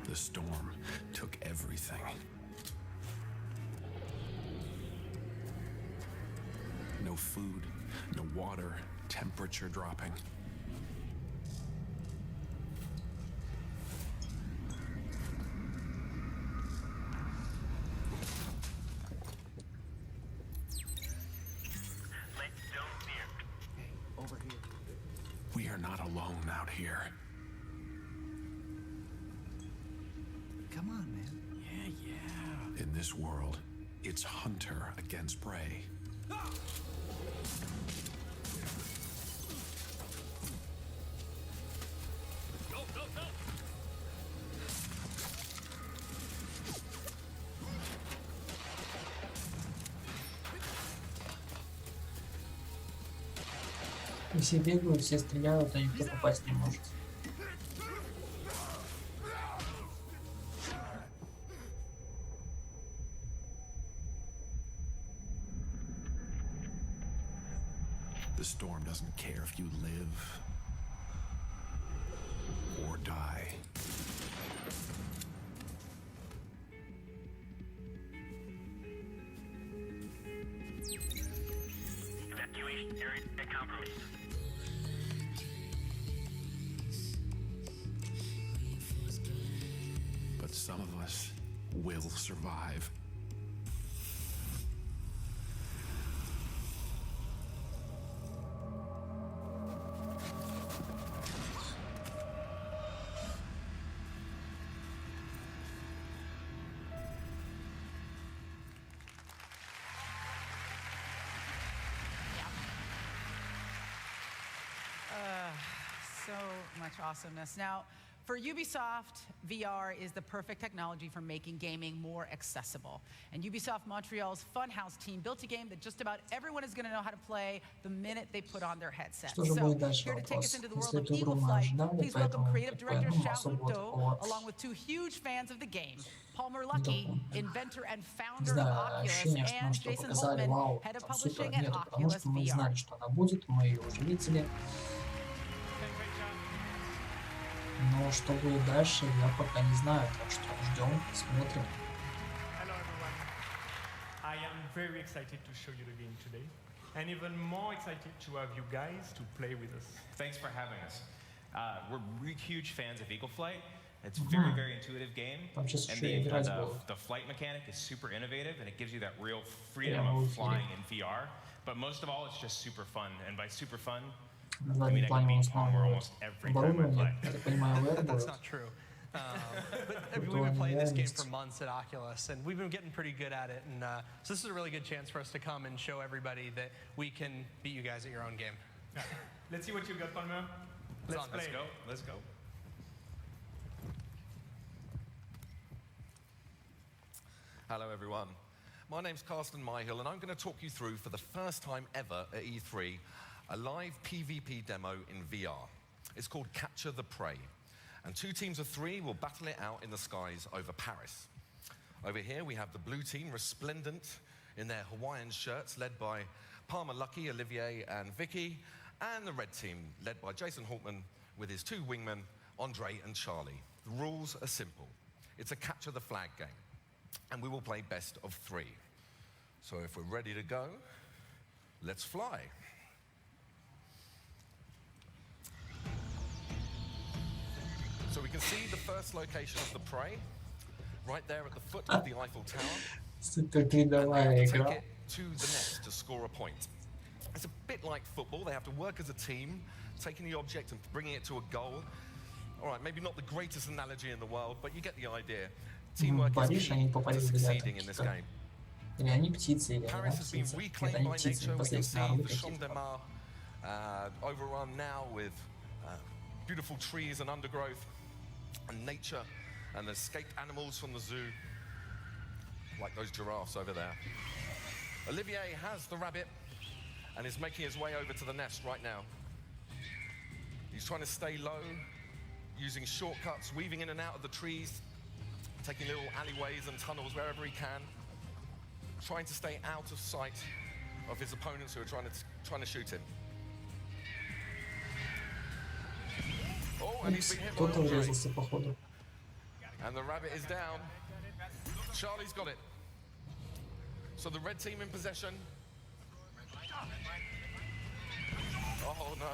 The storm took everything. No food, no water, temperature dropping. Over here. We are not alone out here. Come on, man. Yeah. In this world, it's hunter against prey. Go, go, go! И все бегают, все стреляют, а никто попасть не может. The storm doesn't care if you live or die. Evacuation area compromised. But some of us will survive. So much awesomeness. Now, for Ubisoft, VR is the perfect technology for making gaming more accessible. And Ubisoft Montreal's Funhouse team built a game that just about everyone is going to know how to play the minute they put on their headset. Что же So, будет дальше? here to take us Вопрос. into the world Если of эту игру Eagle мы Flight, ожидали, please welcome поэтому creative director Xiao особого Hudo, такого along with two huge fans of the game, Palmer Lucky, inventor and не founder of знаю, Oculus, ощущение, что нам and что Jason показали, Holtman, вау, head of там супер publishing at нету, потому Oculus что мы VR. знали, что она будет, мы ее уже видели. Но что будет дальше, я пока не знаю, так что ждем, смотрим. Hello everyone. I am very excited to show you the game today, and even more excited to have you guys to play with us. Thanks for having us. We're huge fans of Eagle Flight. It's a very, very intuitive game, Там сейчас and еще играть было. the flight mechanic is super innovative, and it gives you that real freedom of flying in VR. But most of all, it's just super fun, and by super fun, На I mean заднем I can плане у beat нас Palmer новое almost every time I play. оборудование, я так понимаю, VR That's будет. not true. But we've been playing this game for months at Oculus, and we've been getting pretty good at it. And so this is a really good chance for us to come and show everybody that we can beat you guys at your own game. Let's see what you got, Palmer. Let's play. Let's go. Hello everyone. My name's Carsten Myhill and I'm going to talk you through for the first time ever at E3 a live PvP demo in VR. It's called Capture the Prey. And 2 teams of 3 will battle it out in the skies over Paris. Over here we have the blue team resplendent in their Hawaiian shirts led by Palmer Lucky, Olivier and Vicky, and the red team led by Jason Holtman with his 2 wingmen, Andre and Charlie. The rules are simple. It's a capture the flag game. And we will play best of 3. So if we're ready to go, let's fly. So we can see the first location of the prey, right there at the foot of the Eiffel Tower. Супер передовая Take игра. it to the net to score a point. It's a bit like football. They have to work as a team, taking the object and bringing it to a goal. All right, maybe not the greatest analogy in the world, but you get the idea. Teamwork is Париж, key они to попали в succeeding in this девяточку. game. Или они птицы, или они птицы. Нет, они птицы, непосредственно орлы какие-то. Overrun now with beautiful trees and undergrowth and nature and escaped animals from the zoo, like those giraffes over there. Olivier has the rabbit and is making his way over to the nest right now. He's trying to stay low, using shortcuts, weaving in and out of the trees, taking little alleyways and tunnels wherever he can, trying to stay out of sight of his opponents who are trying to shoot him. Oh, and he's been hit by Andre. And the rabbit is down. Charlie's got it. So the red team in possession. Oh no.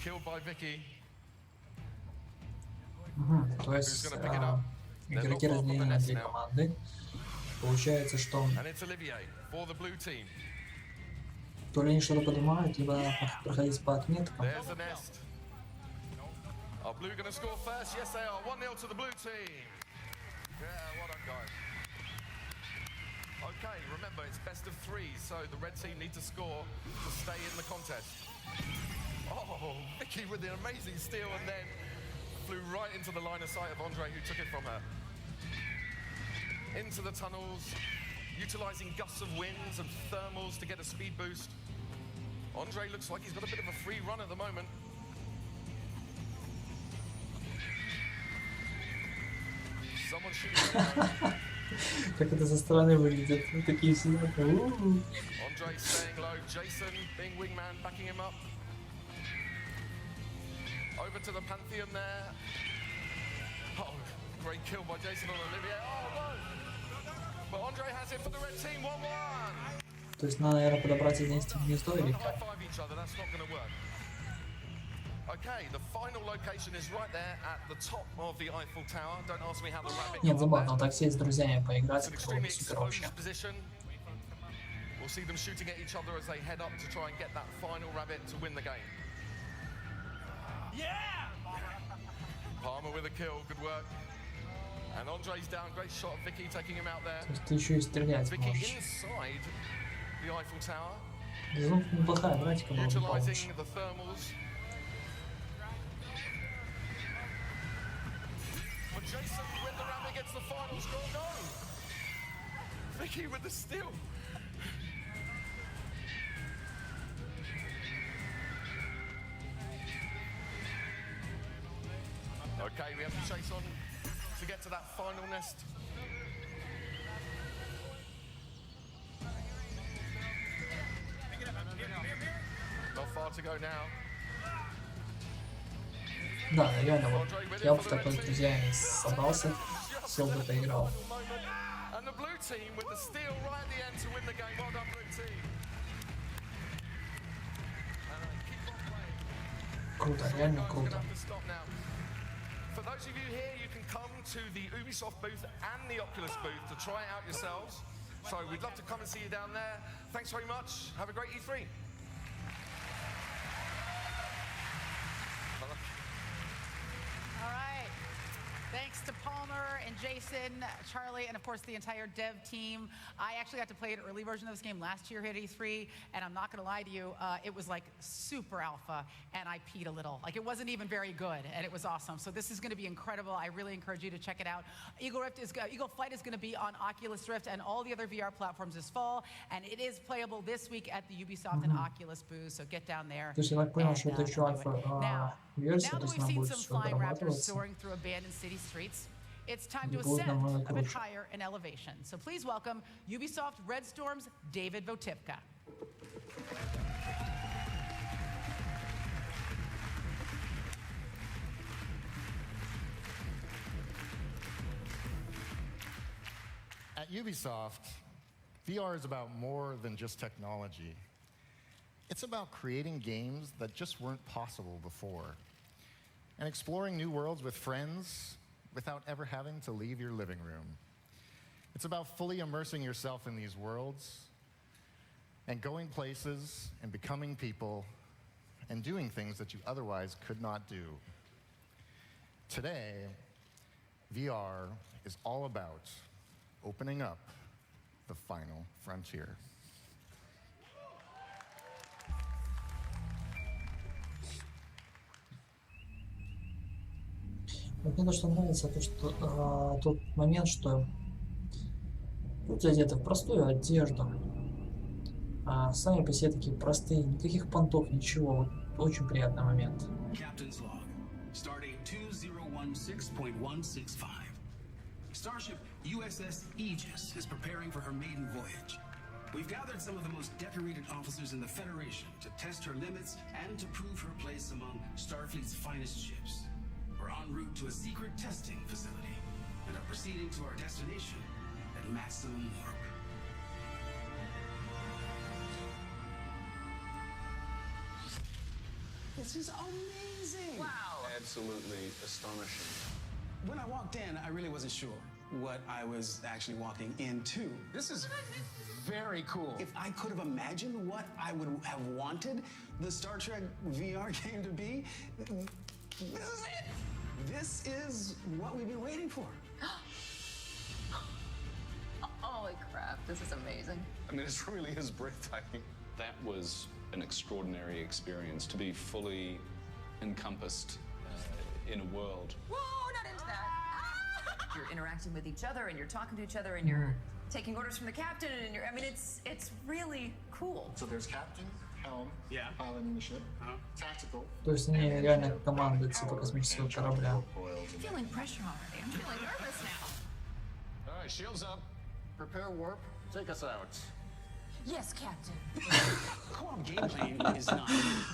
Killed by Vicky. То есть игроки разделены на две команды. Получается, что то ли они что-то поднимают, либо проходить по отметкам. Are blue going to score first? Yes, they are. 1-0 to the blue team. Yeah, well done, guys. Okay, remember, it's best of 3, so the red team need to score to stay in the contest. Oh, Vicky with the amazing steal and then flew right into the line of sight of Andre, who took it from her. Into the tunnels, utilizing gusts of winds and thermals to get a speed boost. Andre looks like he's got a bit of a free run at the moment. Как это со стороны выглядит? Вот такие все. Andre staying low, Jason being wingman, backing him up. Over to the Pantheon there. Oh, great kill by Jason on Olivier. Oh no! But Andre has it for the red team, 1-1. То есть надо, наверное, подобрать вместе гнездо или как? Нет, забавно, вот так сесть с друзьями поиграть, это было бы супер вообще. We'll see them shooting at each other as they head up to try and get that final rabbit to win the game. Yeah! Palmer with a kill, good work. And Andre's down, great shot. Vicky taking him out there. То есть ты еще и стрелять можешь. The Eiffel Tower. Неплохая практика была бы получше. The thermals. But Jason with the rabbit gets the final score. No! Vicky with the steal. Okay, we have to chase on to get to that final nest. Not far to go now. Да, реально, вот я бы в такой с друзьями собрался, все бы поиграл. Круто, реально круто. For those of you here, you can come to the Ubisoft booth and the Oculus booth to try it out yourselves. So we'd love to come and see you down there. Thanks very much. Have a great E3. All right. Thanks to Palmer and Jason, Charlie, and of course the entire dev team. I actually got to play an early version of this game last year here at E3, and I'm not going to lie to you, it was like super alpha, and I peed a little. Like it wasn't even very good, and it was awesome. So this is going to be incredible. I really encourage you to check it out. Eagle Flight is going to be on Oculus Rift and all the other VR platforms this fall, and it is playable this week at the Ubisoft and Oculus booth. So get down there. То есть я так понял, что это еще альфа-версия, Now то that есть we've она seen будет some все flying raptors дорабатываться. soaring through abandoned city streets, it's time to ascend a bit higher in elevation. So please welcome Ubisoft Red Storm's David Votipka. At Ubisoft, VR is about more than just technology. It's about creating games that just weren't possible before, and exploring new worlds with friends without ever having to leave your living room. It's about fully immersing yourself in these worlds and going places and becoming people and doing things that you otherwise could not do. Today, VR is all about opening up the final frontier. Вот мне то, что нравится, то, что тот момент, что люди одеты в простую одежду, сами по себе такие простые, никаких понтов, ничего. Вот, очень приятный момент. Captain's log. Stardate 2016.165. Starship USS Aegis is preparing for her maiden voyage. We've gathered some of the most decorated officers in the Federation to test her limits and to prove her place among Starfleet's finest ships. We're en route to a secret testing facility and are proceeding to our destination at maximum warp. This is amazing! Wow! Absolutely astonishing. When I walked in, I really wasn't sure what I was actually walking into. This is very cool. If I could have imagined what I would have wanted the Star Trek VR game to be, this is it! This is what we've been waiting for. Holy crap, this is amazing. I mean, it really is breathtaking. That was an extraordinary experience to be fully encompassed in a world. Whoa, not into that. You're interacting with each other and you're talking to each other and you're taking orders from the captain and I mean, it's really cool. So there's captain, helm, piloting the ship, tactical. То есть они реально команда типа космического корабля. I'm feeling pressure already. I'm feeling nervous now. All right, shields up. Prepare warp. Take us out. Yes, Captain. Co-op gameplay is not.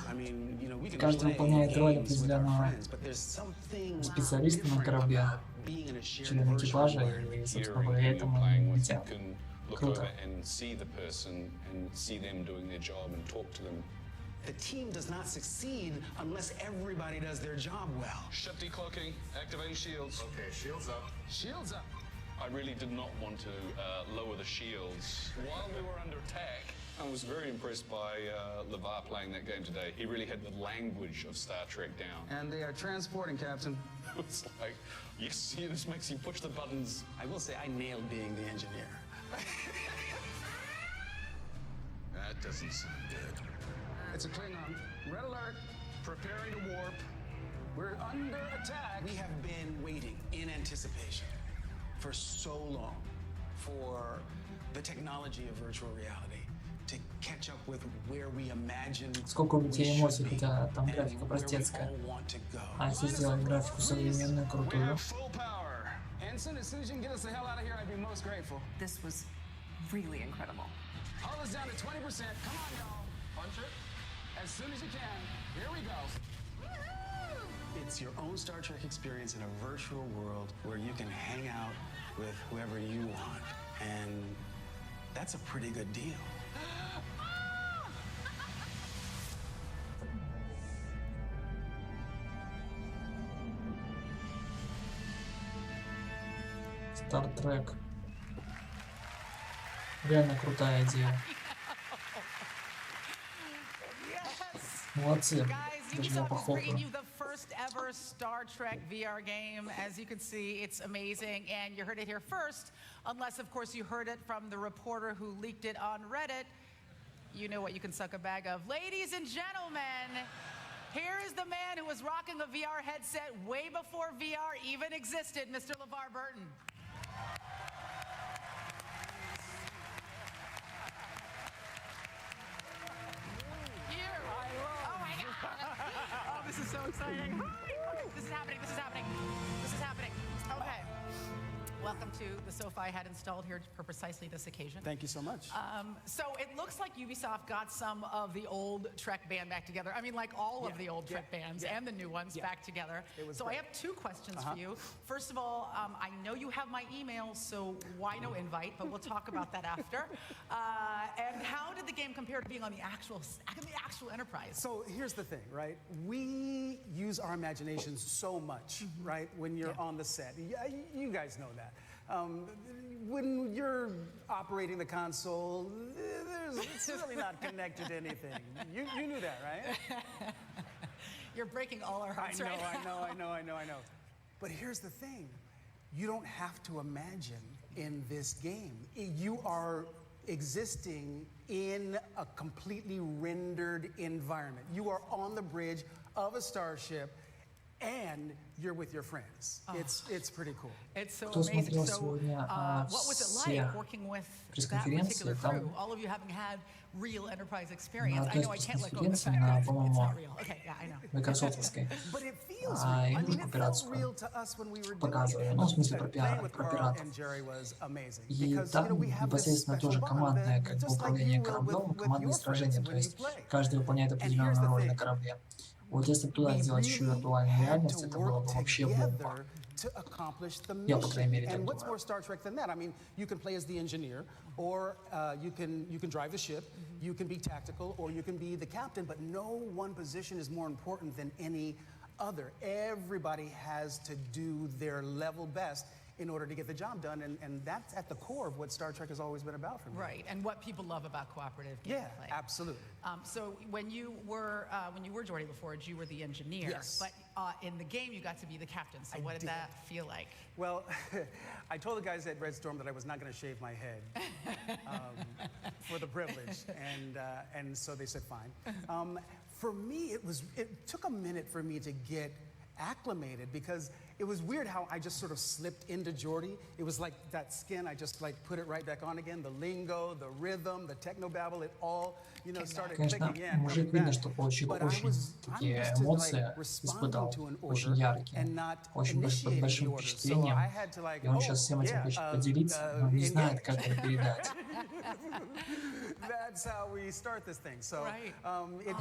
I mean, you know, we can Каждый выполняет роль определенного специалиста на корабле, члена экипажа, и, собственно, благодаря этому они летят. Круто. The team does not succeed unless everybody does their job well. Ship decloaking. Activating shields. Okay, shields up. Shields up. I really did not want to lower the shields while we were under attack. I was very impressed by LeVar playing that game today. He really had the language of Star Trek down. And they are transporting, Captain. It's like, yes, yeah, this makes you push the buttons. I will say I nailed being the engineer. That doesn't sound good. It's a Klingon. Red alert. Preparing to warp. We're under attack. We have been waiting in anticipation for so long for the technology of virtual reality to catch up with where we imagine. Сколько у людей эмоций, хотя там графика простецкая. А если сделать графику современную, крутую. Ensign, as soon as you can get us the hell out of here, I'd be most grateful. This was really incredible. Hull is down to 20%. Come on, y'all. Punch it. As soon as you can. Here we go. It's your own Star Trek experience in a virtual world where you can hang out with whoever you want. And that's a pretty good deal. Star Trek. Реально крутая идея. Молодцы. Даже я похлопаю. Ever Star Trek VR game. As you can see, it's amazing, and you heard it here first, unless of course you heard it from the reporter who leaked it on Reddit. You know what you can suck a bag of. Ladies and gentlemen, here is the man who was rocking a VR headset way before VR even existed, Mr. LeVar Burton. This is so exciting. This is happening, this is happening, this is happening. Okay. Welcome to the sofa I had installed here for precisely this occasion. Thank you so much. So it looks like Ubisoft got some of the old Trek band back together. I mean, like all of the old Trek bands and the new ones back together. So great. I have two questions for you. First of all, I know you have my email, so why no invite? But we'll talk about that after. And how did the game compare to being on the actual Enterprise? So here's the thing, right? We use our imaginations so much, right? When you're on the set. You guys know that. When you're operating the console, it's really not connected to anything. You knew that, right? You're breaking all our hearts I know. But here's the thing. You don't have to imagine in this game. You are existing in a completely rendered environment. You are on the bridge of a starship, and you're with your friends. It's pretty cool. It's so Кто amazing. смотрел So, сегодня what was it все like working with that пресс-конференции, particular crew? там All of you having had real enterprise experience. на I той know I can't let go of the пресс-конференции fact на, that it's по-моему, not real. Okay, yeah, I know. майкрософтовской, But it feels real. I mean, игрушку it felt пиратскую real to us when we were doing показывали, it. ну, в смысле про Playing with про Carl пиратов. and Jerry was amazing. И Because, там we have this непосредственно special тоже bond командное как бы just like управление you will кораблем, with командные your сражения, friends то when you есть play. каждый выполняет определенную роль на корабле. Вот если бы туда сделать еще виртуальную реальность, это было бы вообще бомба. To accomplish the Я, по крайней мере, mission. так And what's думаю. more Star Trek than that? I mean, you can play as the engineer, or you can drive the ship, you can be tactical, or you can be the captain, but no one position is more important than any other. Everybody has to do their level best in order to get the job done, and that's at the core of what Star Trek has always been about for me. Right, and what people love about cooperative gameplay. Yeah, absolutely. So when you were Jordy before, you were the engineer. Yes. But in the game, you got to be the captain. So what did that feel like? Well, I told the guys at Red Storm that I was not going to shave my head for the privilege, and so they said fine. For me, it took a minute for me to get acclimated because it was weird how I just sort of slipped into Jordy. It was like that skin, I just like put it right back on again. The lingo, the rhythm, the technobabble, it all, started Конечно, clicking in. мужик видно, что получил очень такие эмоции, испытал очень яркие, очень под большим впечатлением, и он сейчас всем этим хочет поделиться, но не знает, как это передать. That's how we start this thing. So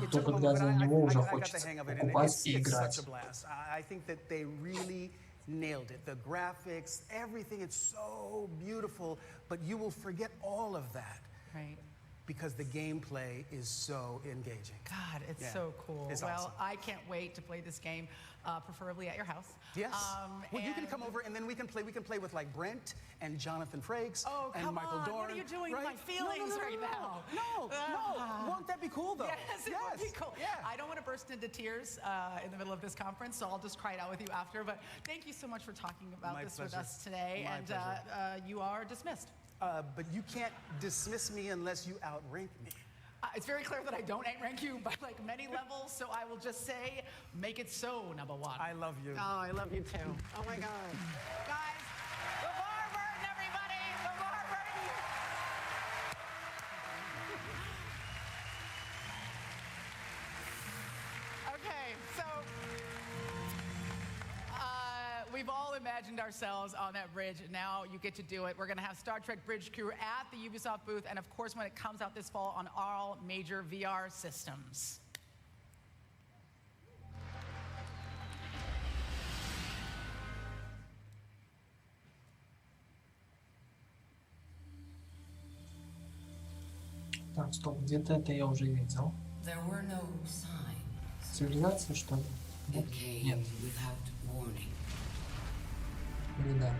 Кто подвязан на него, уже хочет покупать и играть. I think that they really nailed it. The graphics, everything, it's so beautiful, but you will forget all of that. Right. Because the gameplay is so engaging. God, it's so cool. It's well, awesome. I can't wait to play this game, preferably at your house. Yes. Well, you can come over and then we can play with like Brent and Jonathan Frakes and Michael Dorn. What are you doing to my feelings right now? No. Won't that be cool though? Yes, it would be cool. Yeah. I don't want to burst into tears in the middle of this conference, so I'll just cry it out with you after. But thank you so much for talking about this with us today. My pleasure. You are dismissed. But you can't dismiss me unless you outrank me. It's very clear that I don't outrank you by like many levels, so I will just say, make it so, number one. I love you. Oh, I love you too. Oh my God. Guys, LeVar Burton, everybody! LeVar Burton! Okay, so we've all imagined ourselves on that bridge. Now you get to do it. We're going to have Star Trek Bridge Crew at the Ubisoft booth, and of course when it comes out this fall on all major VR systems. Так, стоп, где-то это я уже видел. Цивилизация, что ли? Нет. Или да?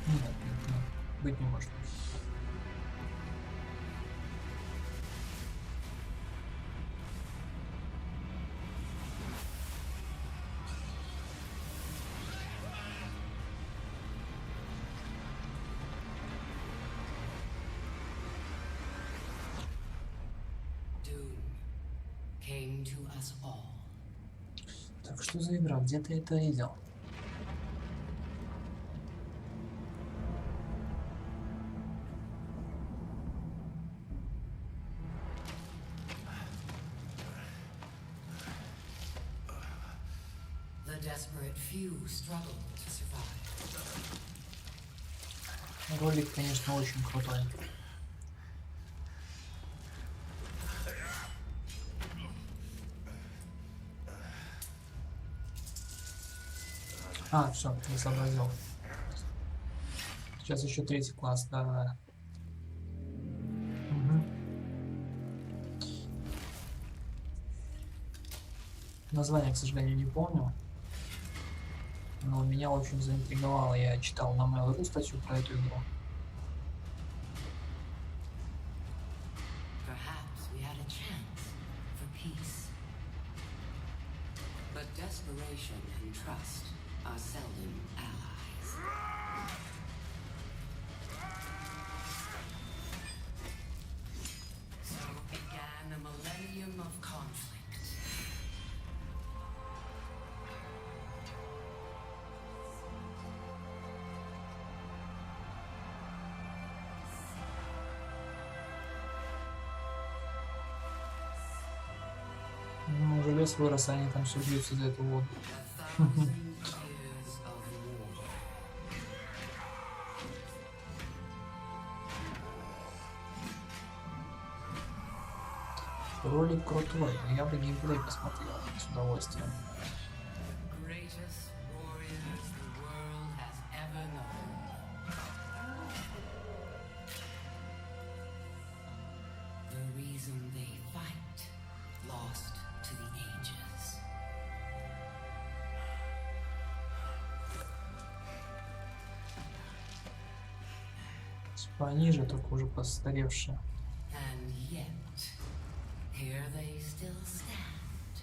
Нет, быть не может. Так, что за игра? Где ты это видел? Ролик, конечно, очень крутой. А, все, не сообразил. Сейчас еще третий класс, да. Угу. Название, к сожалению, не помню. Но меня очень заинтриговало. Я читал на Mail.ru статью про эту игру. Desperation and trust are seldom allies. So began a millennium of conflict. Ну, уже лес вырос, а они там все бьются за эту воду. Ролик крутой, но я бы геймплей посмотрел с удовольствием. Пониже, только уже постаревшие. Here they still stand,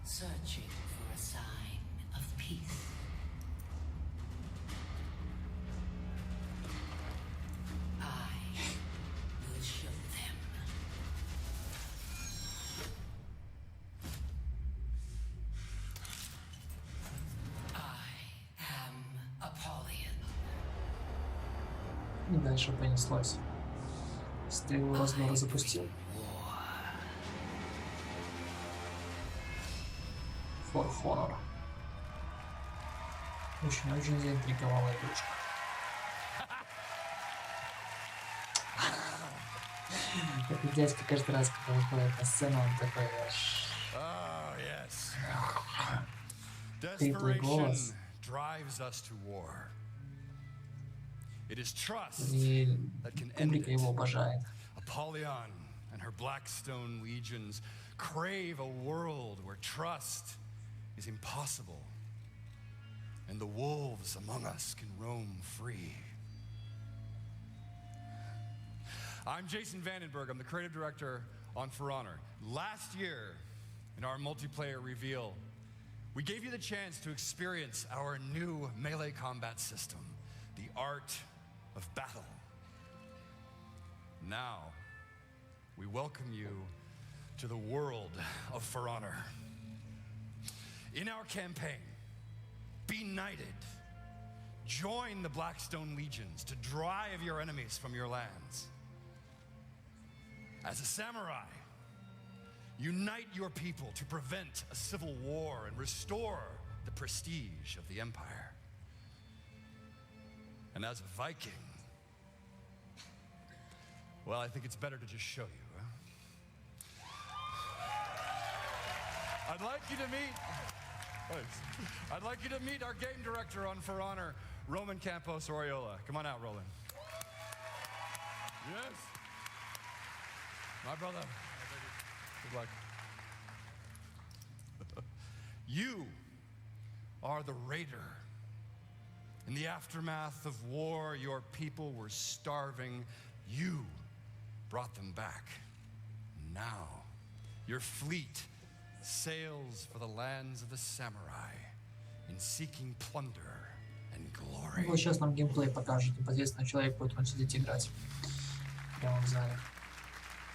searching for a sign of peace. I will show them. I am Apollyon. И дальше понеслось. Стрелу раздора запустил. For Honor. Очень заинтриговала игрушка. Этот дядька каждый раз, когда выходит на сцену, он такой хриплый голос. И публика его обожает. Apollyon and her Blackstone legions crave a world where trust is impossible, and the wolves among us can roam free. I'm Jason Vandenberg. I'm the creative director on For Honor. Last year, in our multiplayer reveal, we gave you the chance to experience our new melee combat system, the art of battle. Now, we welcome you to the world of For Honor. In our campaign, be knighted. Join the Blackstone legions to drive your enemies from your lands. As a samurai, unite your people to prevent a civil war and restore the prestige of the empire. And as a Viking, well, I think it's better to just show you, huh? I'd like you to meet our game director on For Honor, Roman Campos Oriola. Come on out, Roland. Yes. My brother. Good luck. You are the raider. In the aftermath of war, your people were starving. You brought them back. Now, your fleet sails for the lands of the samurai in seeking plunder and glory. Вот сейчас нам геймплей покажет. Непосредственно человек будет он сидеть играть. Прямо в зале.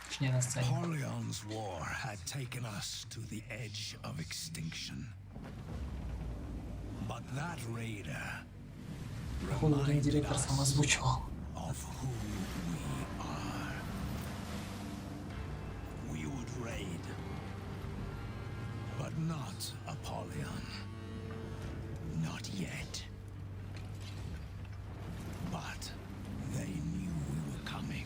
Точнее, на сцене. Apollyon's war had taken us to the edge of extinction. But that raider Походу, геймдиректор сам озвучивал. of who we are. We would raid, but not Apollyon. Not yet. But they knew we were coming.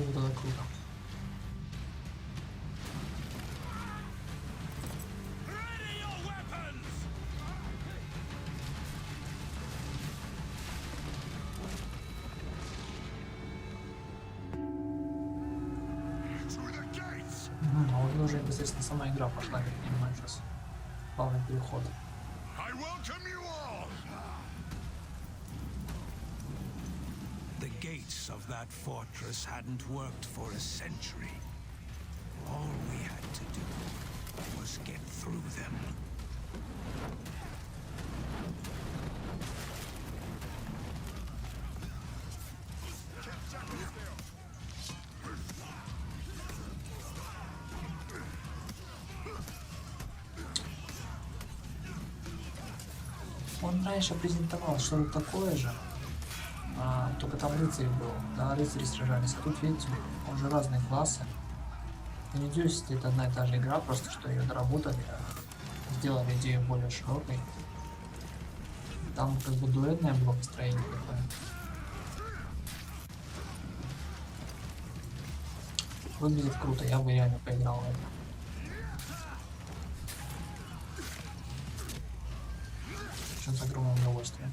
Вот это круто. А вот уже непосредственно сама игра пошла, я понимаю, сейчас. Плавный переход. The gates of that fortress hadn't worked for a century. All we had to do was get through them. Он раньше презентовал что-то такое же, только там рыцарь был, да, рыцари сражались. А тут, видите, уже разные классы. Я не надеюсь, если это одна и та же игра, просто что ее доработали, сделали идею более широкой. Там как бы дуэтное было построение такое. Выглядит круто, я бы реально поиграл в это. Причем с огромным удовольствием.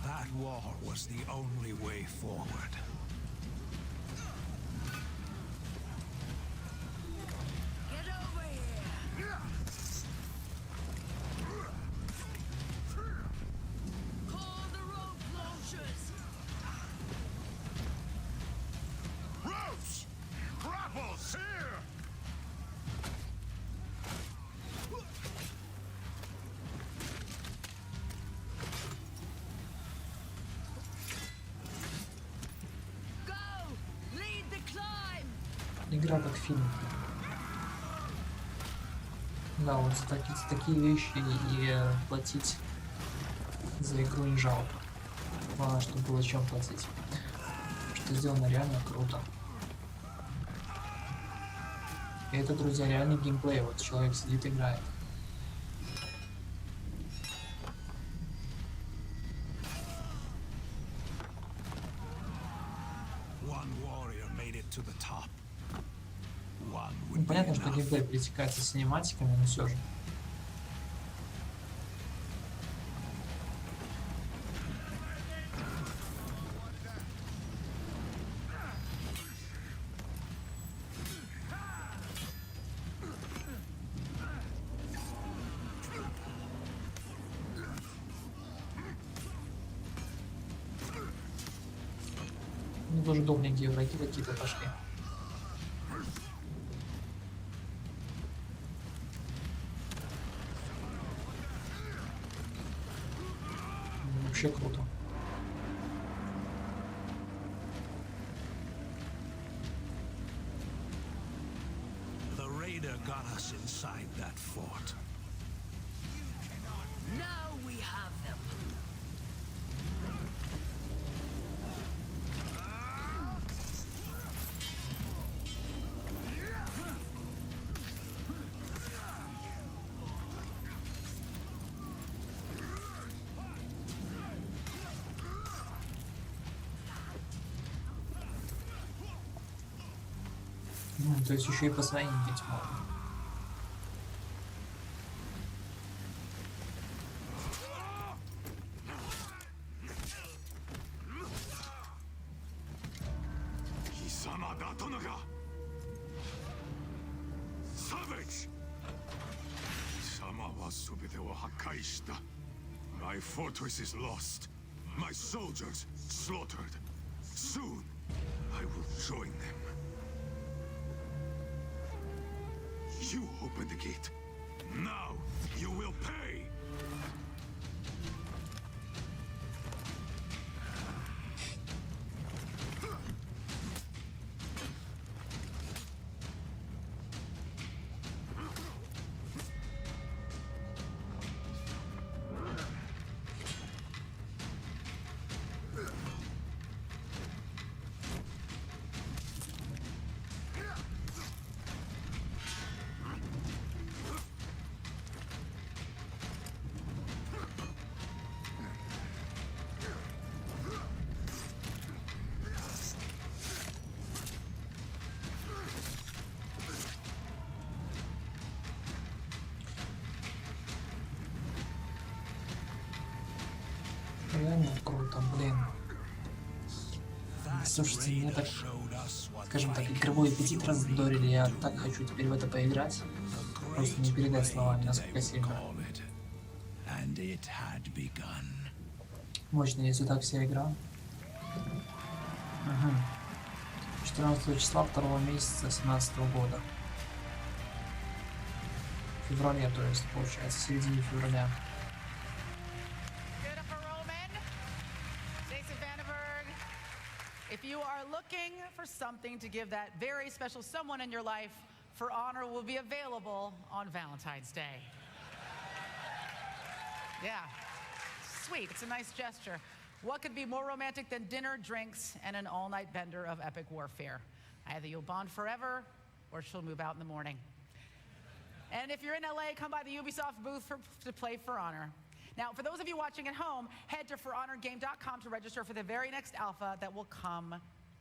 That war was the only way forward. Игра как фильм. Да, вот за такие вещи и платить за игру не жалко. Главное, чтобы было чем платить. Что сделано реально круто. И это, друзья, реальный геймплей. Вот человек сидит, играет. Ну, понятно, что геймплей пересекается с синематиками, но все же. Ну, тоже удобненькие враги какие-то пошли. Вообще круто. The raider got us inside that fort. Now we have them. То есть еще и по своим бить можно. My fortress is lost. My soldiers slaughtered. Soon, I will join them. You open the gate. Now, you will pay! реально круто, блин. Слушайте, мне так, скажем так, игровой аппетит раздорили, я так хочу теперь в это поиграть. Просто не передать словами, насколько сильно. Мощная, если так вся игра. Угу. 14 числа 2 месяца 2017 года. В феврале, то есть, получается, в середине февраля. If you are looking for something to give that very special someone in your life, For Honor will be available on Valentine's Day. Yeah, sweet, it's a nice gesture. What could be more romantic than dinner, drinks, and an all-night vendor of epic warfare? Either you'll bond forever, or she'll move out in the morning. And if you're in LA, come by the Ubisoft booth to play For Honor. Now, for those of you watching at home, head to forhonorgame.com to register for the very next alpha that will come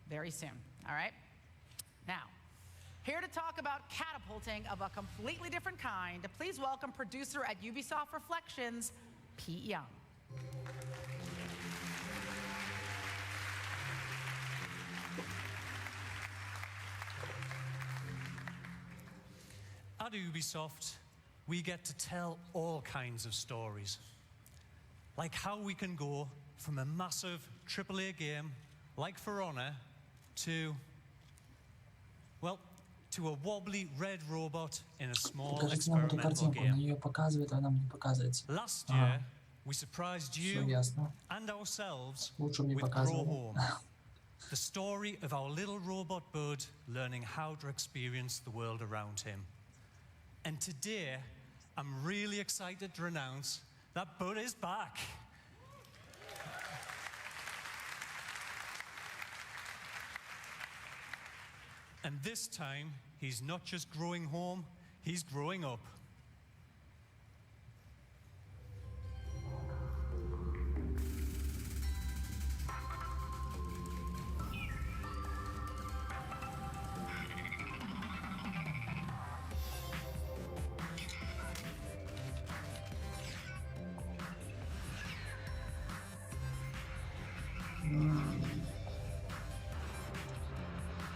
very soon, all right? Now, here to talk about catapulting of a completely different kind, please welcome producer at Ubisoft Reflections, Pete Young. At Ubisoft, we get to tell all kinds of stories. Like how we can go from a massive AAA game like For Honor to, well, to a wobbly red robot in a small experimental game. Last year, we surprised you and ourselves with Grow Home, the story of our little robot Bud learning how to experience the world around him. And today, I'm really excited to announce that Bud is back. And this time, he's not just growing home, he's growing up.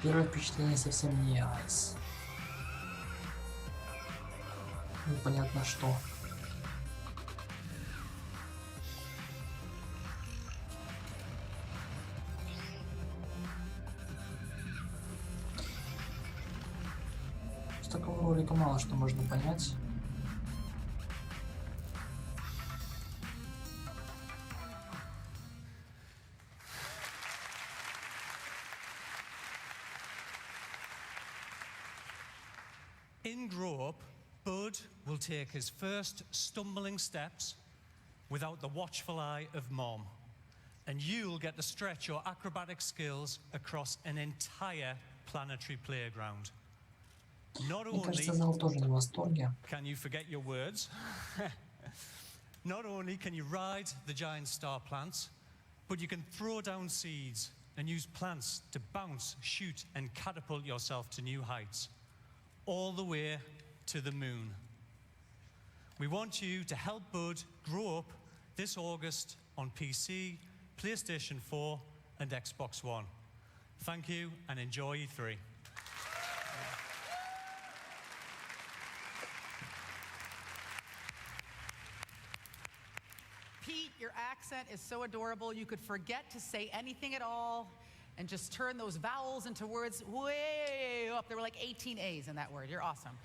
Первое впечатление совсем не айс. Непонятно что. С такого ролика мало что можно понять. In Grow Up, Bud will take his first stumbling steps without the watchful eye of Mom, and you'll get to stretch your acrobatic skills across an entire planetary playground. Not only can you forget your words, not only can you ride the giant star plants, but you can throw down seeds and use plants to bounce, shoot, and catapult yourself to new heights. All the way to the moon. We want you to help Bud grow up this August on PC, PlayStation 4, and Xbox One. Thank you and enjoy E3. Pete, your accent is so adorable, you could forget to say anything at all and just turn those vowels into words way up. There were like 18 A's in that word. You're awesome.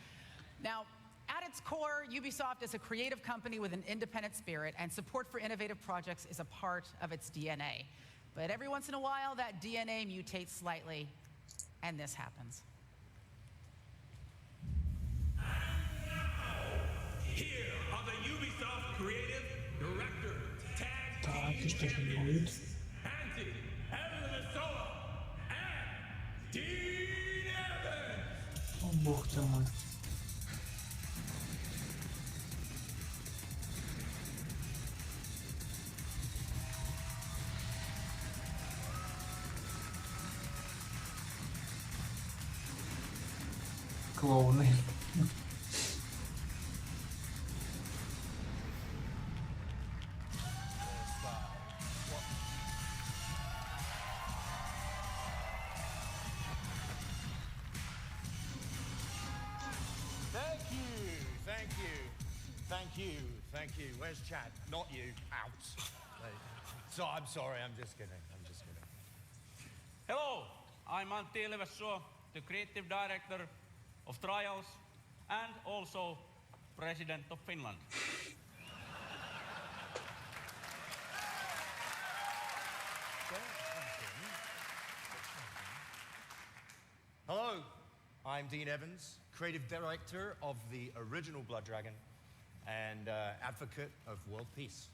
Now, at its core, Ubisoft is a creative company with an independent spirit, and support for innovative projects is a part of its DNA. But every once in a while, that DNA mutates slightly, and this happens. Here are the Ubisoft creative directors, Так, и что же будет? О, бог ты мой. Клоуны. Thank you. Thank you. Thank you. Where's Chad? Not you. Out. So I'm sorry. I'm just kidding. I'm just kidding. Hello. I'm Antti, the creative director of Trials and also President of Finland. Hello, I'm Dean Evans, creative director of the original Blood Dragon and advocate of world peace.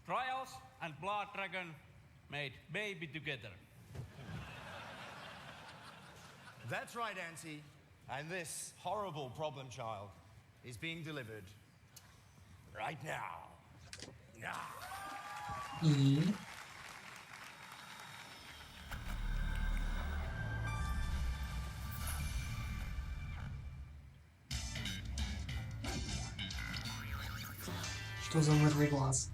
Trials and Blood Dragon made baby together. That's right, Auntie. And this horrible problem child is being delivered right now. И... Что за мертвый глаз?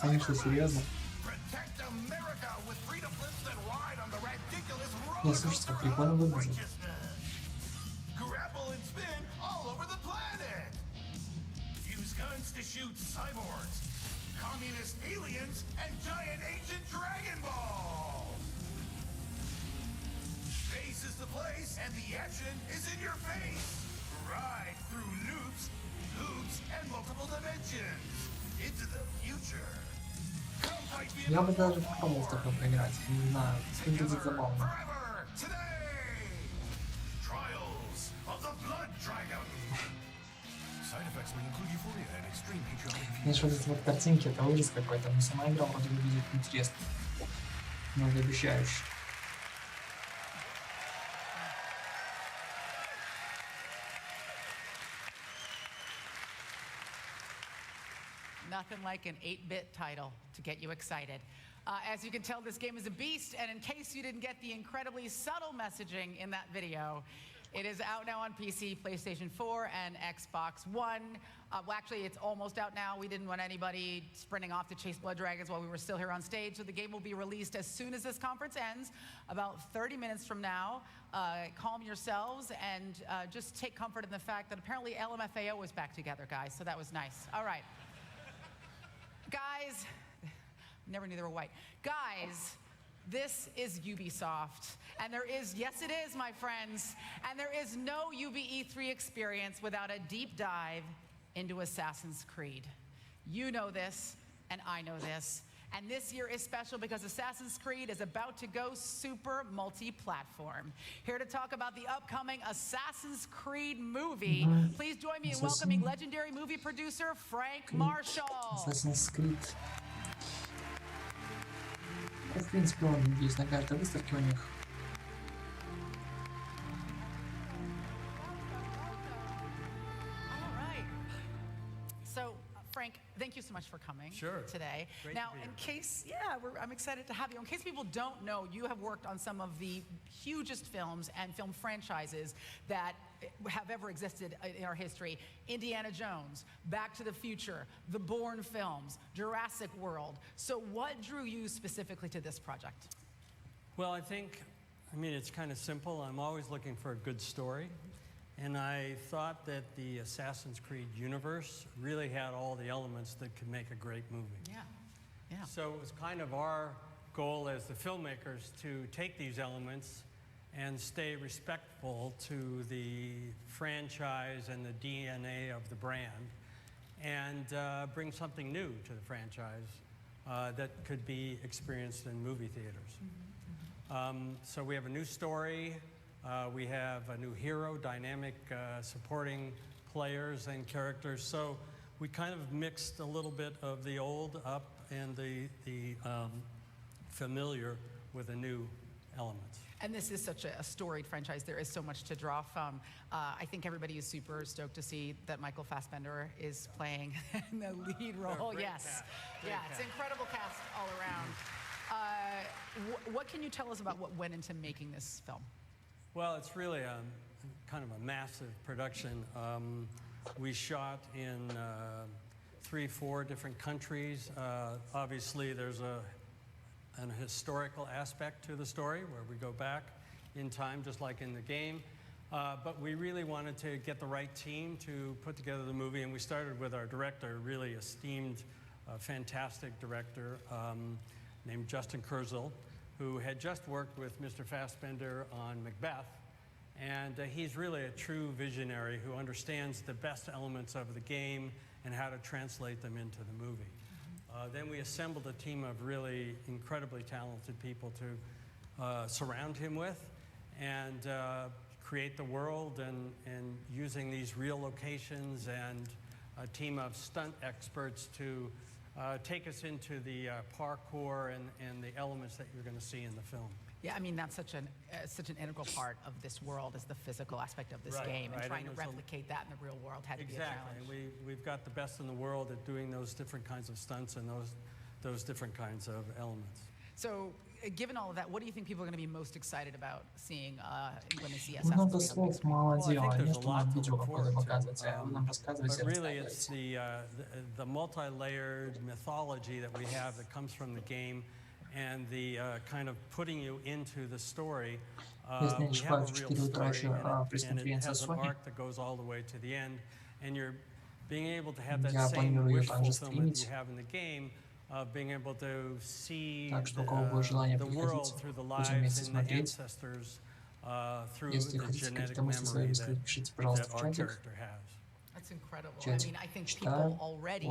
Они что, серьезно? Не, слушайте, как прикольно выглядит. Communist aliens and giant ancient Dragon Ball! Space is the place, and the action is in your face! Ride through loops, hoops, and multiple dimensions into the future. Я бы даже попробовал в такое поиграть, не знаю, выглядит забавно. Trials of the Blood Dragon! Знаешь, вот эти вот картинки, это ужас какой-то, но сама игра вроде выглядит интересно, многообещающе. Nothing like an 8-bit title to get you excited. As you can tell, this game is a beast, and in case you didn't get the incredibly subtle messaging in that video, it is out now on PC, PlayStation 4, and Xbox One. Well, actually, it's almost out now. We didn't want anybody sprinting off to chase blood dragons while we were still here on stage, so the game will be released as soon as this conference ends, about 30 minutes from now. Calm yourselves and just take comfort in the fact that apparently LMFAO is back together, guys, so that was nice. All right. Guys, never knew they were white. Guys, this is Ubisoft, and there is, yes it is, my friends, and there is no UBE3 experience without a deep dive into Assassin's Creed. You know this, and I know this, and this year is special because Assassin's Creed is about to go super multi-platform. Here to talk about the upcoming Assassin's Creed movie, please join me in welcoming legendary movie producer Frank Marshall. Assassin's Creed. В принципе, он есть на каждой выставке у них. Frank, thank you so much for coming today. Great now, to be in here. case, I'm excited to have you. In case people don't know, you have worked on some of the hugest films and film franchises that have ever existed in our history. Indiana Jones, Back to the Future, the Bourne films, Jurassic World. So what drew you specifically to this project? Well, I mean, it's kind of simple. I'm always looking for a good story. And I thought that the Assassin's Creed universe really had all the elements that could make a great movie. Yeah. So it was kind of our goal as the filmmakers to take these elements and stay respectful to the franchise and the DNA of the brand and bring something new to the franchise that could be experienced in movie theaters. So we have a new story. We have a new hero, dynamic supporting players and characters. So we kind of mixed a little bit of the old up and the familiar with the new elements. And this is such a storied franchise. There is so much to draw from. I think everybody is super stoked to see that Michael Fassbender is playing in the lead role. Yes. It's an incredible cast all around. What can you tell us about what went into making this film? Well, it's really kind of a massive production. We shot in 3-4 different countries. Obviously, there's an historical aspect to the story where we go back in time, just like in the game. But we really wanted to get the right team to put together the movie, and we started with our director, really esteemed, fantastic director named Justin Kurzel, who had just worked with Mr. Fassbender on Macbeth. And he's really a true visionary who understands the best elements of the game and how to translate them into the movie. Then we assembled a team of really incredibly talented people to surround him with and create the world, and using these real locations and a team of stunt experts to take us into the parkour and the elements that you're going to see in the film. Yeah, I mean, that's such an integral part of this world, is the physical aspect of this game, and trying to replicate that in the real world had to be a challenge. Exactly. We've got the best in the world at doing those different kinds of stunts and those different kinds of elements. So, given all of that, what do you think people are going to be most excited about seeing when they see Много Assassin's слов, мало дела. Не что нам видео какое-то показываете, а вы нам рассказываете. But really, it's the multi-layered mythology that we have that comes from the game, and the kind of putting you into the story. We have a real story, and it has an arc that goes all the way to the end, and you're being able to have that same wish fulfillment you have in the game, of being able to see the world through the lives and the ancestors, through the genetic memory that our character has. That's incredible. I mean, I think people already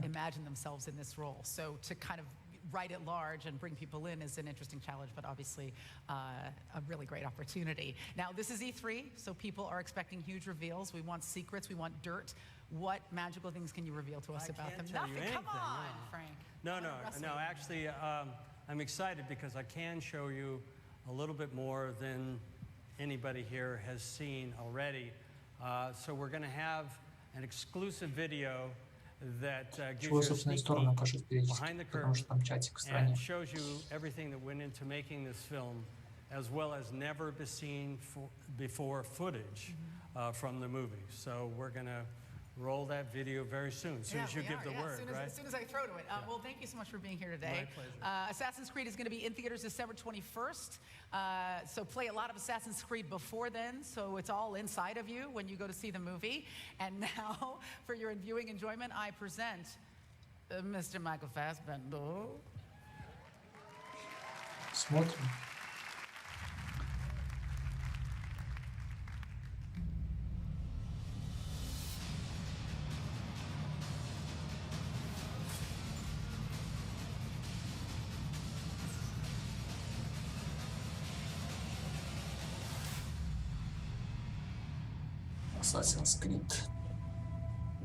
imagine themselves in this role. So to kind of write it large and bring people in is an interesting challenge, but obviously a really great opportunity. Now, this is E3, so people are expecting huge reveals. We want secrets, we want dirt. What magical things can you reveal to us about them? Nothing. Come on, Frank. No. Actually, I'm excited because I can show you a little bit more than anybody here has seen already. So we're going to have an exclusive video that gives you a sneak peek behind the curtain and shows you everything that went into making this film, as well as never seen before footage from the movie. So we're going to roll that video very soon, as soon as you give the word, right? As soon as I throw to it. Well, thank you so much for being here today. My pleasure. Assassin's Creed is going to be in theaters December 21st. So play a lot of Assassin's Creed before then, so it's all inside of you when you go to see the movie. And now, for your viewing enjoyment, I present Mr. Michael Fassbender. Смотрим. Assassin's Creed.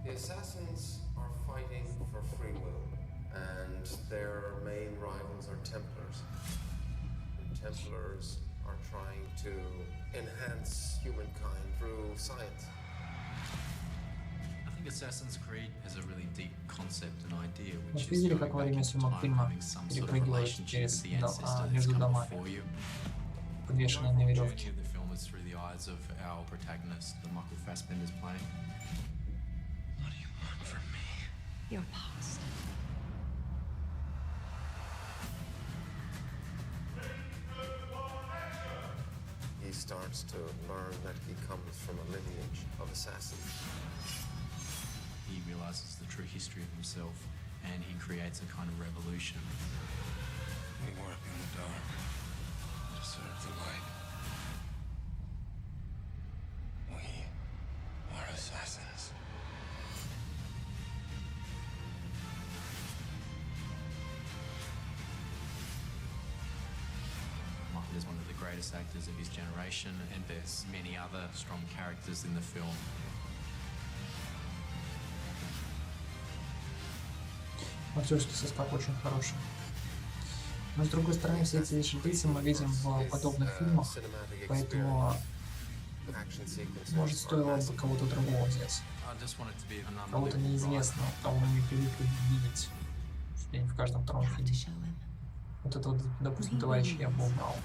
The Assassins are fighting for free will, and their main rivals are Templars. And Templars are trying to enhance humankind through science. I think Assassin's Creed has a really deep concept and idea, which is видели, как во время съемок фильма перепрыгивают через между домами, подвешенные на веревке. Through the eyes of our protagonist, the Michael Fassbender's playing. What do you want from me? Your past. He starts to learn that he comes from a lineage of assassins. He realizes the true history of himself, and he creates a kind of revolution. We work in the dark to serve the light. Assassins. Michael is one of the greatest actors of his generation, and there's many other strong characters in the film. Актерский состав очень хороший. Но с другой стороны, все эти шпицы мы видим в подобных фильмах, поэтому может, стоило бы кого-то другого взять. Кого-то неизвестного, кого мы не привыкли видеть в каждом втором фильме. Вот это вот, допустим, товарищ я бы убрал.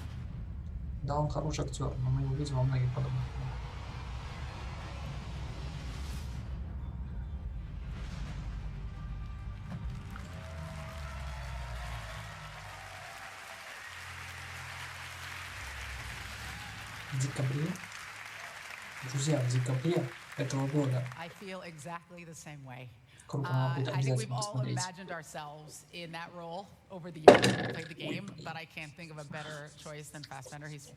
Да, он хороший актер, но мы его видим во многих подобных фильмах. В декабре? Друзья, в декабре этого года. I feel exactly the same way. Круто, надо будет I think we've обязательно all посмотреть. imagined ourselves in that role over the years when we played the game, but I can't think of a better choice than Fassbender. He's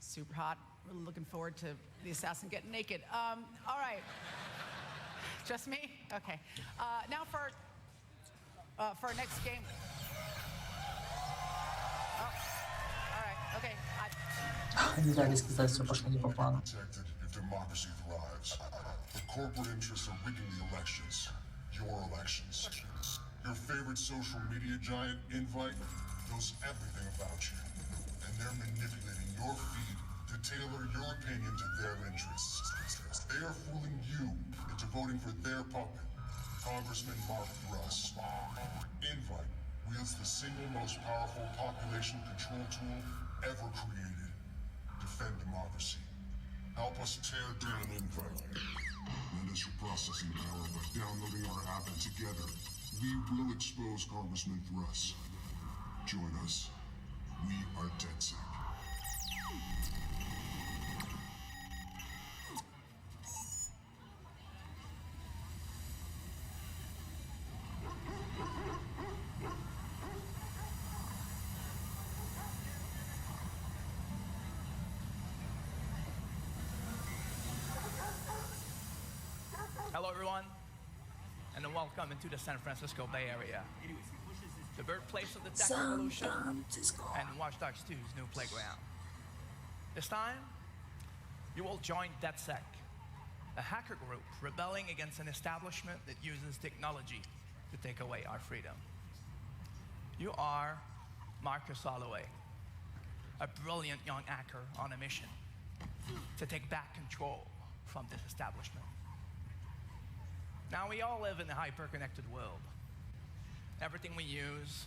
super hot. Really looking forward to the assassin getting naked. All right. Just me? Okay. Now for our next game. Oh, all right. Okay. Они дали сказать, все пошло не по плану. If democracy thrives, the corporate interests are rigging the elections. Your elections. Your favorite social media giant, Invite, knows everything about you. And they're manipulating your feed to tailor your opinion to their interests. They are fooling you into voting for their puppet, Congressman Mark Russ. Invite wields the single most powerful population control tool ever created. Defend democracy. Help us tear down Invite. Lend us your processing power by downloading our app, and together, we will expose Congressman Russ. Join us. We are DedSec. Hello, everyone, and welcome into the San Francisco Bay Area, the birthplace of the tech revolution and Watch Dogs 2's new playground. This time, you will join DedSec, a hacker group rebelling against an establishment that uses technology to take away our freedom. You are Marcus Holloway, a brilliant young hacker on a mission to take back control from this establishment. Now, we all live in a hyper-connected world. Everything we use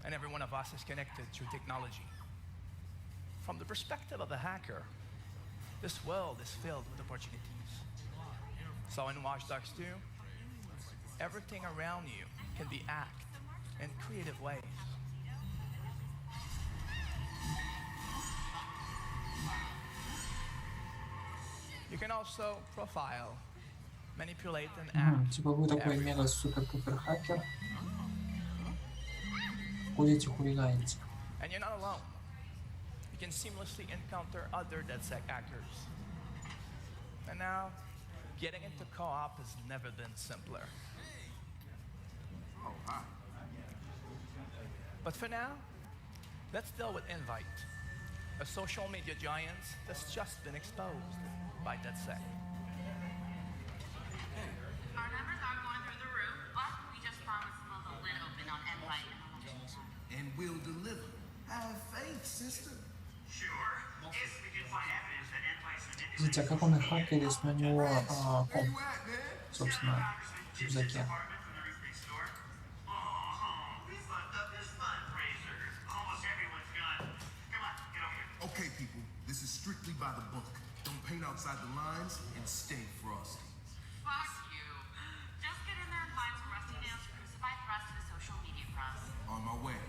and every one of us is connected through technology. From the perspective of a hacker, this world is filled with opportunities. So in Watch Dogs 2, everything around you can be hacked in creative ways. You can also profile, manipulate and act. Типа вы такой мега супер-пупер хакер. Ходите хулиганите. And you're not alone. You can seamlessly encounter other DedSec hackers. And now, getting into co-op has never been simpler. Oh, hi. But for now, let's deal with Invite, a social media giant that's just been exposed by DedSec. Our numbers are going through the roof, but we just promised to leave the lid open on Invite. And we'll deliver. Have faith, sister. Sure, if we can find evidence that Invite's manipulated. Видите, а как он их хакер, если у него комп, собственно, в рюкзаке? Okay, people, this is strictly by the book. Don't paint outside the lines and stay frosty. Fuck you. Just get in there and find some rusty nails to crucify thrust to the social media press. On my way.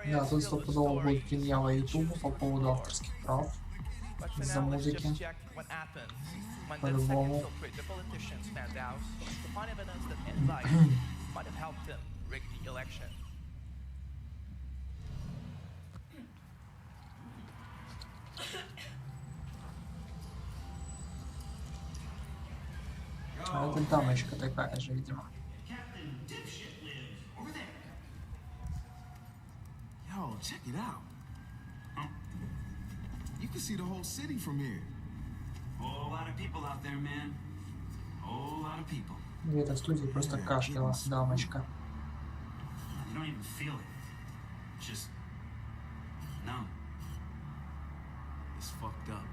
Да, тут стопудово будет предъява YouTube по поводу авторских прав из-за музыки. По-любому. А это дамочка такая же, видимо. Yo, check it out. You can see the whole city from here. Whole lot of people out there, man. Whole lot of people. Где-то в студии просто кашляла дамочка. You don't even feel it. Just numb. It's fucked up.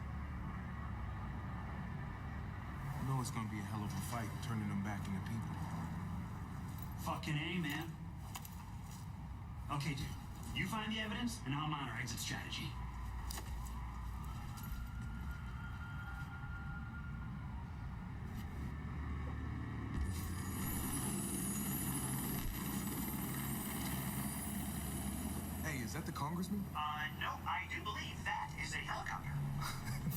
I know it's gonna be a hell of a fight turning them back into people. Fucking A, man. Okay, dude. You find the evidence, and I'll mount our exit strategy. Hey, is Is that the congressman? No, I do believe that is a helicopter.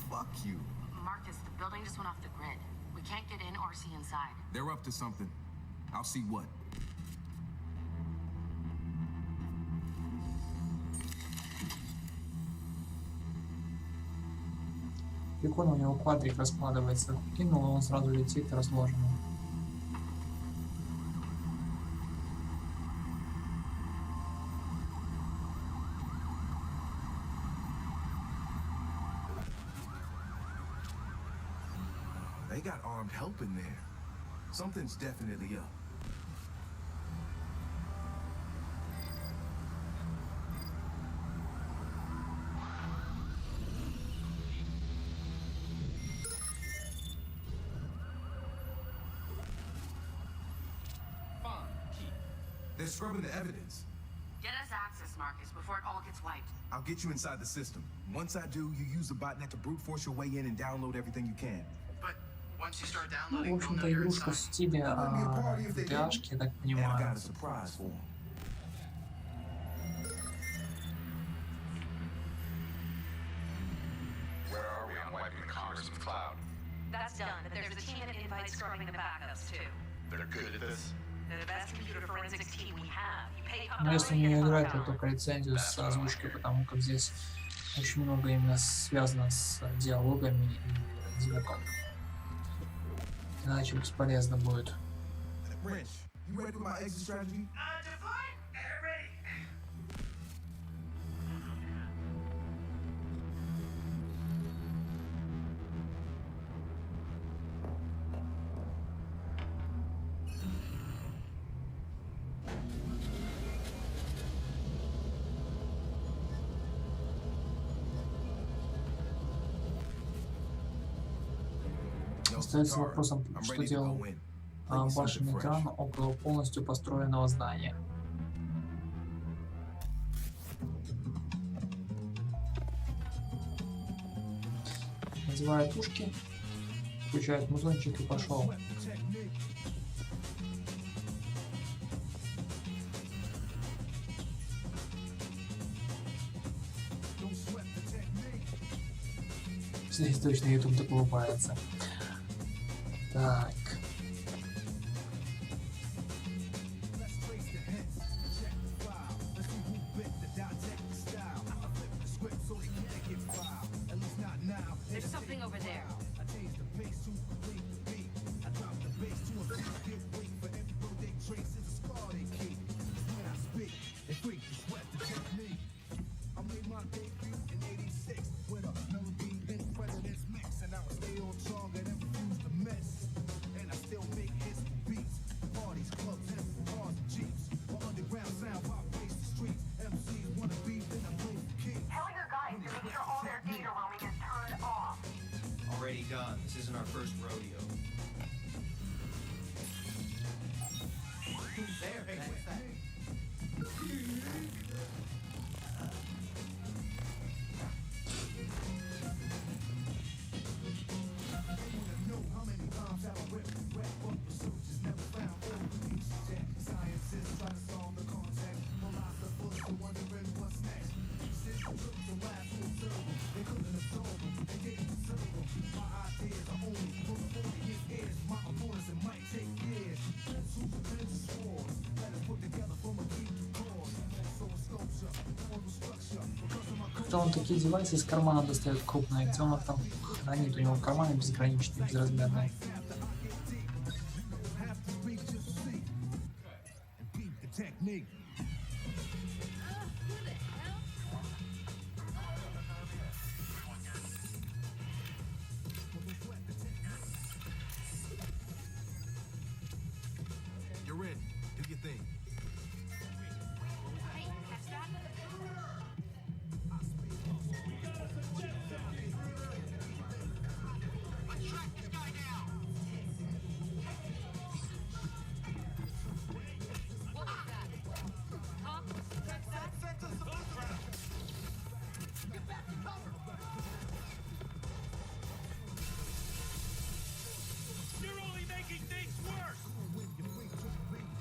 Fuck you. Marcus, the building just went off the grid. We can't get in or see inside. They're up to something. I'll see what. Прикольно, у него квадрик раскладывается. Кинул, он сразу летит разложенным. They got armed help in there. Something's definitely up. They're scrubbing the evidence. Get us access, Marcus, before it all gets wiped. I'll get you inside the system. Once I do, you use the botnet to brute force your way in and download everything you can. But once you start Ну, downloading, в общем-то, игрушка в стиле GTA-шки, я так понимаю. And I got a surprise for them. Where are we on wiping the Congressman's cloud? That's done, but there's a team that invites scrubbing the backups too. They're good at this. They're the best computer forensics team we have. You pay Но если не играть, то только лицензию с озвучкой, потому как здесь очень много именно связано с диалогами и звуком. Иначе бесполезно будет. Остается вопросом, что делал башенный экран около полностью построенного здания. Надевает ушки, включает музончик и пошел. Здесь точно YouTube так улыбается. Так. There's something over there. Already done. This isn't our first rodeo. There, hey, what's that? Как-то он такие девайсы из кармана достает крупные, где он их там хранит, у него карманы безграничные, безразмерные.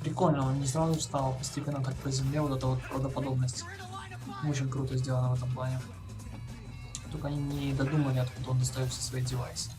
Прикольно, он не сразу встал, постепенно так по земле, вот эта вот правдоподобность. Очень круто сделано в этом плане. Только они не додумали, откуда он достает все свои девайсы.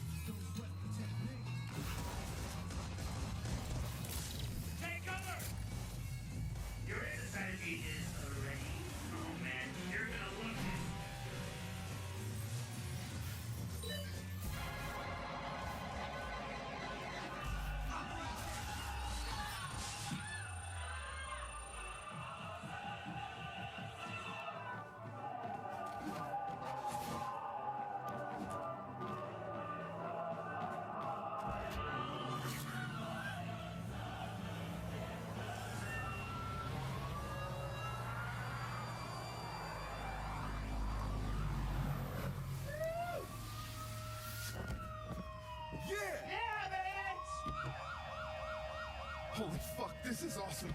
Holy fuck, this is awesome.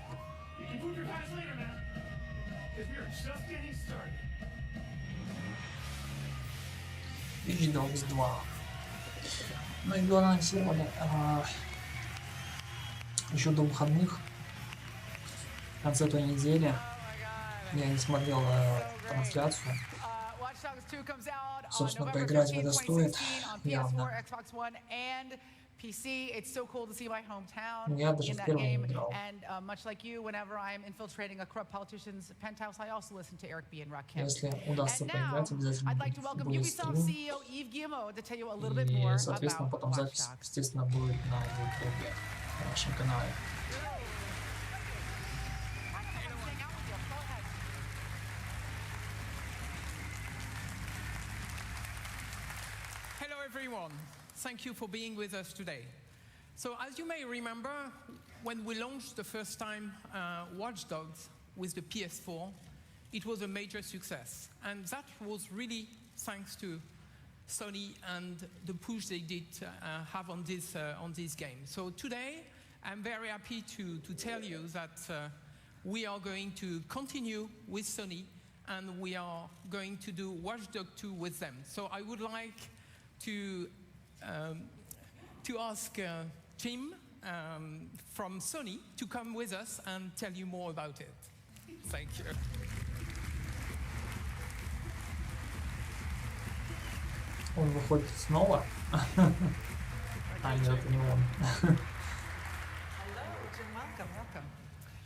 You can move your pants later, man. Because we are just getting started. Watch Dogs 2. Ну и было анонсировано еще до выходных. В конце той недели я не смотрел трансляцию. Собственно, поиграть в это стоит явно. PC, it's so cool to see my hometown Я даже in в that первом не game. играл. And much like you, whenever I'm infiltrating a corrupt politician's penthouse, I also listen to Eric B. and Rakim. Если удастся поиграть, обязательно I'd like to welcome будет Ubisoft стрим. CEO Yves Guillemot to tell you a little bit И, more соответственно, about потом запись, естественно, будет на YouTube, на нашем канале. Hello everyone, thank you for being with us today. So as you may remember, when we launched the first time Watch Dogs with the PS4, it was a major success. And that was really thanks to Sony and the push they did have on this game. So today, I'm very happy to tell you that we are going to continue with Sony and we are going to do Watch Dogs 2 with them. So I would like to ask Tim from Sony to come with us and tell you more about it. Thank you. Он выходит снова. А, нет, это не он.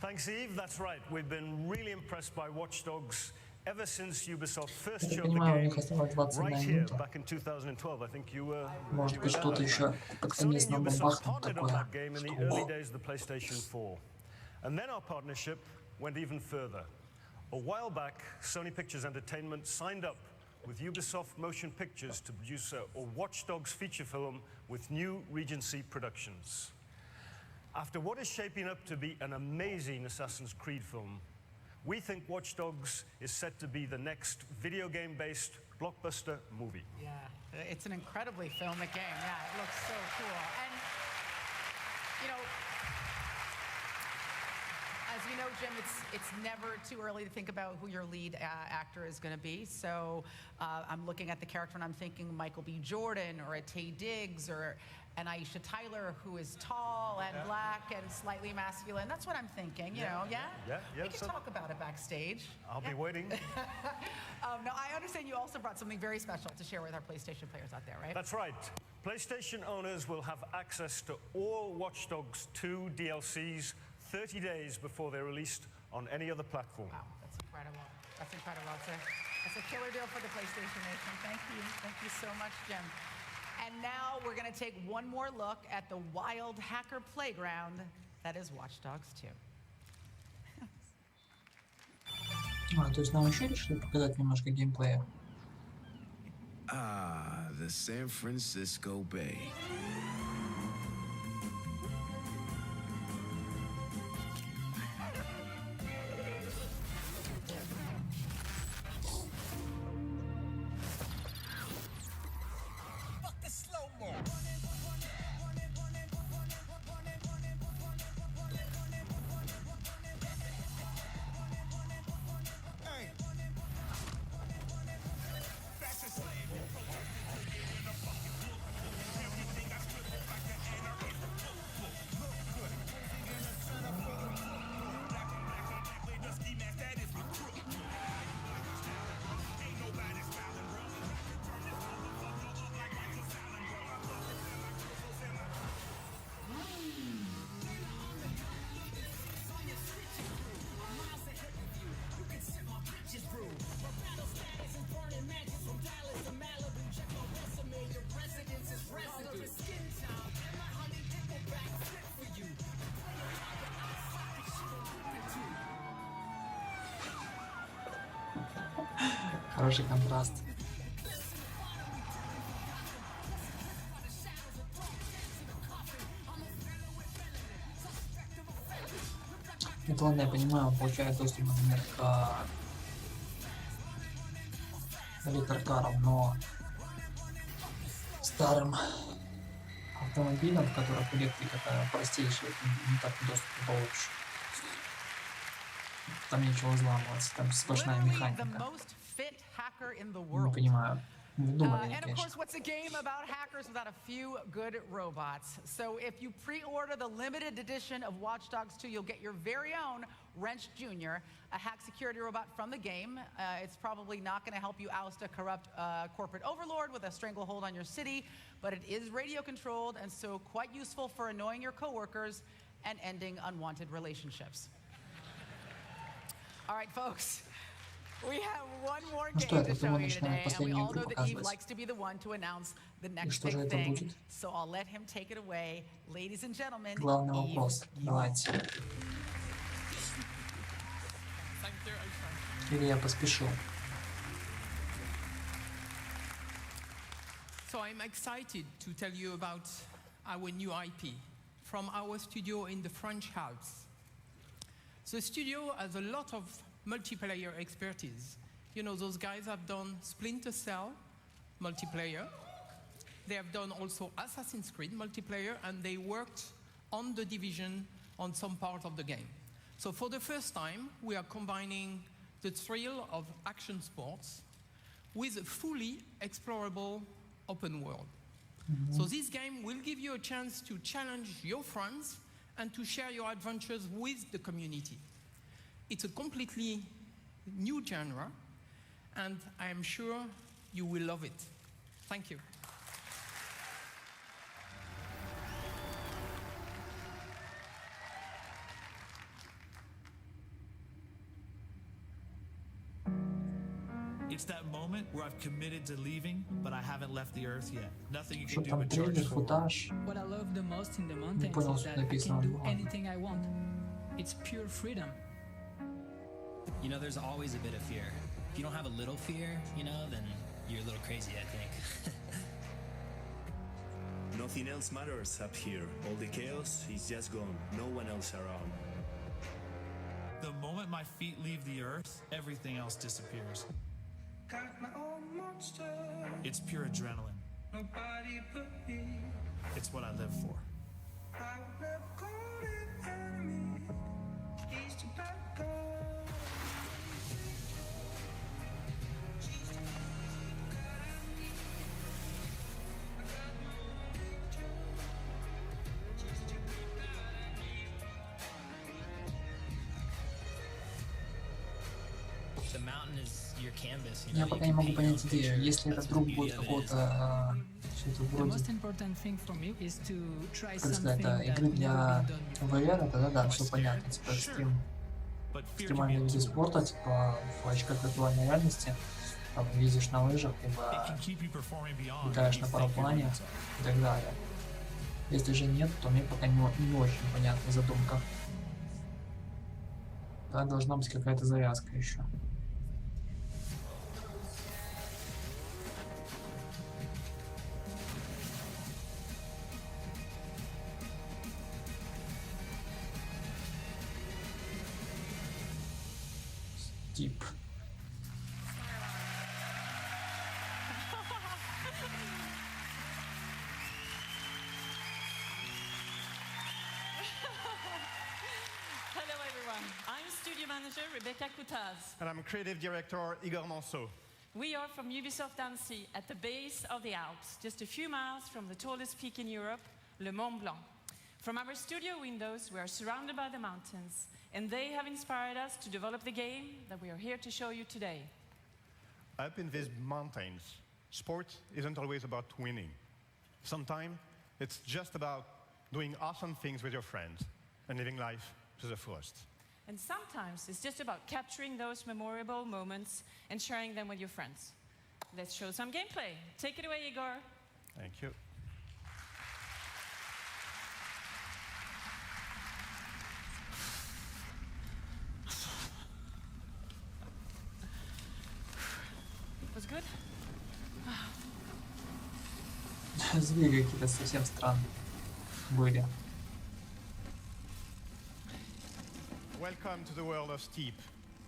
Thanks, Eve. That's right. We've been really impressed by Watch Dogs ever since Ubisoft first Я showed the понимаю, у них game осталось 21 right here минута. back in 2012. I think you were. Может быть, что-то еще под конец нам бабахнет такое, что Early days of the PlayStation 4. And then our partnership went even further. A while back, Sony Pictures Entertainment signed up with Ubisoft Motion Pictures to produce a Watch Dogs feature film with new Regency Productions. After what is shaping up to be an amazing Assassin's Creed film, we think Watch Dogs is set to be the next video game-based blockbuster movie. Yeah, it's an incredibly filmic game. Yeah, it looks so cool. And, you know, as you know, Jim, it's never too early to think about who your lead actor is going to be. So I'm looking at the character and I'm thinking Michael B. Jordan or a Taye Diggs or an Aisha Tyler who is tall and black and slightly masculine. That's what I'm thinking, you know, yeah? Yeah. We can talk about it backstage. I'll be waiting. Now, I understand you also brought something very special to share with our PlayStation players out there, right? That's right. PlayStation owners will have access to all Watch Dogs 2 DLCs 30 days before they're released on any other platform. Wow, that's incredible. That's incredible. That's a killer deal for the PlayStation Nation. Thank you. Thank you so much, Jim. And now we're going to take one more look at the wild hacker playground that is Watch Dogs 2. То есть нам еще решили показать немножко геймплея. Ah, the San Francisco Bay. Хороший контраст. Это ладно, я понимаю, он получает доступ, например, к электрокарам, но старым автомобилям, в которых электрика это простейшая, не так доступ не получишь. Там нечего взламываться, там сплошная механика. Не понимаю. And of course, what's a game about hackers without a few good robots? So if you pre-order the limited edition of Watch Dogs 2, you'll get your very own Wrench Jr., a hack security robot from the game. It's probably not going to help you oust a corrupt corporate overlord with a stranglehold on your city, but it is radio controlled and so quite useful for annoying your coworkers and ending unwanted relationships. All right, folks. We have one more game to show you today, and we all know that Eve likes to be the one to announce the next big thing. So I'll let him take it away. Ladies and gentlemen, главный вопрос. Давайте. Или я поспешил. So I'm excited to tell you about our new IP from our studio in the French Alps. The studio has a lot of multiplayer expertise. You know, those guys have done Splinter Cell multiplayer. They have done also Assassin's Creed multiplayer, and they worked on The Division on some part of the game. So for the first time, we are combining the thrill of action sports with a fully explorable open world. So this game will give you a chance to challenge your friends and to share your adventures with the community. It's a completely new genre, and I am sure you will love it. Thank you. It's that moment where I've committed to leaving, but I haven't left the earth yet. Nothing you Что can do там but charge трейлер, forward. футаж? What I love the most in the Не mountains понял, is что that I написано. can do anything I want. It's pure freedom. You know, there's always a bit of fear. If you don't have a little fear, you know, then you're a little crazy, I think. Nothing else matters up here. All the chaos is just gone. No one else around. The moment my feet leave the earth, everything else disappears. It's pure adrenaline. It's what I live for. The mountain is your canvas, you know. Я пока не могу понять идею. Если это вдруг будет какого-то что-то вроде, как сказать, игры для VR, тогда да, все понятно. Типа экстремальные виды спорта, типа в очках виртуальной реальности, там ездишь на лыжах, либо летаешь на параплане и так далее. Если же нет, то мне пока не очень понятна задумка. Да, должна быть какая-то завязка еще. Тип. Hello everyone, I'm Studio Manager Rebecca Coutaz. And I'm Creative Director Igor Manso. We are from Ubisoft Annecy at the base of the Alps, just a few miles from the tallest peak in Europe, Le Mont Blanc. From our studio windows, we are surrounded by the mountains, and they have inspired us to develop the game that we are here to show you today. Up in these mountains, sport isn't always about winning. Sometimes it's just about doing awesome things with your friends and living life to the fullest. And sometimes it's just about capturing those memorable moments and sharing them with your friends. Let's show some gameplay. Take it away, Igor. Thank you. Сдвиги какие-то совсем странные были. Welcome to the world of Steep,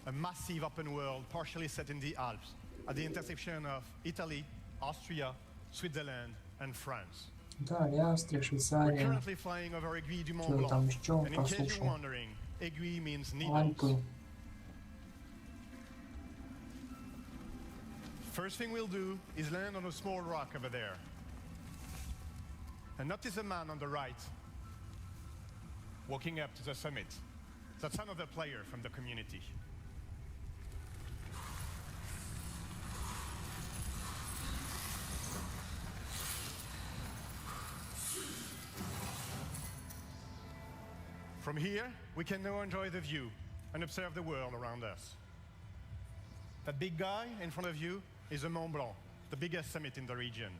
a massive open world partially set in the Alps, at the intersection of Italy, Austria, Switzerland, and France. Италия, Австрия, Швейцария. We're currently flying over Aiguille du Mont Что Blanc, там еще and in case you're прослушал? wondering, Aiguille means needles. Альпы. First thing we'll do is land on a small rock over there. And notice a man on the right, walking up to the summit. That's another player from the community. From here, we can now enjoy the view and observe the world around us. That big guy in front of you is the Mont Blanc, the biggest summit in the region.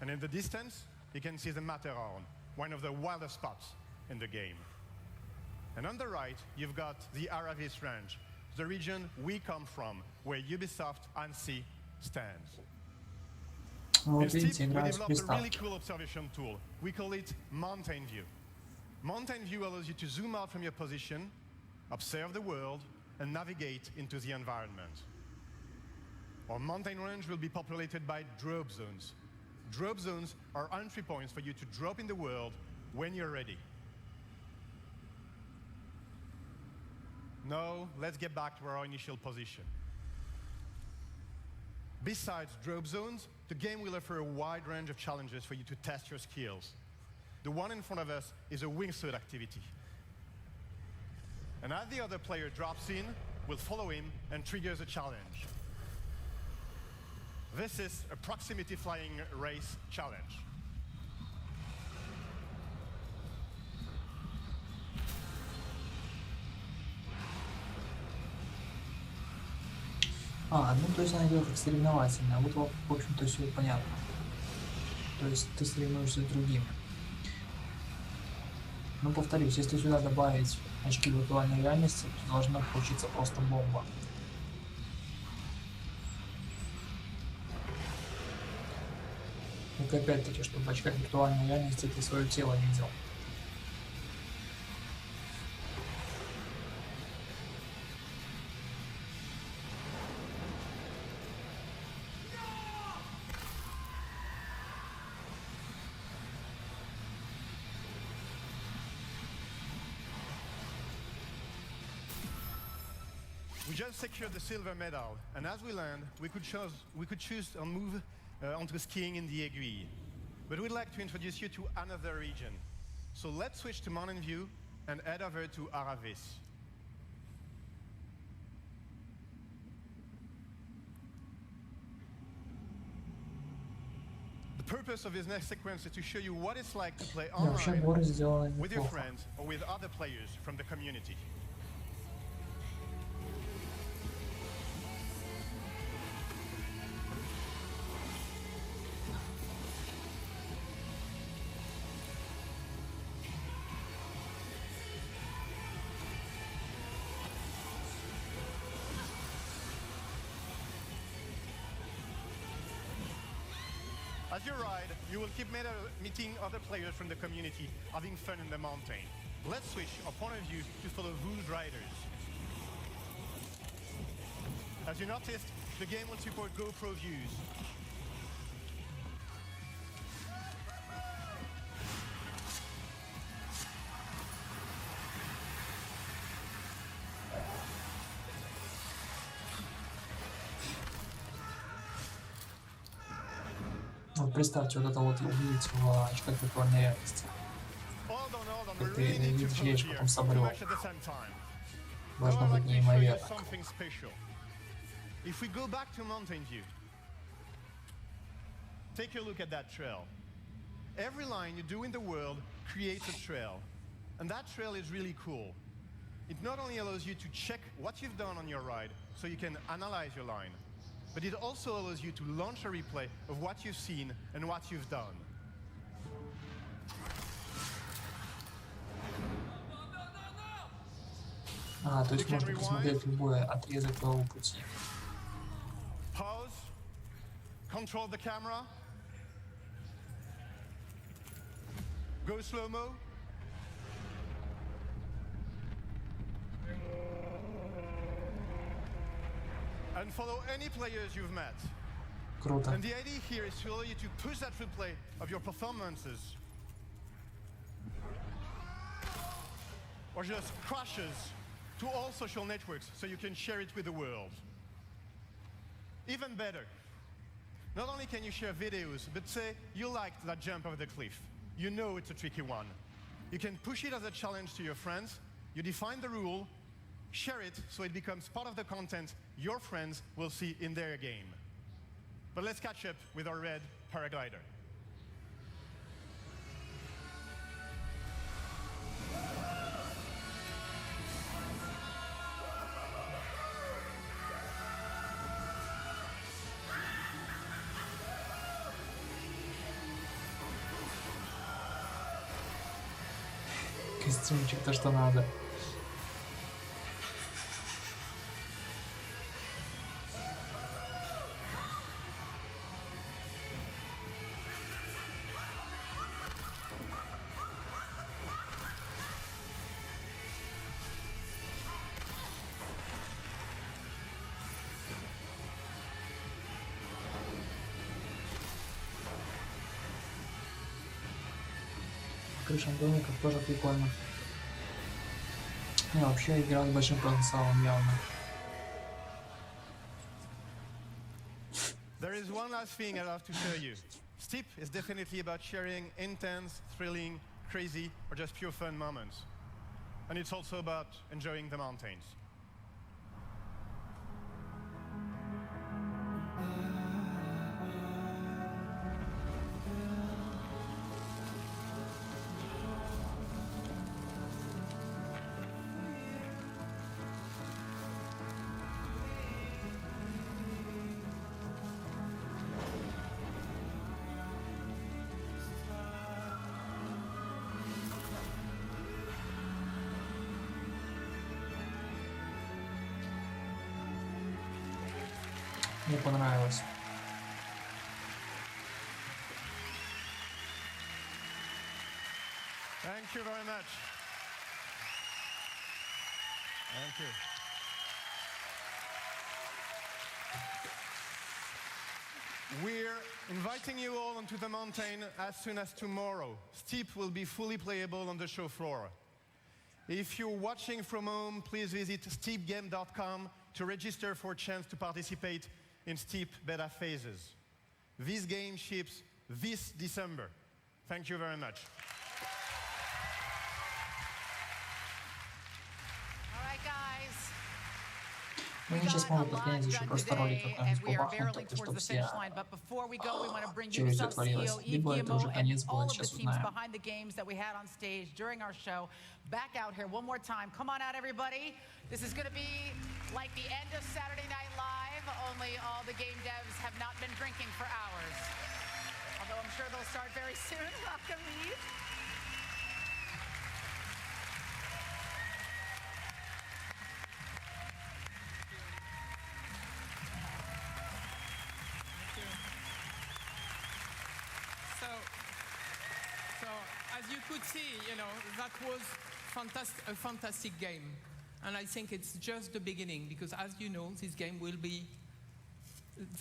And in the distance, you can see the Matterhorn, one of the wildest spots in the game. And on the right, you've got the Aravis Range, the region we come from, where Ubisoft Annecy stands. In Steep, we developed a really cool observation tool. We call it Mountain View. Mountain View allows you to zoom out from your position, observe the world, and navigate into the environment. Our mountain range will be populated by drop zones. Drop zones are entry points for you to drop in the world when you're ready. Now, let's get back to our initial position. Besides drop zones, the game will offer a wide range of challenges for you to test your skills. The one in front of us is a wingsuit activity. And as the other player drops in, we'll follow him and triggers a challenge. This is a proximity flying race challenge. Ну то есть она идет как соревновательная. Вот, в общем-то, все понятно. То есть ты соревнуешься с другими. Но повторюсь, если сюда добавить очки виртуальной реальности, то должна получиться просто бомба. Только опять-таки, чтобы в очках виртуальной реальности ты свое тело видел. We just secured the silver medal, and as we land, we could choose to move onto skiing in the Aiguille. But we'd like to introduce you to another region. So let's switch to Mountain View and head over to Aravis. The purpose of this next sequence is to show you what it's like to play online with your friends or with other players from the community. As you ride, you will keep meeting other players from the community, having fun in the mountain. Let's switch our point of view to follow those riders. As you noticed, the game will support GoPro views. Вот представьте, вот это вот увидеть в очках виртуальной реальности. Как ты видишь, речь потом собрал. Должно быть неимоверно. If we go back to Mountain View, take a look at that trail. Every line you do in the world creates a trail, and that trail is really cool. It not only allows you to check what you've done on your ride, so you can analyze your line, but it also allows you to launch a replay of what you've seen and what you've done. То есть можно посмотреть любой отрезок твоего пути. Pause, control the camera, Go slow-mo. And follow any players you've met. Круто. And the idea here is to allow you to push that replay of your performances or just crashes to all social networks so you can share it with the world. Even better, not only can you share videos, but say you liked that jump over the cliff. You know it's a tricky one. You can push it as a challenge to your friends, you define the rule, share it so it becomes part of the content your friends will see in their game. But let's catch up with our red paraglider. Костюмчик, то, что надо. Крышам домиков тоже прикольно. Не, вообще игра с большим потенциалом явно. There is one last thing I'd love to show you. Steep is definitely about sharing intense, thrilling, crazy, or just pure fun moments. And it's also about enjoying the mountains. Мне понравилось. Thank you very much. Thank you. We're inviting you all onto the mountain as soon as tomorrow. Steep will be fully playable on the show floor. If you're watching from home, please visit steepgame.com to register for a chance to participate in Steep beta phases. This game ships this December. Thank you very much. Ну, они сейчас могут подгонять еще просто ролик какой-нибудь побахнуть, только чтобы все что здесь творилось. Либо это уже конец будет, сейчас узнаем. Back out here one more time. Come on out, everybody. This is going to be like the end of Saturday Night Live, only all the game devs have not been drinking for hours. Although I'm sure they'll start very soon. Welcome, Eve. So as you could see, you know, that was a fantastic game. And I think it's just the beginning, because as you know, this game will be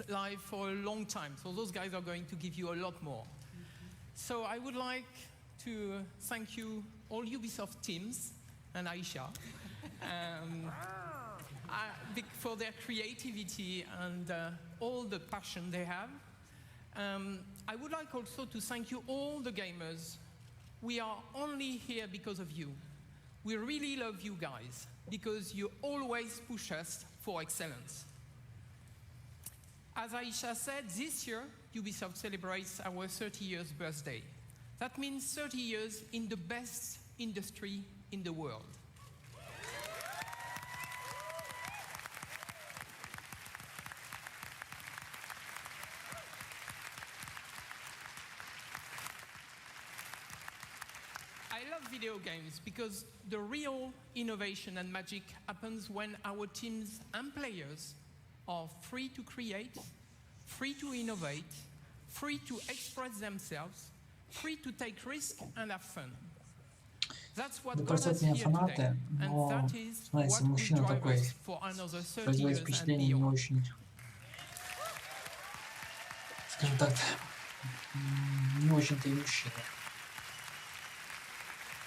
live for a long time. So those guys are going to give you a lot more. So I would like to thank you, all Ubisoft teams, and Aisha, for their creativity and all the passion they have. I would like also to thank you, all the gamers. We are only here because of you. We really love you guys, because you always push us for excellence. As Aisha said, this year, Ubisoft celebrates our 30 years birthday. That means 30 years in the best industry in the world. I love video games because the real innovation and magic happens when our teams and players are free to create, free to innovate, free to express themselves, Да простят меня фанаты, но, знаете, мужчина такой, производит впечатление не очень, скажем так, не очень-то и мужчина.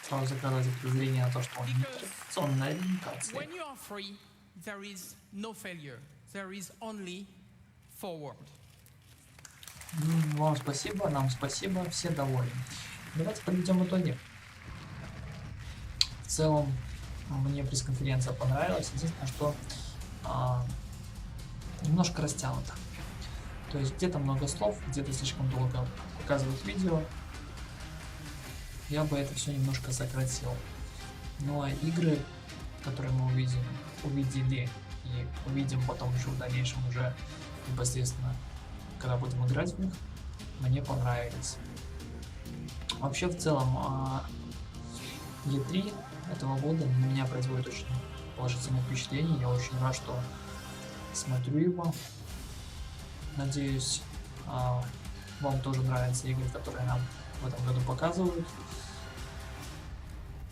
Сразу закрадывается подозрение на то, что он не традиционная ориентация. Вам спасибо, нам спасибо, все довольны. Давайте подведем итоги. В целом, мне пресс-конференция понравилась. Единственное, что немножко растянуто. То есть где-то много слов, где-то слишком долго показывают видео. Я бы это все немножко сократил. Ну а игры, которые мы увидели и увидим потом еще в дальнейшем уже непосредственно, когда будем играть в них, мне понравились. Вообще в целом E3 этого года на меня производит очень положительное впечатление. Я очень рад, что смотрю его. Надеюсь, вам тоже нравятся игры, которые нам в этом году показывают.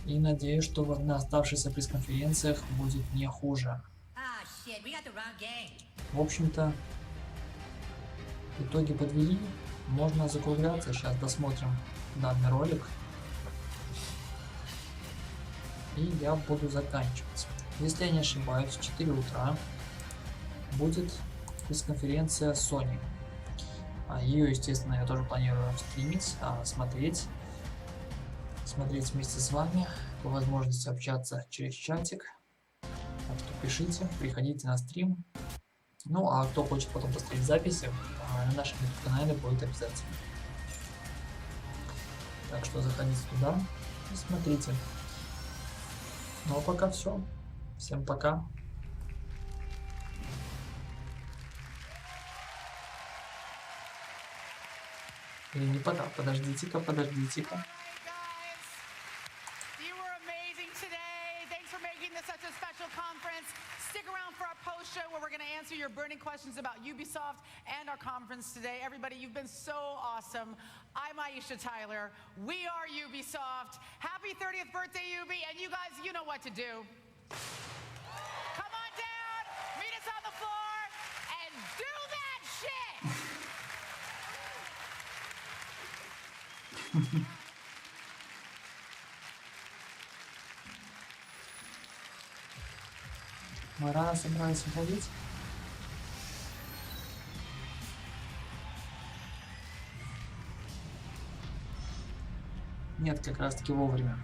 И надеюсь, что на оставшихся пресс-конференциях будет не хуже. В общем-то, итоги подвели. Можно закругляться. Сейчас досмотрим данный ролик. И я буду заканчивать. Если я не ошибаюсь, в 4 утра будет пресс-конференция Sony. Ее, естественно, я тоже планирую стримить, смотреть вместе с вами, по возможности общаться через чатик. Так что пишите, приходите на стрим. Ну, а кто хочет потом посмотреть записи, на нашем канале будет обязательно. Так что заходите туда и смотрите. Ну а пока все. Всем пока. Или не пока, подождите-ка. Where we're going to answer your burning questions about Ubisoft and our conference today. Everybody, you've been so awesome. I'm Aisha Tyler. We are Ubisoft. Happy 30th birthday, Ubi. And you guys, you know what to do. Come on down, meet us on the floor, and do that shit! Мы рано собрались уходить. Нет, как раз таки вовремя.